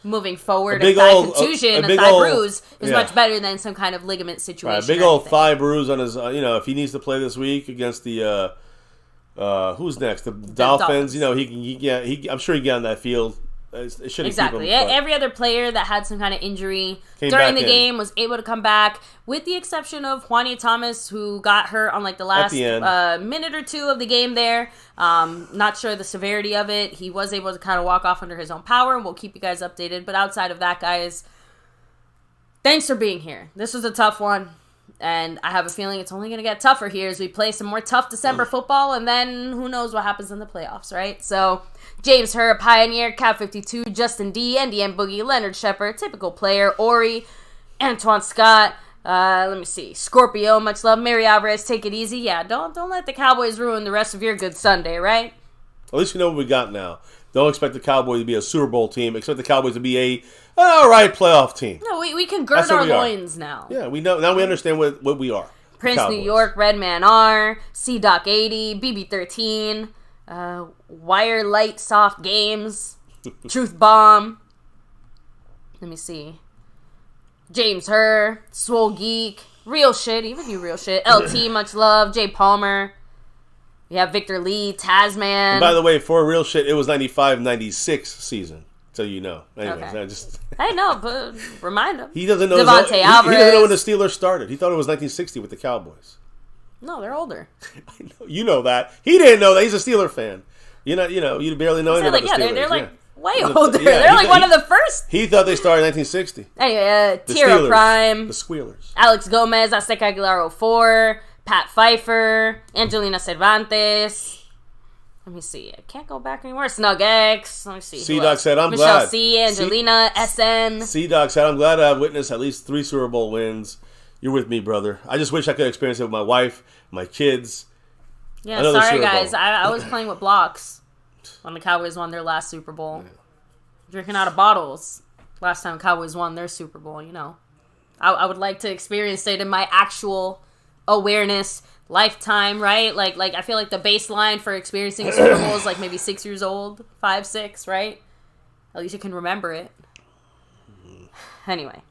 moving forward, a thigh contusion, a thigh bruise is much better than some kind of ligament situation. Right, big old thigh bruise on his. If he needs to play this week against the. Who's next? The Dolphins. I'm sure he can get on that field. It shouldn't exactly. Keep him, every other player that had some kind of injury during the game was able to come back, with the exception of Juania Thomas, who got hurt on the last minute or two of the game there. Not sure the severity of it. He was able to kind of walk off under his own power, and we'll keep you guys updated. But outside of that, guys, thanks for being here. This was a tough one. And I have a feeling it's only going to get tougher here as we play some more tough December football, and then who knows what happens in the playoffs, right? So, James Herr, Pioneer, Cat 52, Justin D, NDM Boogie, Leonard Shepard, Typical Player, Ori, Antoine Scott, let me see, Scorpio, much love, Mary Alvarez, take it easy. Yeah, don't let the Cowboys ruin the rest of your good Sunday, right? At least you know what we got now. Don't expect the Cowboys to be a Super Bowl team. Expect the Cowboys to be a all-right playoff team. No, we can gird our loins now. Yeah, we know. Now we understand what we are. Prince New York, Redman R, C-Doc 80, BB13, Wire Light Soft Games, Truth Bomb. Let me see. James Herr, Swole Geek, Real Shit, even you Real Shit, LT, much love, Jay Palmer. We have Victor Lee, Tasman. And by the way, for Real Shit, it was 95-96 season. So you know. Anyways, okay. I know, but remind him. He doesn't know. Devontae Alvarez. He doesn't know when the Steelers started. He thought it was 1960 with the Cowboys. No, they're older. I know. You know that. He didn't know that. He's a Steeler fan. You barely know anything about the Steelers. They're way older. Yeah, they're one of the first. He thought they started in 1960. Anyway, Tierra Prime. The Squealers. Alex Gomez, Azteca Aguilar 04. Pat Pfeiffer, Angelina Cervantes. Let me see. I can't go back anymore. Snug X. Let me see. C-Doc said, I'm Michelle glad. C. Angelina SN. C-Doc said, I'm glad I've witnessed at least 3 Super Bowl wins. You're with me, brother. I just wish I could experience it with my wife, my kids. Yeah, sorry, guys. I was playing with blocks when the Cowboys won their last Super Bowl. Yeah. Drinking out of bottles. Last time Cowboys won their Super Bowl, I would like to experience it in my actual awareness lifetime, right? Like I feel like the baseline for experiencing a Super Bowl is maybe 6 years old, 5, 6, right? At least you can remember it. Anyway.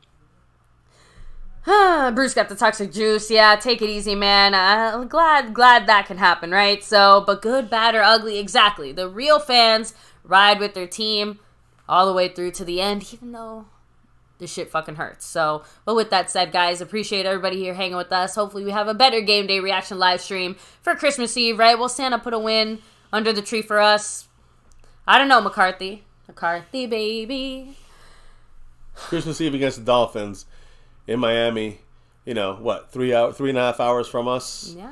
Bruce got the toxic juice. Yeah, take it easy, man. Glad that can happen, right? So, but good, bad, or ugly, exactly. The real fans ride with their team all the way through to the end, even though this shit fucking hurts. So, but with that said, guys, appreciate everybody here hanging with us. Hopefully we have a better game day reaction live stream for Christmas Eve, right? Will Santa put a win under the tree for us? I don't know, McCarthy. McCarthy, baby. Christmas Eve against the Dolphins in Miami. 3.5 hours from us? Yeah.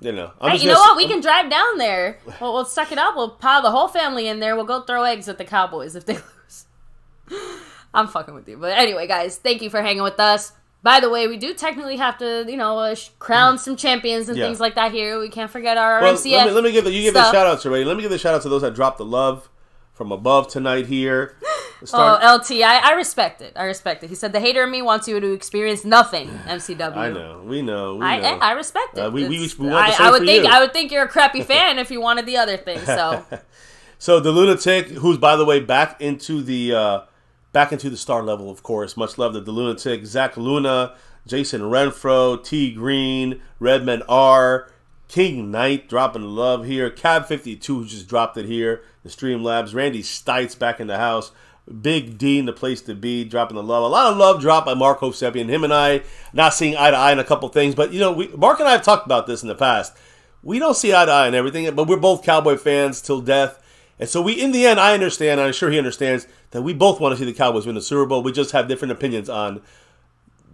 You know what? We can drive down there. We'll suck it up. We'll pile the whole family in there. We'll go throw eggs at the Cowboys if they lose. I'm fucking with you. But anyway, guys, thank you for hanging with us. By the way, we do technically have to, crown some champions and things like that here. We can't forget our MCF. Let me give the shout outs already. Let me give the shout out to those that dropped the love from above tonight here. LT, I respect it. He said the hater in me wants you to experience nothing. MCW. I know. We know. I respect it. We want the same I would think you're a crappy fan if you wanted the other thing. So, so the Lunatic, who's by the way back into the star level, of course. Much love to the Lunatic, Zach Luna, Jason Renfro, T Green, Redman R, King Knight dropping the love here. Cab52 who just dropped it here. The Streamlabs, Randy Stites back in the house. Big D in the place to be, dropping the love. A lot of love dropped by Mark Hosepian. Him and I not seeing eye to eye in a couple things, but Mark and I have talked about this in the past. We don't see eye to eye in everything, but we're both Cowboy fans till death. And so in the end, I understand, and I'm sure he understands, that we both want to see the Cowboys win the Super Bowl. We just have different opinions on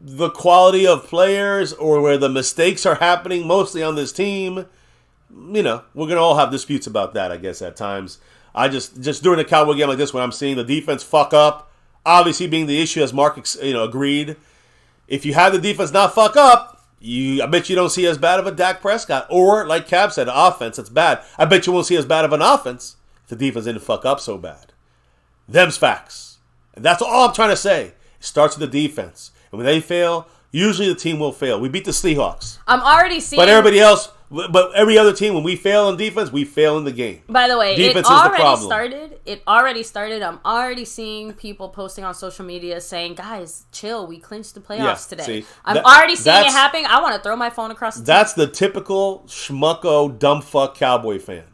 the quality of players or where the mistakes are happening, mostly on this team. We're going to all have disputes about that, I guess, at times. I just during a Cowboy game like this, when I'm seeing the defense fuck up, obviously being the issue, as Mark agreed, if you have the defense not fuck up, I bet you don't see as bad of a Dak Prescott. Or, like Cab said, offense that's bad. I bet you won't see as bad of an offense if the defense didn't fuck up so bad. Them's facts. And that's all I'm trying to say. It starts with the defense. And when they fail, usually the team will fail. We beat the Seahawks. I'm already seeing... But every other team, when we fail in defense, we fail in the game. By the way, defense it already started. I'm already seeing people posting on social media saying, guys, chill, we clinched the playoffs today. I'm already seeing it happening. I want to throw my phone across the That's the typical schmucko, dumb fuck Cowboy fan.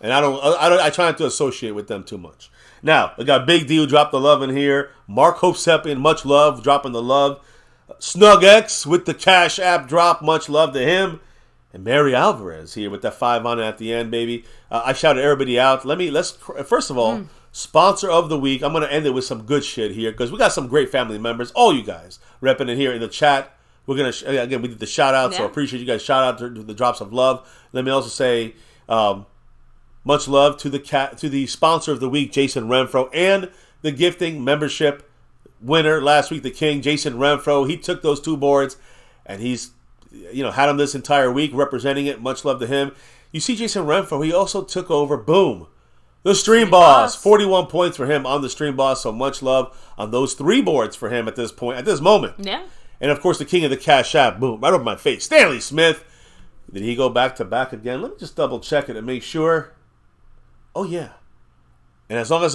And I try not to associate with them too much. Now, we got Big D who dropped the love in here. Mark Hosepian, much love, dropping the love. Snug X with the Cash App drop, much love to him. And Mary Alvarez here with that 5 on it at the end, baby. I shouted everybody out. Let's first of all, sponsor of the week. I'm going to end it with some good shit here because we got some great family members. All you guys repping it here in the chat. We're going to, again, we did the shout out, so I appreciate you guys. Shout out to the drops of love. Let me also say much love to the sponsor of the week, Jason Renfro, and the gifting membership winner last week, the King, Jason Renfro. He took those 2 boards and he's had him this entire week representing it. Much love to him. You see Jason Renfro, he also took over, boom, the Stream Boss. 41 points for him on the Stream Boss, so much love on those 3 boards for him at this moment. Yeah. And of course, the king of the Cash App, boom, right over my face, Stanley Smith. Did he go back to back again? Let me just double check it and make sure. Oh, yeah. And as long as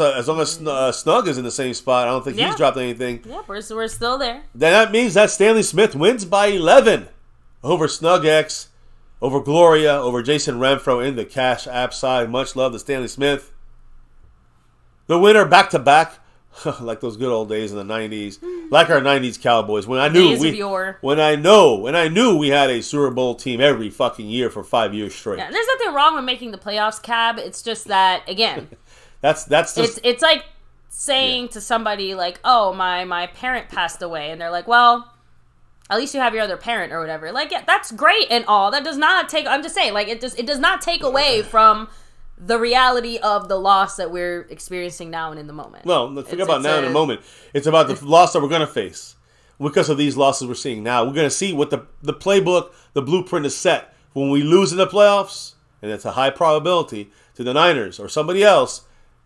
Snug is in the same spot, I don't think he's dropped anything. Yeah, we're still there. Then that means that Stanley Smith wins by 11. Over Snug X, over Gloria, over Jason Renfro in the Cash App side. Much love to Stanley Smith. The winner back-to-back, like those good old days in the 90s. Like our 90s Cowboys. When I knew we had a Super Bowl team every fucking year for 5 years straight. Yeah, there's nothing wrong with making the playoffs, Cab. It's just that, again, that's just... It's like saying to somebody, like, oh, my parent passed away. And they're like, well... At least you have your other parent or whatever. Like, yeah, that's great and all. That does not take... I'm just saying, like, it does not take away from the reality of the loss that we're experiencing now and in the moment. Well, forget about now and in the moment. It's about the loss that we're going to face. Because of these losses we're seeing now. We're going to see what the playbook, the blueprint is set. When we lose in the playoffs, and it's a high probability, to the Niners or somebody else,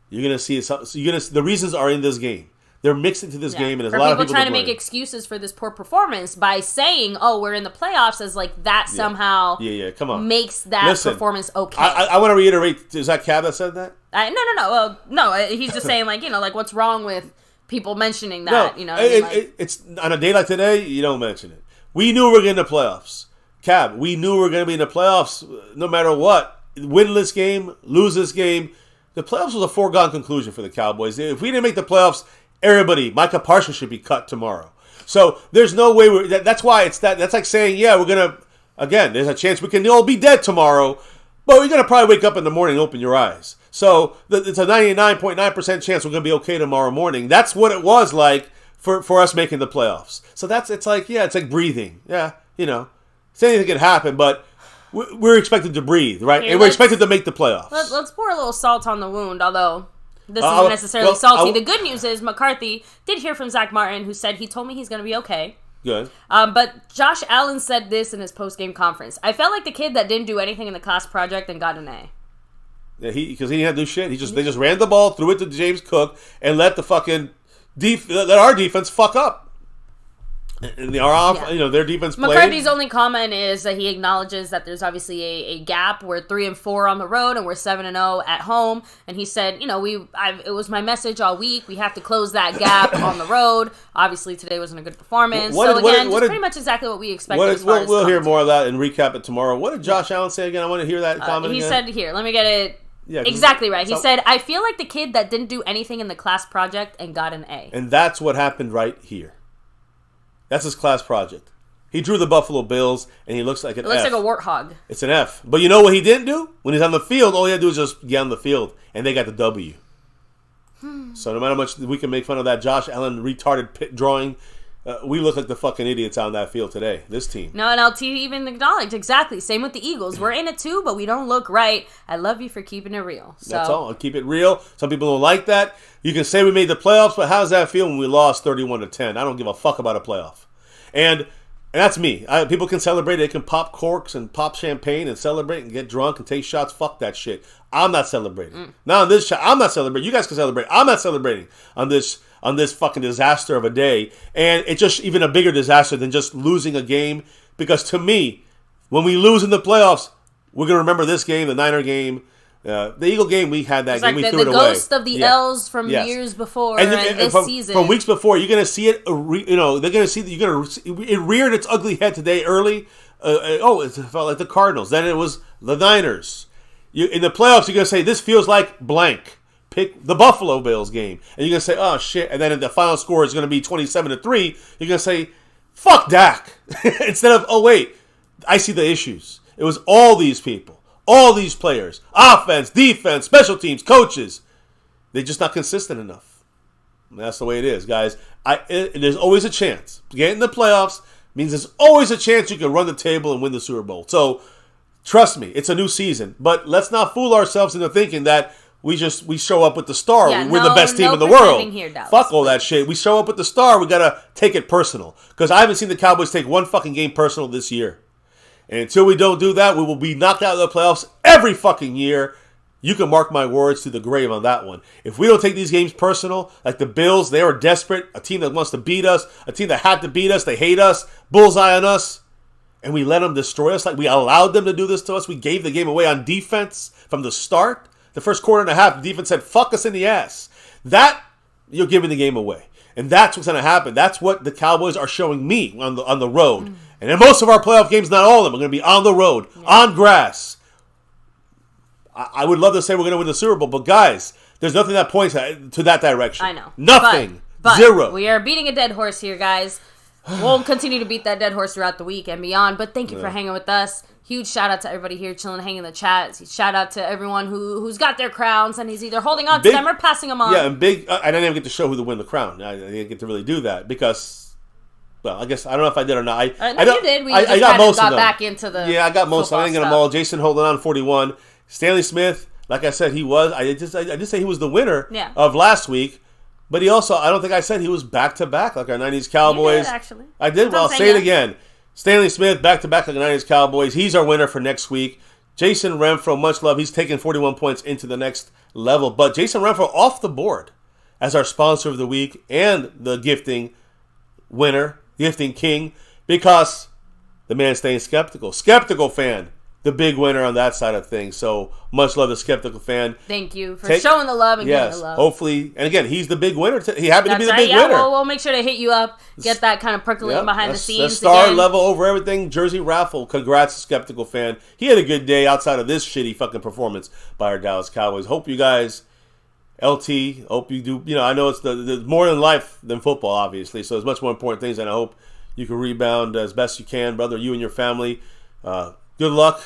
you're going to see... the reasons are in this game. They're mixed into this game, and there's a lot of people trying to make excuses for this poor performance by saying, "Oh, we're in the playoffs," as like that somehow come on. Makes that performance okay. I want to reiterate. Is that Cab that said that? No. Well, no. He's just saying, like, like, what's wrong with people mentioning that? No, it's on a day like today. You don't mention it. We knew we were getting the playoffs. Cab, we knew we were going to be in the playoffs no matter what. Win this game, lose this game. The playoffs was a foregone conclusion for the Cowboys. If we didn't make the playoffs, everybody, Micah Parsons should be cut tomorrow. So there's no way that's why it's that. That's like saying, we're gonna again. There's a chance we can all be dead tomorrow, but we're gonna probably wake up in the morning and open your eyes. So it's a 99.9% chance we're gonna be okay tomorrow morning. That's what it was like for us making the playoffs. So it's like breathing. Yeah, anything can happen, but we're expected to breathe, right? And we're expected to make the playoffs. Let's pour a little salt on the wound, although. This isn't necessarily salty. The good news is McCarthy did hear from Zach Martin, who said he told me he's going to be okay. Good. But Josh Allen said this in his post-game conference. I felt like the kid that didn't do anything in the class project and got an A. Yeah, because he didn't have to do shit. They just ran the ball, threw it to James Cook, and let the fucking let our defense fuck up. And their defense played. McCarthy's only comment is that he acknowledges that there's obviously a gap. We're 3-4 on the road, and we're 7-0 at home. And he said, it was my message all week. We have to close that gap on the road. Obviously, today wasn't a good performance. Pretty much exactly what we expected. We'll hear more of that and recap it tomorrow. What did Josh Allen say again? I want to hear that comment he again. He said, let me get it. Yeah, exactly right. He said, I feel like the kid that didn't do anything in the class project and got an A. And that's what happened right here. That's his class project. He drew the Buffalo Bills, and he looks like an F. It looks like a warthog. It's an F. But you know what he didn't do? When he's on the field, all he had to do was just get on the field, and they got the W. So no matter how much we can make fun of that Josh Allen retarded pit drawing, we look like the fucking idiots on that field today, this team. No, and LT even acknowledged, exactly. Same with the Eagles. We're in it too, but we don't look right. I love you for keeping it real. So. That's all. I'll keep it real. Some people don't like that. You can say we made the playoffs, but how does that feel when we lost 31-10? I don't give a fuck about a playoff. And that's me. People can celebrate. They can pop corks and pop champagne and celebrate and get drunk and take shots. Fuck that shit. I'm not celebrating. Now on this shot, I'm not celebrating. You guys can celebrate. I'm not celebrating on this fucking disaster of a day. And it's just even a bigger disaster than just losing a game. Because to me, when we lose in the playoffs, we're going to remember this game, the Niner game. The Eagle game, we had that game. We threw it away. The ghost of the L's from years before and this season. From weeks before, you're going to see it. They're going to see that it reared its ugly head today early. It felt like the Cardinals. Then it was the Niners. In the playoffs, you're going to say, this feels like blank. Pick the Buffalo Bills game. And you're going to say, oh, shit. And then the final score is going to be 27-3. You're going to say, fuck Dak. Instead of, oh, wait, I see the issues. It was all these people. All these players, offense, defense, special teams, coaches, they're just not consistent enough. And that's the way it is, guys. There's always a chance. Getting in the playoffs means there's always a chance you can run the table and win the Super Bowl. So, trust me, it's a new season. But let's not fool ourselves into thinking that we show up with the star. We're the best team in the world. Here, Dallas, fuck all that shit. We show up with the star. We got to take it personal. Because I haven't seen the Cowboys take one fucking game personal this year. And until we don't do that, we will be knocked out of the playoffs every fucking year. You can mark my words to the grave on that one. If we don't take these games personal, like the Bills, they were desperate. A team that wants to beat us. A team that had to beat us. They hate us. Bullseye on us. And we let them destroy us. Like we allowed them to do this to us. We gave the game away on defense from the start. The first quarter and a half, the defense said, fuck us in the ass. That, you're giving the game away. And that's what's going to happen. That's what the Cowboys are showing me on the road. And in most of our playoff games, not all of them, are going to be on the road, on grass. I would love to say we're going to win the Super Bowl, but guys, there's nothing that points to that direction. I know. Nothing. But zero. We are beating a dead horse here, guys. We'll continue to beat that dead horse throughout the week and beyond, but thank you for hanging with us. Huge shout out to everybody here chilling, hanging in the chat. Shout out to everyone who's got their crowns and he's either holding on to them or passing them on. Yeah, and I didn't even get to show who to win the crown. I didn't get to really do that because... Well, I guess I don't know if I did or not. You did. I got most of them. Back into the I got most. I didn't get them all. Jason holding on 41. Stanley Smith, like I said, he was. I did say he was the winner of last week, but he also. I don't think I said he was back to back like our '90s Cowboys. You did, actually. I did. Well, I'll say it again. Stanley Smith back to back like the '90s Cowboys. He's our winner for next week. Jason Renfro, much love. He's taking 41 points into the next level. But Jason Renfro off the board as our sponsor of the week and the gifting winner. Gifting king, because the man's staying skeptical. Skeptical fan, the big winner on that side of things. So much love to Skeptical fan. Thank you for showing the love and giving the love. Hopefully, and again, he's the big winner. He happened to be the big winner. We'll make sure to hit you up, get that kind of percolating behind the scenes. The star level over everything, Jersey Raffle. Congrats, Skeptical fan. He had a good day outside of this shitty fucking performance by our Dallas Cowboys. Hope you guys... LT, hope you do. I know it's the more in life than football, obviously. So it's much more important things, and I hope you can rebound as best you can, brother. You and your family. Good luck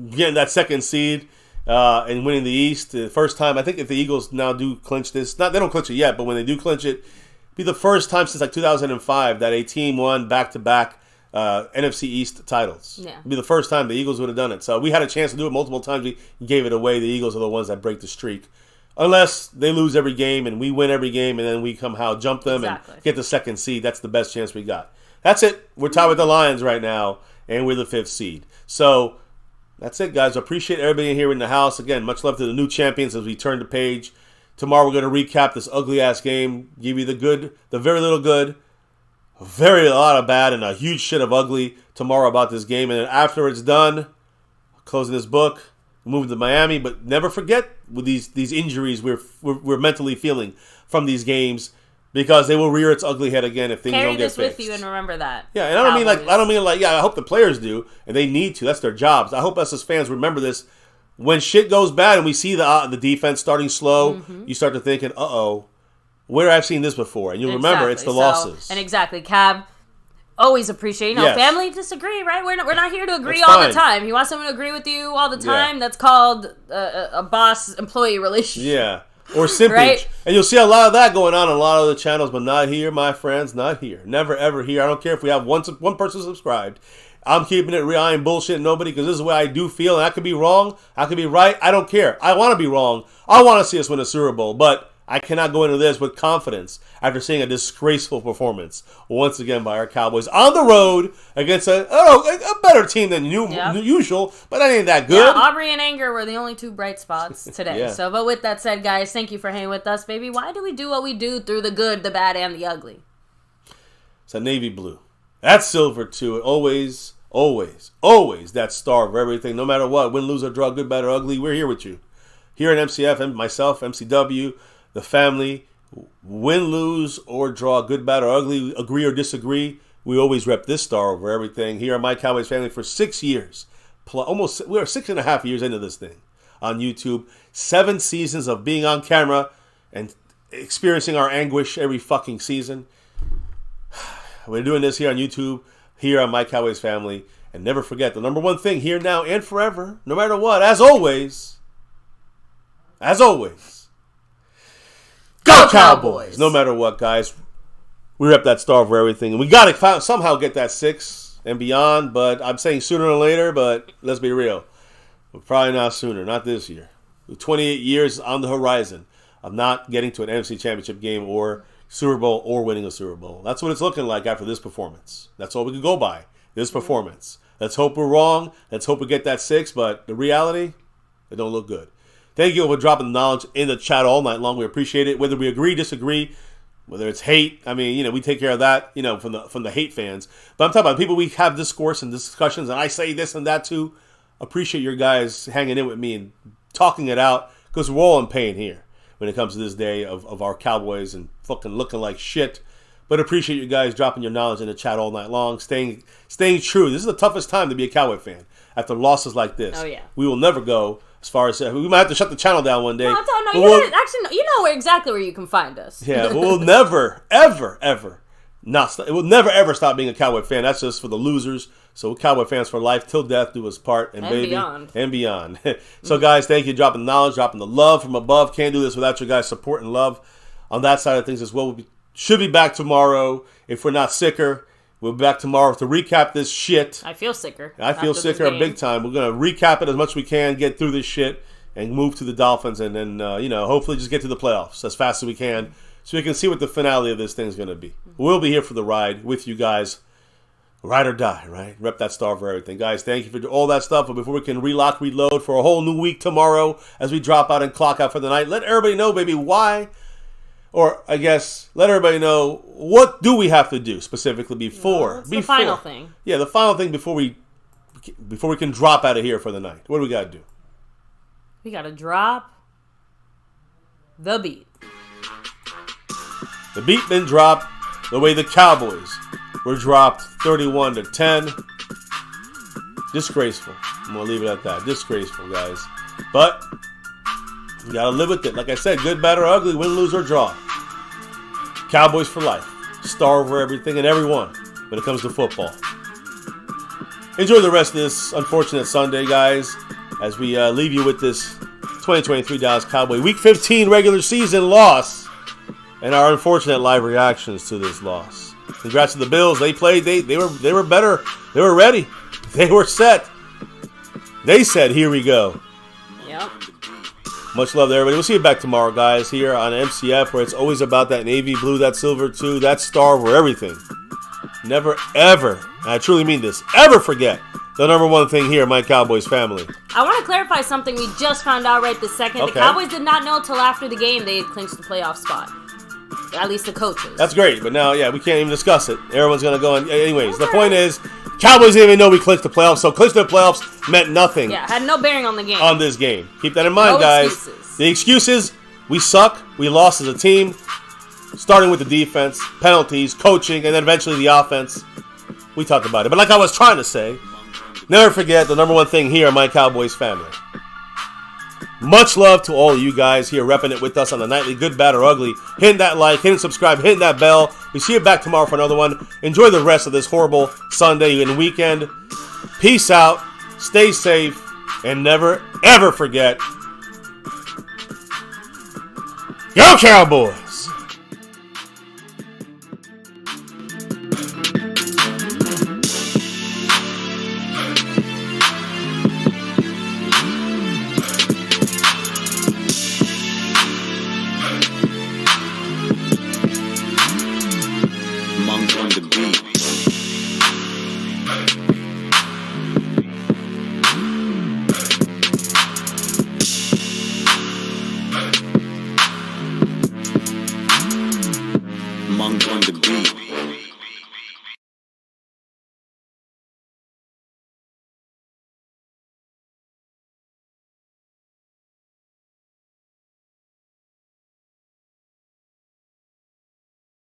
getting that second seed and winning the East. The first time, I think, if the Eagles now do clinch this, they don't clinch it yet, but when they do clinch it, it'll be the first time since like 2005 that a team won back-to-back NFC East titles. Yeah. It'll be the first time the Eagles would have done it. So we had a chance to do it multiple times. We gave it away. The Eagles are the ones that break the streak. Unless they lose every game and we win every game and then we somehow jump them and get the second seed. That's the best chance we got. That's it. We're tied with the Lions right now, and we're the 5th seed. So that's it, guys. I appreciate everybody here in the house. Again, much love to the new champions as we turn the page. Tomorrow we're going to recap this ugly-ass game, give you the good, the very little good, a lot of bad, and a huge shit of ugly tomorrow about this game. And then after it's done, closing this book, moving to Miami. But never forget with these injuries we're mentally feeling from these games, because they will rear its ugly head again if things don't get fixed. Carry this with you and remember that. Yeah, and I don't mean like I hope the players do, and they need to. That's their jobs. I hope us as fans remember this. When shit goes bad and we see the defense starting slow, you start to thinking, where I've seen this before, and you'll remember it's the losses. And exactly, Cab. Always appreciate, family disagree, right? We're not here to agree all the time. You want someone to agree with you all the time? That's called a boss-employee relationship. Yeah, or simpage. Right? And you'll see a lot of that going on a lot of the channels, but not here, my friends, not here. Never, ever here. I don't care if we have one person subscribed. I'm keeping it real. I ain't bullshitting nobody, because this is the way I do feel, and I could be wrong. I could be right. I don't care. I want to be wrong. I want to see us win a Super Bowl, but I cannot go into this with confidence after seeing a disgraceful performance once again by our Cowboys on the road against a better team than usual, but that ain't that good. Yeah, Aubrey and Anger were the only two bright spots today. So, but with that said, guys, thank you for hanging with us, baby. Why do we do what we do through the good, the bad, and the ugly? It's a navy blue. That's silver too. Always, always, always that star of everything. No matter what, win, lose, or draw, good, bad, or ugly, we're here with you. Here at MCF, and myself, MCW, the family, win, lose, or draw, good, bad, or ugly, agree or disagree, we always rep this star over everything. Here on MyCowboysFamily for 6 years. We are 6.5 years into this thing on YouTube. 7 seasons of being on camera and experiencing our anguish every fucking season. We're doing this here on YouTube, here on MyCowboysFamily. And never forget, the number one thing here, now, and forever, no matter what, as always, go Cowboys! No matter what, guys. We rep that star for everything. And we got to somehow get that 6 and beyond. But I'm saying sooner or later, but let's be real. But probably not sooner. Not this year. 28 years on the horizon of not getting to an NFC Championship game or Super Bowl or winning a Super Bowl. That's what it's looking like after this performance. That's all we can go by. This performance. Let's hope we're wrong. Let's hope we get that 6. But the reality, it don't look good. Thank you for dropping the knowledge in the chat all night long. We appreciate it. Whether we agree, disagree, whether it's hate. I mean, we take care of that, from the hate fans. But I'm talking about people we have discourse and discussions, and I say this and that too. Appreciate your guys hanging in with me and talking it out, because we're all in pain here when it comes to this day of our Cowboys and fucking looking like shit. But appreciate you guys dropping your knowledge in the chat all night long, staying true. This is the toughest time to be a Cowboy fan after losses like this. Oh, yeah. We will never go as far as we might have to shut the channel down one day. No, you know exactly where you can find us. Yeah, but we'll never, ever, ever it will never, ever stop being a Cowboy fan. That's just for the losers. So we're Cowboy fans for life, till death do us part, and baby, beyond. So guys, thank you, dropping the knowledge, dropping the love from above. Can't do this without your guys' support and love on that side of things as well. We should be back tomorrow if we're not sicker. We'll be back tomorrow to recap this shit. I feel sicker. I feel sicker big time. We're going to recap it as much as we can, get through this shit, and move to the Dolphins, and then, hopefully just get to the playoffs as fast as we can so we can see what the finale of this thing's going to be. We'll be here for the ride with you guys. Ride or die, right? Rep that star for everything. Guys, thank you for all that stuff. But before we can relock, reload for a whole new week tomorrow as we drop out and clock out for the night, let everybody know, baby, why. Or, I guess, let everybody know, what do we have to do specifically before? The final thing. Yeah, the final thing before we can drop out of here for the night. What do we got to do? We got to drop the beat. The beat been dropped the way the Cowboys were dropped 31-10. Disgraceful. I'm going to leave it at that. Disgraceful, guys. But you got to live with it. Like I said, good, bad, or ugly, win, lose, or draw. Cowboys for life. Star over everything and everyone when it comes to football. Enjoy the rest of this unfortunate Sunday, guys, as we leave you with this 2023 Dallas Cowboy Week 15 regular season loss and our unfortunate live reactions to this loss. Congrats to the Bills. They played. They were better. They were ready. They were set. They said, "Here we go." Yep. Much love to everybody. We'll see you back tomorrow, guys, here on MCF, where it's always about that navy blue, that silver too, that star for everything. Never, ever, and I truly mean this, ever forget the number one thing here, my Cowboys family. I want to clarify something we just found out right this second. Okay. The Cowboys did not know until after the game they had clinched the playoff spot. At least the coaches. That's great, but now, yeah, we can't even discuss it. Everyone's going to go on. Anyways, the point is, Cowboys didn't even know we clinched the playoffs, so clinching the playoffs meant nothing. Yeah, had no bearing on the game. On this game. Keep that in mind, No guys. excuses. The excuses, we suck, we lost as a team, starting with the defense, penalties, coaching, and then eventually the offense. We talked about it. But like I was trying to say, never forget the number one thing here, my Cowboys family. Much love to all of you guys here repping it with us on the nightly, good, bad, or ugly. Hit that like, hit subscribe, hit that bell. We see you back tomorrow for another one. Enjoy the rest of this horrible Sunday and weekend. Peace out, stay safe, and never, ever forget, Go Cowboys!